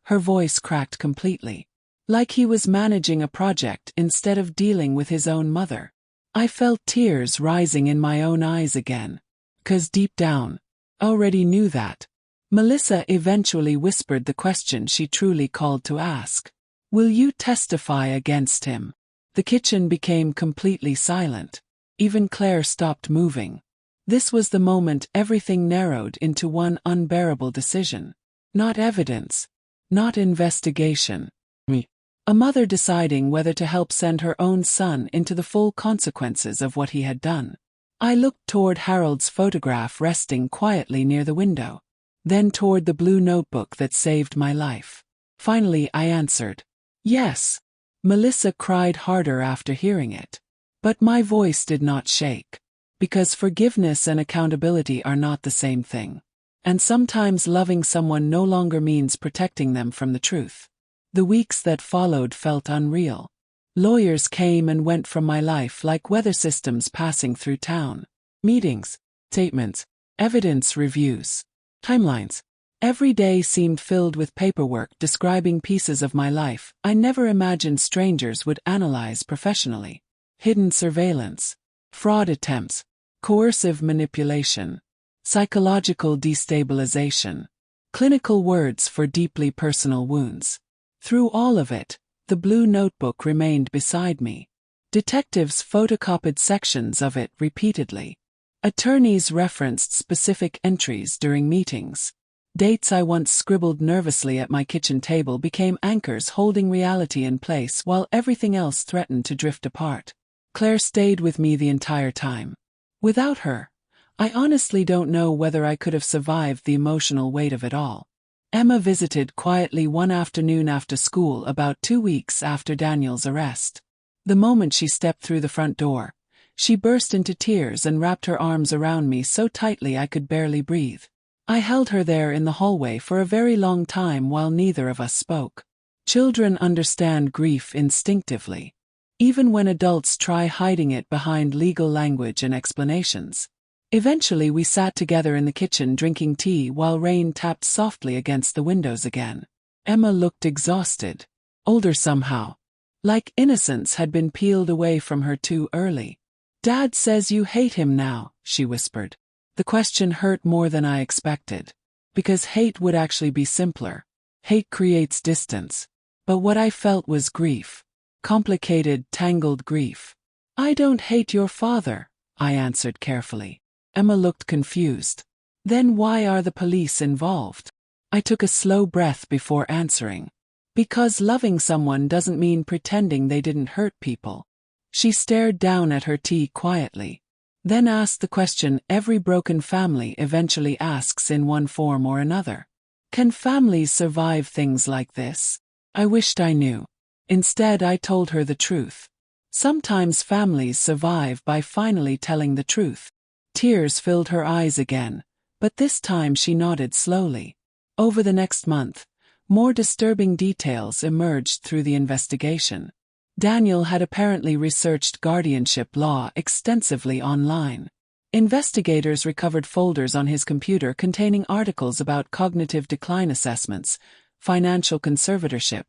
Her voice cracked completely. Like he was managing a project instead of dealing with his own mother. I felt tears rising in my own eyes again. 'Cause deep down, I already knew that. Melissa eventually whispered the question she truly called to ask. Will you testify against him? The kitchen became completely silent. Even Claire stopped moving. This was the moment everything narrowed into one unbearable decision. Not evidence. Not investigation. Me. A mother deciding whether to help send her own son into the full consequences of what he had done. I looked toward Harold's photograph resting quietly near the window. Then toward the blue notebook that saved my life. Finally I answered. Yes. Melissa cried harder after hearing it. But my voice did not shake. Because forgiveness and accountability are not the same thing. And sometimes loving someone no longer means protecting them from the truth. The weeks that followed felt unreal. Lawyers came and went from my life like weather systems passing through town. Meetings, statements, evidence reviews, timelines. Every day seemed filled with paperwork describing pieces of my life I never imagined strangers would analyze professionally. Hidden surveillance, fraud attempts, coercive manipulation, psychological destabilization, clinical words for deeply personal wounds. Through all of it, the blue notebook remained beside me. Detectives photocopied sections of it repeatedly. Attorneys referenced specific entries during meetings. Dates I once scribbled nervously at my kitchen table became anchors holding reality in place while everything else threatened to drift apart. Claire stayed with me the entire time. Without her, I honestly don't know whether I could have survived the emotional weight of it all. Emma visited quietly one afternoon after school about 2 weeks after Daniel's arrest. The moment she stepped through the front door, she burst into tears and wrapped her arms around me so tightly I could barely breathe. I held her there in the hallway for a very long time while neither of us spoke. Children understand grief instinctively, even when adults try hiding it behind legal language and explanations. Eventually we sat together in the kitchen drinking tea while rain tapped softly against the windows again. Emma looked exhausted, older somehow. Like innocence had been peeled away from her too early. "Dad says you hate him now," she whispered. The question hurt more than I expected. Because hate would actually be simpler. Hate creates distance. But what I felt was grief. Complicated, tangled grief. "I don't hate your father," I answered carefully. Emma looked confused. "Then why are the police involved?" I took a slow breath before answering. "Because loving someone doesn't mean pretending they didn't hurt people." She stared down at her tea quietly. Then asked the question every broken family eventually asks in one form or another. Can families survive things like this? I wished I knew. Instead I told her the truth. Sometimes families survive by finally telling the truth. Tears filled her eyes again, but this time she nodded slowly. Over the next month, more disturbing details emerged through the investigation. Daniel had apparently researched guardianship law extensively online. Investigators recovered folders on his computer containing articles about cognitive decline assessments, financial conservatorship,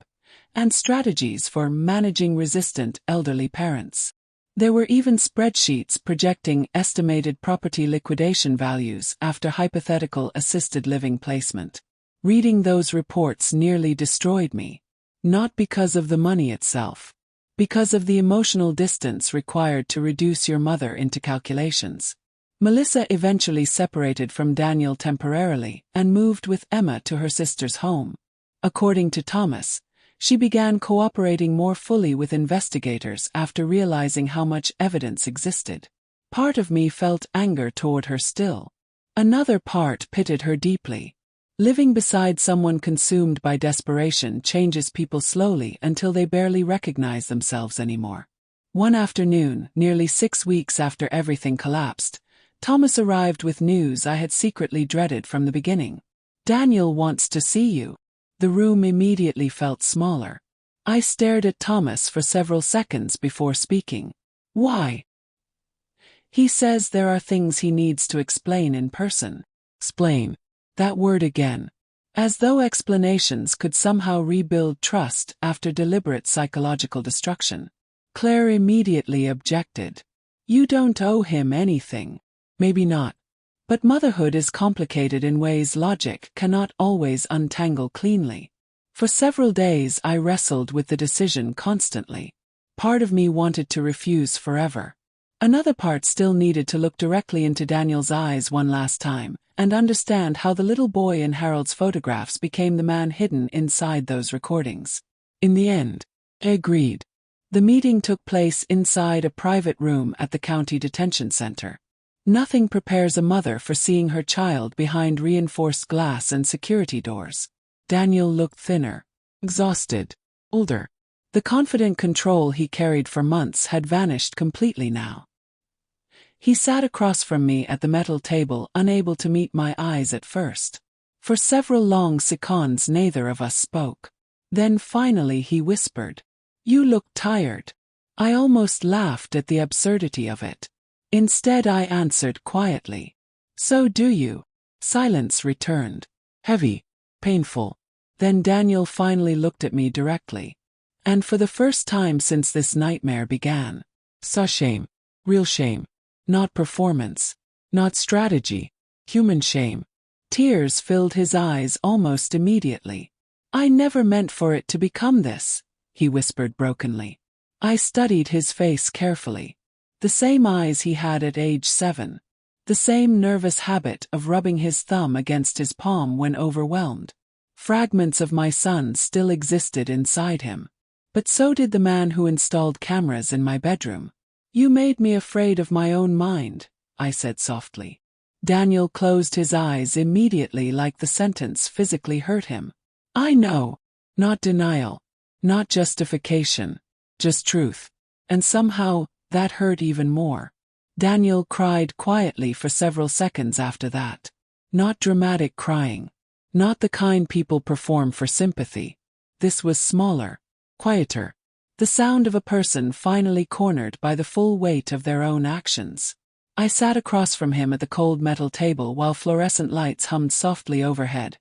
and strategies for managing resistant elderly parents. There were even spreadsheets projecting estimated property liquidation values after hypothetical assisted living placement. Reading those reports nearly destroyed me. Not because of the money itself. Because of the emotional distance required to reduce your mother into calculations. Melissa eventually separated from Daniel temporarily and moved with Emma to her sister's home. According to Thomas, she began cooperating more fully with investigators after realizing how much evidence existed. Part of me felt anger toward her still. Another part pitied her deeply. Living beside someone consumed by desperation changes people slowly until they barely recognize themselves anymore. One afternoon, nearly 6 weeks after everything collapsed, Thomas arrived with news I had secretly dreaded from the beginning. "Daniel wants to see you." The room immediately felt smaller. I stared at Thomas for several seconds before speaking. "Why?" He says there are things he needs to explain in person. Explain. That word again. As though explanations could somehow rebuild trust after deliberate psychological destruction. Claire immediately objected. You don't owe him anything. Maybe not. But motherhood is complicated in ways logic cannot always untangle cleanly. For several days I wrestled with the decision constantly. Part of me wanted to refuse forever. Another part still needed to look directly into Daniel's eyes one last time, and understand how the little boy in Harold's photographs became the man hidden inside those recordings. In the end, I agreed. The meeting took place inside a private room at the county detention center. Nothing prepares a mother for seeing her child behind reinforced glass and security doors. Daniel looked thinner, exhausted, older. The confident control he carried for months had vanished completely now. He sat across from me at the metal table, unable to meet my eyes at first. For several long seconds neither of us spoke. Then finally he whispered, "You look tired." I almost laughed at the absurdity of it. Instead I answered quietly, "So do you." Silence returned. Heavy, painful. Then Daniel finally looked at me directly. And for the first time since this nightmare began, saw shame. Real shame. Not performance. Not strategy. Human shame. Tears filled his eyes almost immediately. "I never meant for it to become this," he whispered brokenly. I studied his face carefully. The same eyes he had at age 7. The same nervous habit of rubbing his thumb against his palm when overwhelmed. Fragments of my son still existed inside him. But so did the man who installed cameras in my bedroom. "You made me afraid of my own mind," I said softly. Daniel closed his eyes immediately, like the sentence physically hurt him. "I know." Not denial. Not justification. Just truth. And somehow, that hurt even more. Daniel cried quietly for several seconds after that. Not dramatic crying. Not the kind people perform for sympathy. This was smaller, quieter. The sound of a person finally cornered by the full weight of their own actions. I sat across from him at the cold metal table while fluorescent lights hummed softly overhead,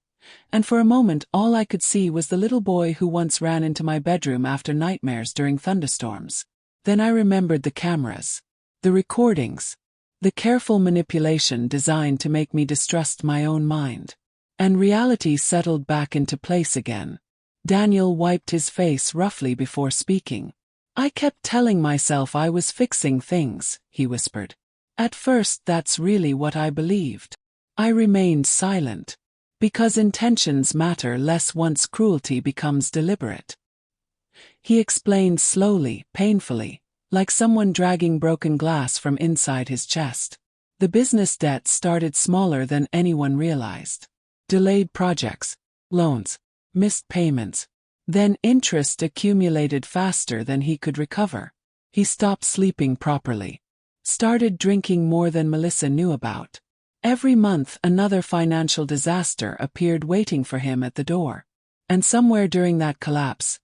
and for a moment all I could see was the little boy who once ran into my bedroom after nightmares during thunderstorms. Then I remembered the cameras, the recordings, the careful manipulation designed to make me distrust my own mind. And reality settled back into place again. Daniel wiped his face roughly before speaking. "I kept telling myself I was fixing things," he whispered. "At first that's really what I believed." I remained silent. Because intentions matter less once cruelty becomes deliberate. He explained slowly, painfully, like someone dragging broken glass from inside his chest. The business debt started smaller than anyone realized. Delayed projects, loans, missed payments. Then interest accumulated faster than he could recover. He stopped sleeping properly. Started drinking more than Melissa knew about. Every month another financial disaster appeared waiting for him at the door. And somewhere during that collapse,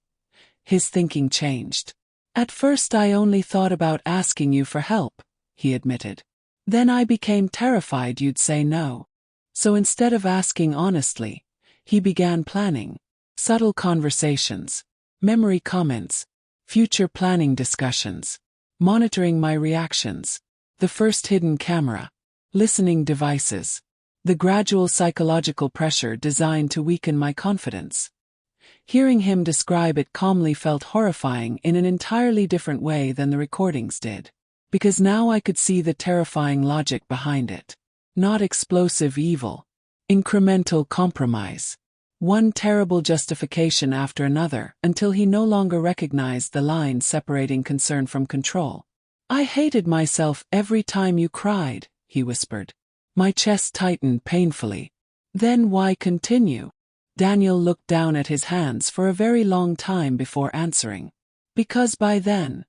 his thinking changed. "At first I only thought about asking you for help," he admitted. "Then I became terrified you'd say no. So instead of asking honestly, he began planning. Subtle conversations, memory comments, future planning discussions, monitoring my reactions, the first hidden camera, listening devices, the gradual psychological pressure designed to weaken my confidence." Hearing him describe it calmly felt horrifying in an entirely different way than the recordings did. Because now I could see the terrifying logic behind it. Not explosive evil. Incremental compromise. One terrible justification after another until he no longer recognized the line separating concern from control. "I hated myself every time you cried," he whispered. My chest tightened painfully. "Then why continue?" Daniel looked down at his hands for a very long time before answering. "Because by then,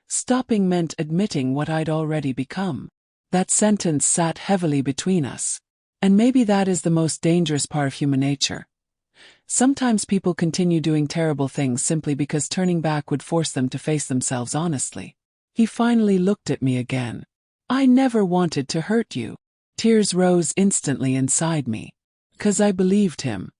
stopping meant admitting what I'd already become." That sentence sat heavily between us. And maybe that is the most dangerous part of human nature. Sometimes people continue doing terrible things simply because turning back would force them to face themselves honestly. He finally looked at me again. I never wanted to hurt you. Tears rose instantly inside me. 'Cause I believed him.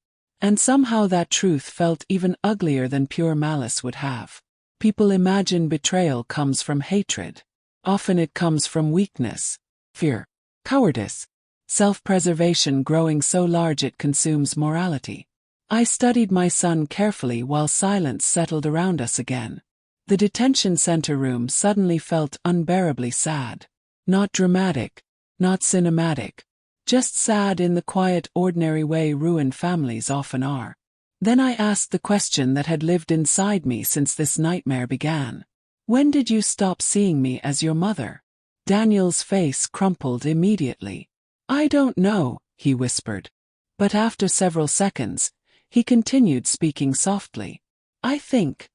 And somehow that truth felt even uglier than pure malice would have. People imagine betrayal comes from hatred. Often it comes from weakness, fear, cowardice, self-preservation growing so large it consumes morality. I studied my son carefully while silence settled around us again. The detention center room suddenly felt unbearably sad. Not dramatic, not cinematic. Just sad in the quiet, ordinary way ruined families often are. Then I asked the question that had lived inside me since this nightmare began. When did you stop seeing me as your mother? Daniel's face crumpled immediately. I don't know, he whispered. But after several seconds, he continued speaking softly. I think.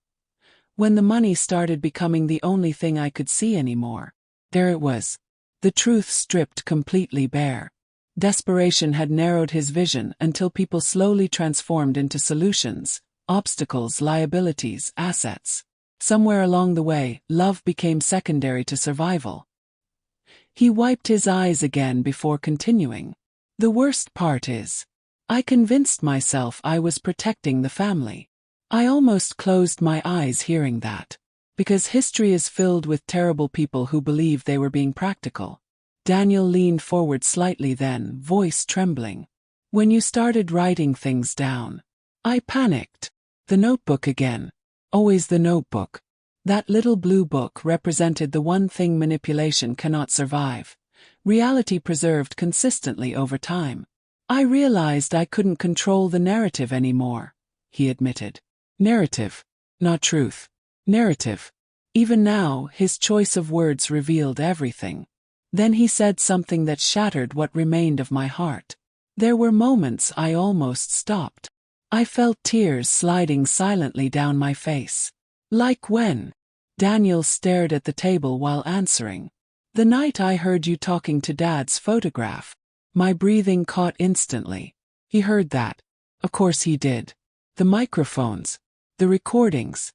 When the money started becoming the only thing I could see anymore. There it was. The truth stripped completely bare. Desperation had narrowed his vision until people slowly transformed into solutions, obstacles, liabilities, assets. Somewhere along the way, love became secondary to survival. He wiped his eyes again before continuing. The worst part is, I convinced myself I was protecting the family. I almost closed my eyes hearing that. Because history is filled with terrible people who believe they were being practical. Daniel leaned forward slightly then, voice trembling. When you started writing things down, I panicked. The notebook again. Always the notebook. That little blue book represented the one thing manipulation cannot survive. Reality preserved consistently over time. I realized I couldn't control the narrative anymore, he admitted. Narrative. Not truth. Narrative. Even now, his choice of words revealed everything. Then he said something that shattered what remained of my heart. There were moments I almost stopped. I felt tears sliding silently down my face. Like when? Daniel stared at the table while answering. The night I heard you talking to Dad's photograph. My breathing caught instantly. He heard that. Of course he did. The microphones. The recordings.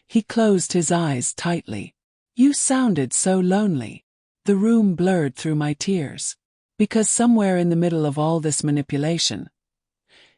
He closed his eyes tightly. You sounded so lonely. The room blurred through my tears. Because somewhere in the middle of all this manipulation,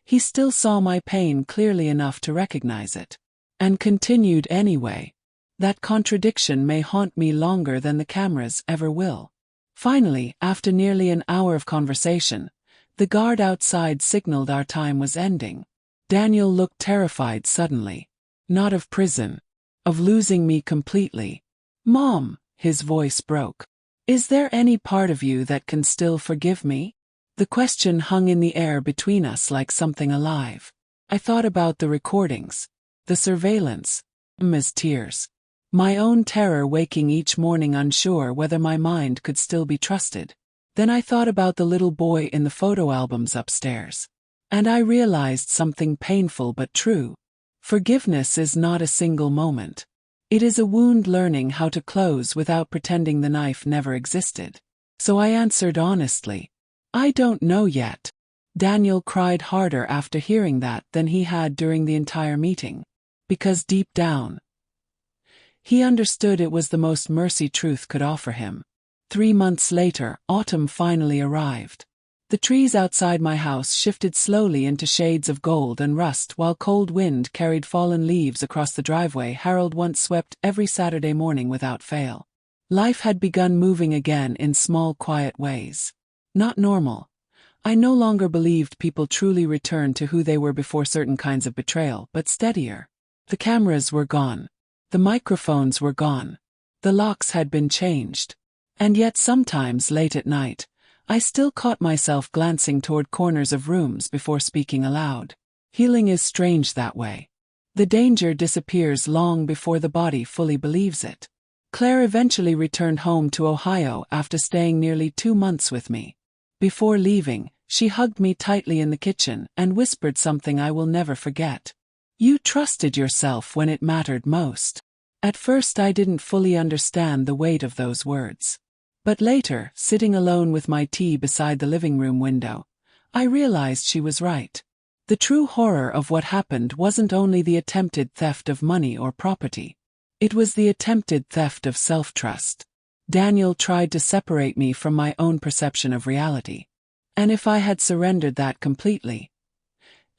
he still saw my pain clearly enough to recognize it. And continued anyway. That contradiction may haunt me longer than the cameras ever will. Finally, after nearly an hour of conversation, the guard outside signaled our time was ending. Daniel looked terrified suddenly. Not of prison. Of losing me completely. Mom, his voice broke. Is there any part of you that can still forgive me? The question hung in the air between us like something alive. I thought about the recordings, the surveillance, Emma's tears, my own terror waking each morning unsure whether my mind could still be trusted. Then I thought about the little boy in the photo albums upstairs. And I realized something painful but true. Forgiveness is not a single moment. It is a wound learning how to close without pretending the knife never existed. So I answered honestly. I don't know yet. Daniel cried harder after hearing that than he had during the entire meeting. Because deep down, he understood it was the most mercy truth could offer him. 3 months later, autumn finally arrived. The trees outside my house shifted slowly into shades of gold and rust while cold wind carried fallen leaves across the driveway Harold once swept every Saturday morning without fail. Life had begun moving again in small, quiet ways. Not normal. I no longer believed people truly returned to who they were before certain kinds of betrayal, but steadier. The cameras were gone. The microphones were gone. The locks had been changed. And yet sometimes, late at night, I still caught myself glancing toward corners of rooms before speaking aloud. Healing is strange that way. The danger disappears long before the body fully believes it. Claire eventually returned home to Ohio after staying nearly 2 months with me. Before leaving, she hugged me tightly in the kitchen and whispered something I will never forget. You trusted yourself when it mattered most. At first I didn't fully understand the weight of those words. But later, sitting alone with my tea beside the living room window, I realized she was right. The true horror of what happened wasn't only the attempted theft of money or property. It was the attempted theft of self-trust. Daniel tried to separate me from my own perception of reality. And if I had surrendered that completely,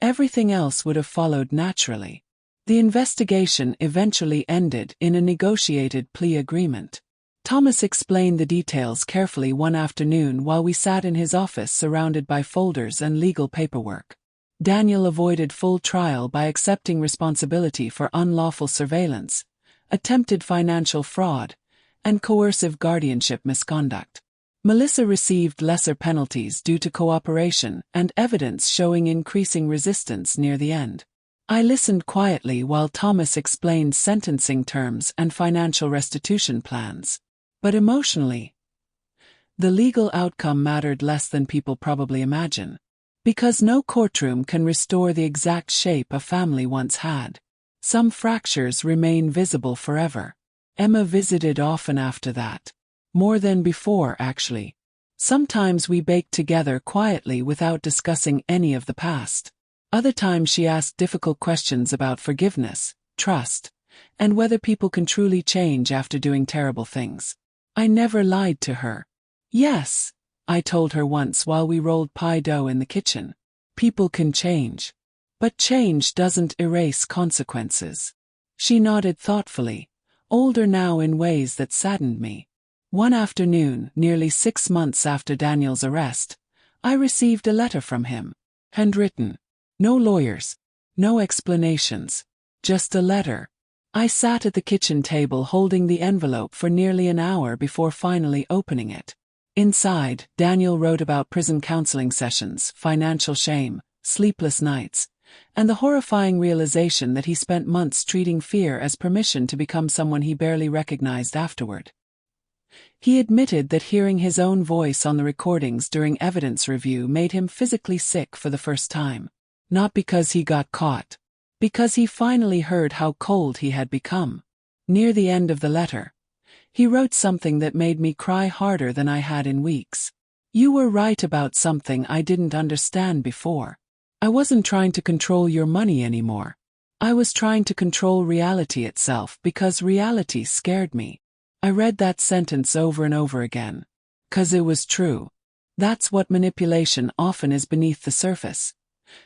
everything else would have followed naturally. The investigation eventually ended in a negotiated plea agreement. Thomas explained the details carefully one afternoon while we sat in his office surrounded by folders and legal paperwork. Daniel avoided full trial by accepting responsibility for unlawful surveillance, attempted financial fraud, and coercive guardianship misconduct. Melissa received lesser penalties due to cooperation and evidence showing increasing resistance near the end. I listened quietly while Thomas explained sentencing terms and financial restitution plans. But emotionally, the legal outcome mattered less than people probably imagine. Because no courtroom can restore the exact shape a family once had. Some fractures remain visible forever. Emma visited often after that. More than before, actually. Sometimes we baked together quietly without discussing any of the past. Other times she asked difficult questions about forgiveness, trust, and whether people can truly change after doing terrible things. I never lied to her. Yes, I told her once while we rolled pie dough in the kitchen. People can change. But change doesn't erase consequences. She nodded thoughtfully, older now in ways that saddened me. One afternoon, nearly 6 months after Daniel's arrest, I received a letter from him. Handwritten. No lawyers. No explanations. Just a letter. I sat at the kitchen table holding the envelope for nearly an hour before finally opening it. Inside, Daniel wrote about prison counseling sessions, financial shame, sleepless nights, and the horrifying realization that he spent months treating fear as permission to become someone he barely recognized afterward. He admitted that hearing his own voice on the recordings during evidence review made him physically sick for the first time. Not because he got caught. Because he finally heard how cold he had become. Near the end of the letter, he wrote something that made me cry harder than I had in weeks. You were right about something I didn't understand before. I wasn't trying to control your money anymore. I was trying to control reality itself because reality scared me. I read that sentence over and over again. 'Cause it was true. That's what manipulation often is beneath the surface.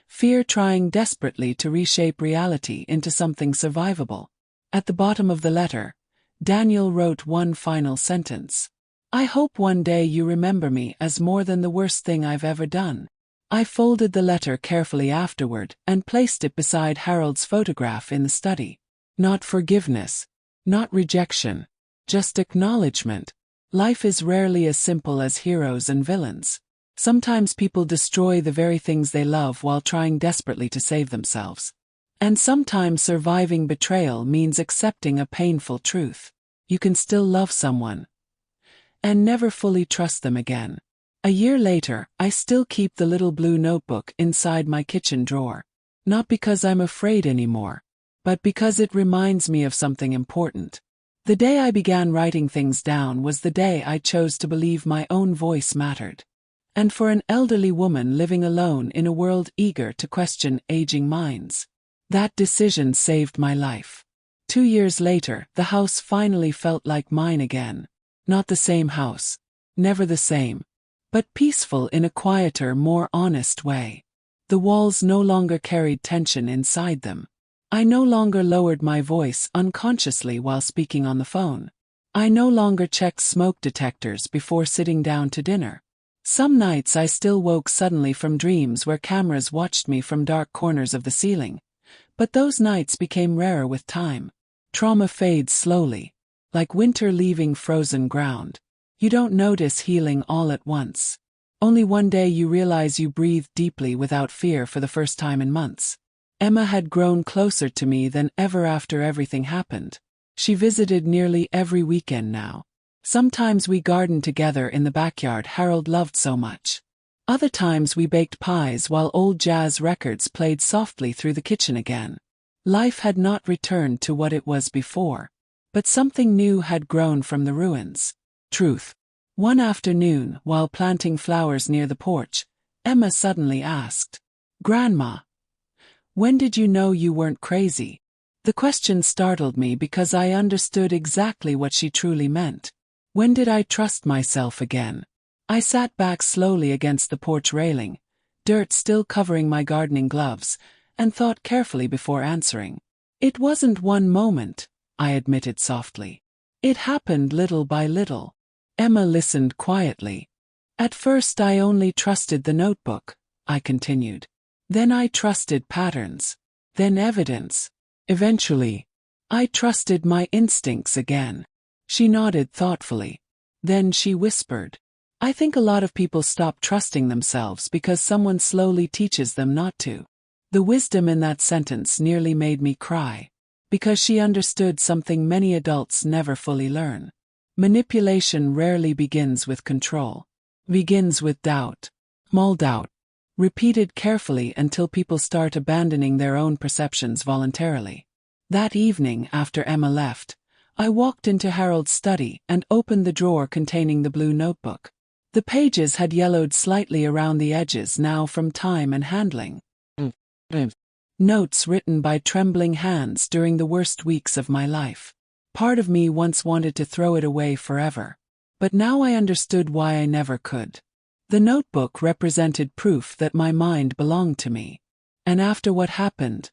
Fear trying desperately to reshape reality into something survivable. At the bottom of the letter, Daniel wrote one final sentence. I hope one day you remember me as more than the worst thing I've ever done. I folded the letter carefully afterward and placed it beside Harold's photograph in the study. Not forgiveness. Not rejection. Just acknowledgement. Life is rarely as simple as heroes and villains. Sometimes people destroy the very things they love while trying desperately to save themselves. And sometimes surviving betrayal means accepting a painful truth. You can still love someone and never fully trust them again. A year later, I still keep the little blue notebook inside my kitchen drawer. Not because I'm afraid anymore, but because it reminds me of something important. The day I began writing things down was the day I chose to believe my own voice mattered. And for an elderly woman living alone in a world eager to question aging minds, that decision saved my life. 2 years later, the house finally felt like mine again. Not the same house. Never the same. But peaceful in a quieter, more honest way. The walls no longer carried tension inside them. I no longer lowered my voice unconsciously while speaking on the phone. I no longer checked smoke detectors before sitting down to dinner. Some nights I still woke suddenly from dreams where cameras watched me from dark corners of the ceiling. But those nights became rarer with time. Trauma fades slowly, like winter leaving frozen ground. You don't notice healing all at once. Only one day you realize you breathed deeply without fear for the first time in months. Emma had grown closer to me than ever after everything happened. She visited nearly every weekend now. Sometimes we gardened together in the backyard Harold loved so much. Other times we baked pies while old jazz records played softly through the kitchen again. Life had not returned to what it was before. But something new had grown from the ruins. Truth. One afternoon, while planting flowers near the porch, Emma suddenly asked, "Grandma, when did you know you weren't crazy?" The question startled me because I understood exactly what she truly meant. When did I trust myself again? I sat back slowly against the porch railing, dirt still covering my gardening gloves, and thought carefully before answering. It wasn't one moment, I admitted softly. It happened little by little. Emma listened quietly. At first I only trusted the notebook, I continued. Then I trusted patterns. Then evidence. Eventually, I trusted my instincts again. She nodded thoughtfully. Then she whispered, I think a lot of people stop trusting themselves because someone slowly teaches them not to. The wisdom in that sentence nearly made me cry, because she understood something many adults never fully learn. Manipulation rarely begins with control. Begins with doubt. Small doubt. Repeated carefully until people start abandoning their own perceptions voluntarily. That evening after Emma left, I walked into Harold's study and opened the drawer containing the blue notebook. The pages had yellowed slightly around the edges now from time and handling. Notes written by trembling hands during the worst weeks of my life. Part of me once wanted to throw it away forever. But now I understood why I never could. The notebook represented proof that my mind belonged to me. And after what happened,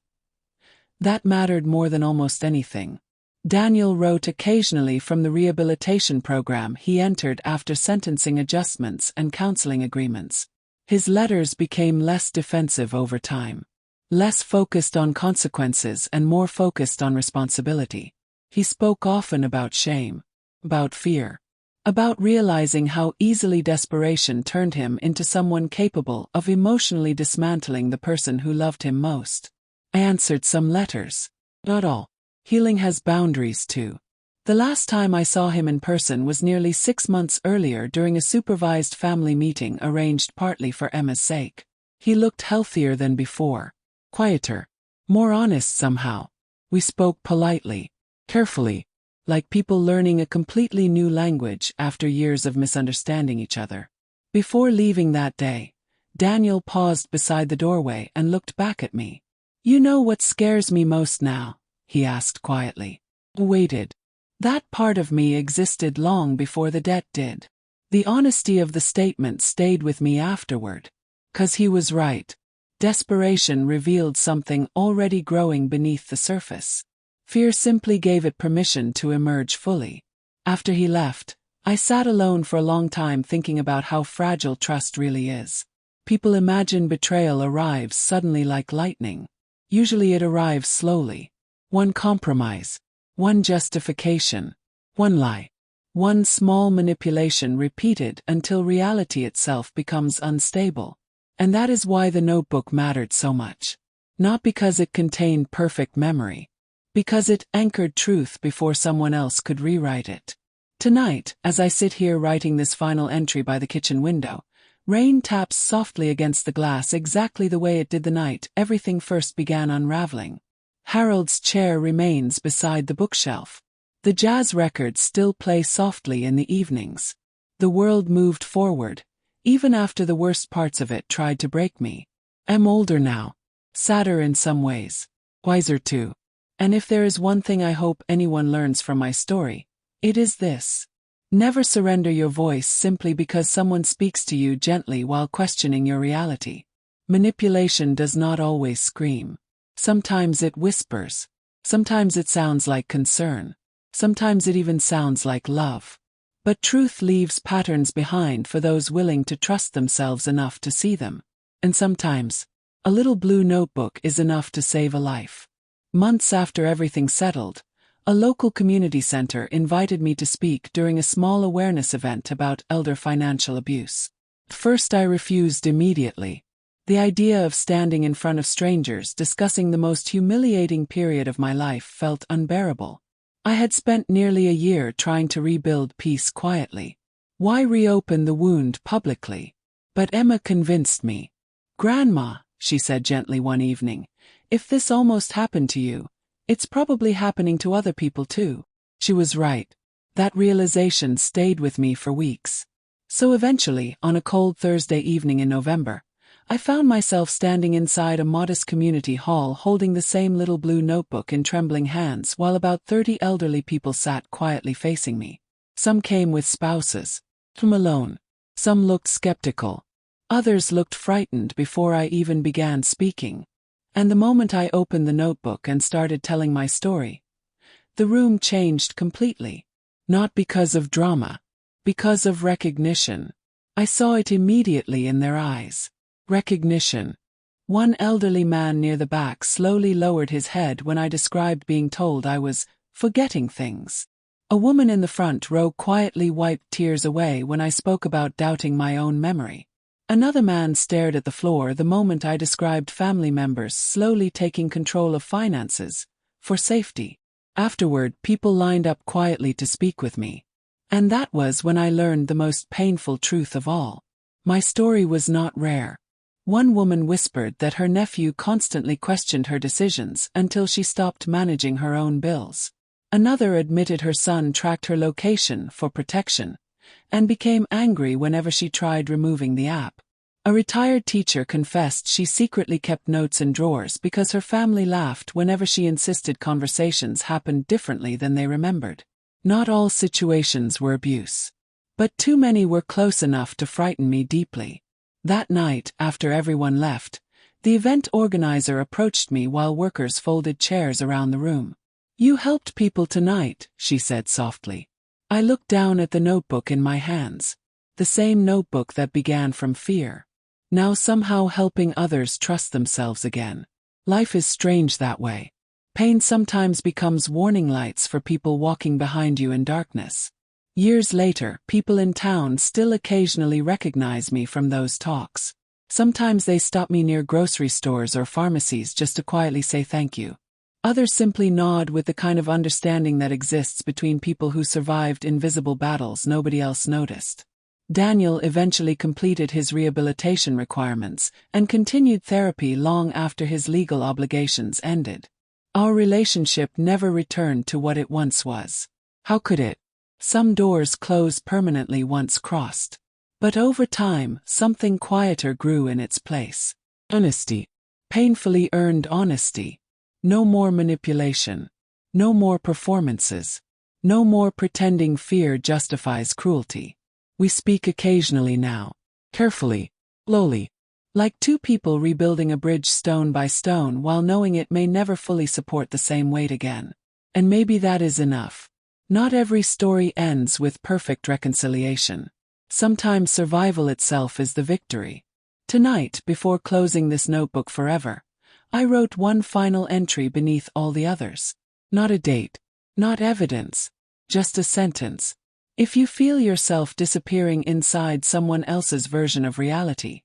that mattered more than almost anything. Daniel wrote occasionally from the rehabilitation program he entered after sentencing adjustments and counseling agreements. His letters became less defensive over time. Less focused on consequences and more focused on responsibility. He spoke often about shame, about fear, about realizing how easily desperation turned him into someone capable of emotionally dismantling the person who loved him most. I answered some letters. Not all. Healing has boundaries too. The last time I saw him in person was nearly 6 months earlier during a supervised family meeting arranged partly for Emma's sake. He looked healthier than before. Quieter. More honest somehow. We spoke politely. Carefully. Like people learning a completely new language after years of misunderstanding each other. Before leaving that day, Daniel paused beside the doorway and looked back at me. You know what scares me most now? He asked quietly. I waited. That part of me existed long before the debt did. The honesty of the statement stayed with me afterward. 'Cause he was right. Desperation revealed something already growing beneath the surface. Fear simply gave it permission to emerge fully. After he left, I sat alone for a long time thinking about how fragile trust really is. People imagine betrayal arrives suddenly like lightning. Usually it arrives slowly. One compromise, one justification, one lie, one small manipulation repeated until reality itself becomes unstable. And that is why the notebook mattered so much. Not because it contained perfect memory. Because it anchored truth before someone else could rewrite it. Tonight, as I sit here writing this final entry by the kitchen window, rain taps softly against the glass exactly the way it did the night everything first began unraveling. Harold's chair remains beside the bookshelf. The jazz records still play softly in the evenings. The world moved forward, even after the worst parts of it tried to break me. I'm older now. Sadder in some ways. Wiser too. And if there is one thing I hope anyone learns from my story, it is this. Never surrender your voice simply because someone speaks to you gently while questioning your reality. Manipulation does not always scream. Sometimes it whispers. Sometimes it sounds like concern. Sometimes it even sounds like love. But truth leaves patterns behind for those willing to trust themselves enough to see them. And sometimes, a little blue notebook is enough to save a life. Months after everything settled, a local community center invited me to speak during a small awareness event about elder financial abuse. At first I refused immediately. The idea of standing in front of strangers discussing the most humiliating period of my life felt unbearable. I had spent nearly a year trying to rebuild peace quietly. Why reopen the wound publicly? But Emma convinced me. Grandma, she said gently one evening, if this almost happened to you, it's probably happening to other people too. She was right. That realization stayed with me for weeks. So eventually, on a cold Thursday evening in November, I found myself standing inside a modest community hall holding the same little blue notebook in trembling hands while about 30 elderly people sat quietly facing me. Some came with spouses. Some alone. Some looked skeptical. Others looked frightened before I even began speaking. And the moment I opened the notebook and started telling my story, the room changed completely. Not because of drama. Because of recognition. I saw it immediately in their eyes. Recognition. One elderly man near the back slowly lowered his head when I described being told I was forgetting things. A woman in the front row quietly wiped tears away when I spoke about doubting my own memory. Another man stared at the floor the moment I described family members slowly taking control of finances, for safety. Afterward, people lined up quietly to speak with me. And that was when I learned the most painful truth of all. My story was not rare. One woman whispered that her nephew constantly questioned her decisions until she stopped managing her own bills. Another admitted her son tracked her location for protection and became angry whenever she tried removing the app. A retired teacher confessed she secretly kept notes in drawers because her family laughed whenever she insisted conversations happened differently than they remembered. Not all situations were abuse. But too many were close enough to frighten me deeply. That night, after everyone left, the event organizer approached me while workers folded chairs around the room. "You helped people tonight," she said softly. I looked down at the notebook in my hands. The same notebook that began from fear. Now somehow helping others trust themselves again. Life is strange that way. Pain sometimes becomes warning lights for people walking behind you in darkness. Years later, people in town still occasionally recognize me from those talks. Sometimes they stop me near grocery stores or pharmacies just to quietly say thank you. Others simply nod with the kind of understanding that exists between people who survived invisible battles nobody else noticed. Daniel eventually completed his rehabilitation requirements and continued therapy long after his legal obligations ended. Our relationship never returned to what it once was. How could it? Some doors close permanently once crossed. But over time, something quieter grew in its place. Honesty. Painfully earned honesty. No more manipulation. No more performances. No more pretending fear justifies cruelty. We speak occasionally now. Carefully. Slowly. Like two people rebuilding a bridge stone by stone while knowing it may never fully support the same weight again. And maybe that is enough. Not every story ends with perfect reconciliation. Sometimes survival itself is the victory. Tonight, before closing this notebook forever, I wrote one final entry beneath all the others. Not a date. Not evidence. Just a sentence. If you feel yourself disappearing inside someone else's version of reality,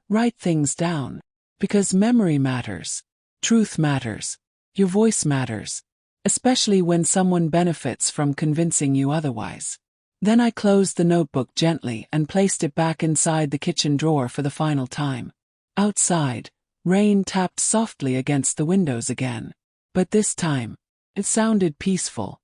write things down. Because memory matters. Truth matters. Your voice matters. Especially when someone benefits from convincing you otherwise. Then I closed the notebook gently and placed it back inside the kitchen drawer for the final time. Outside, rain tapped softly against the windows again. But this time, it sounded peaceful.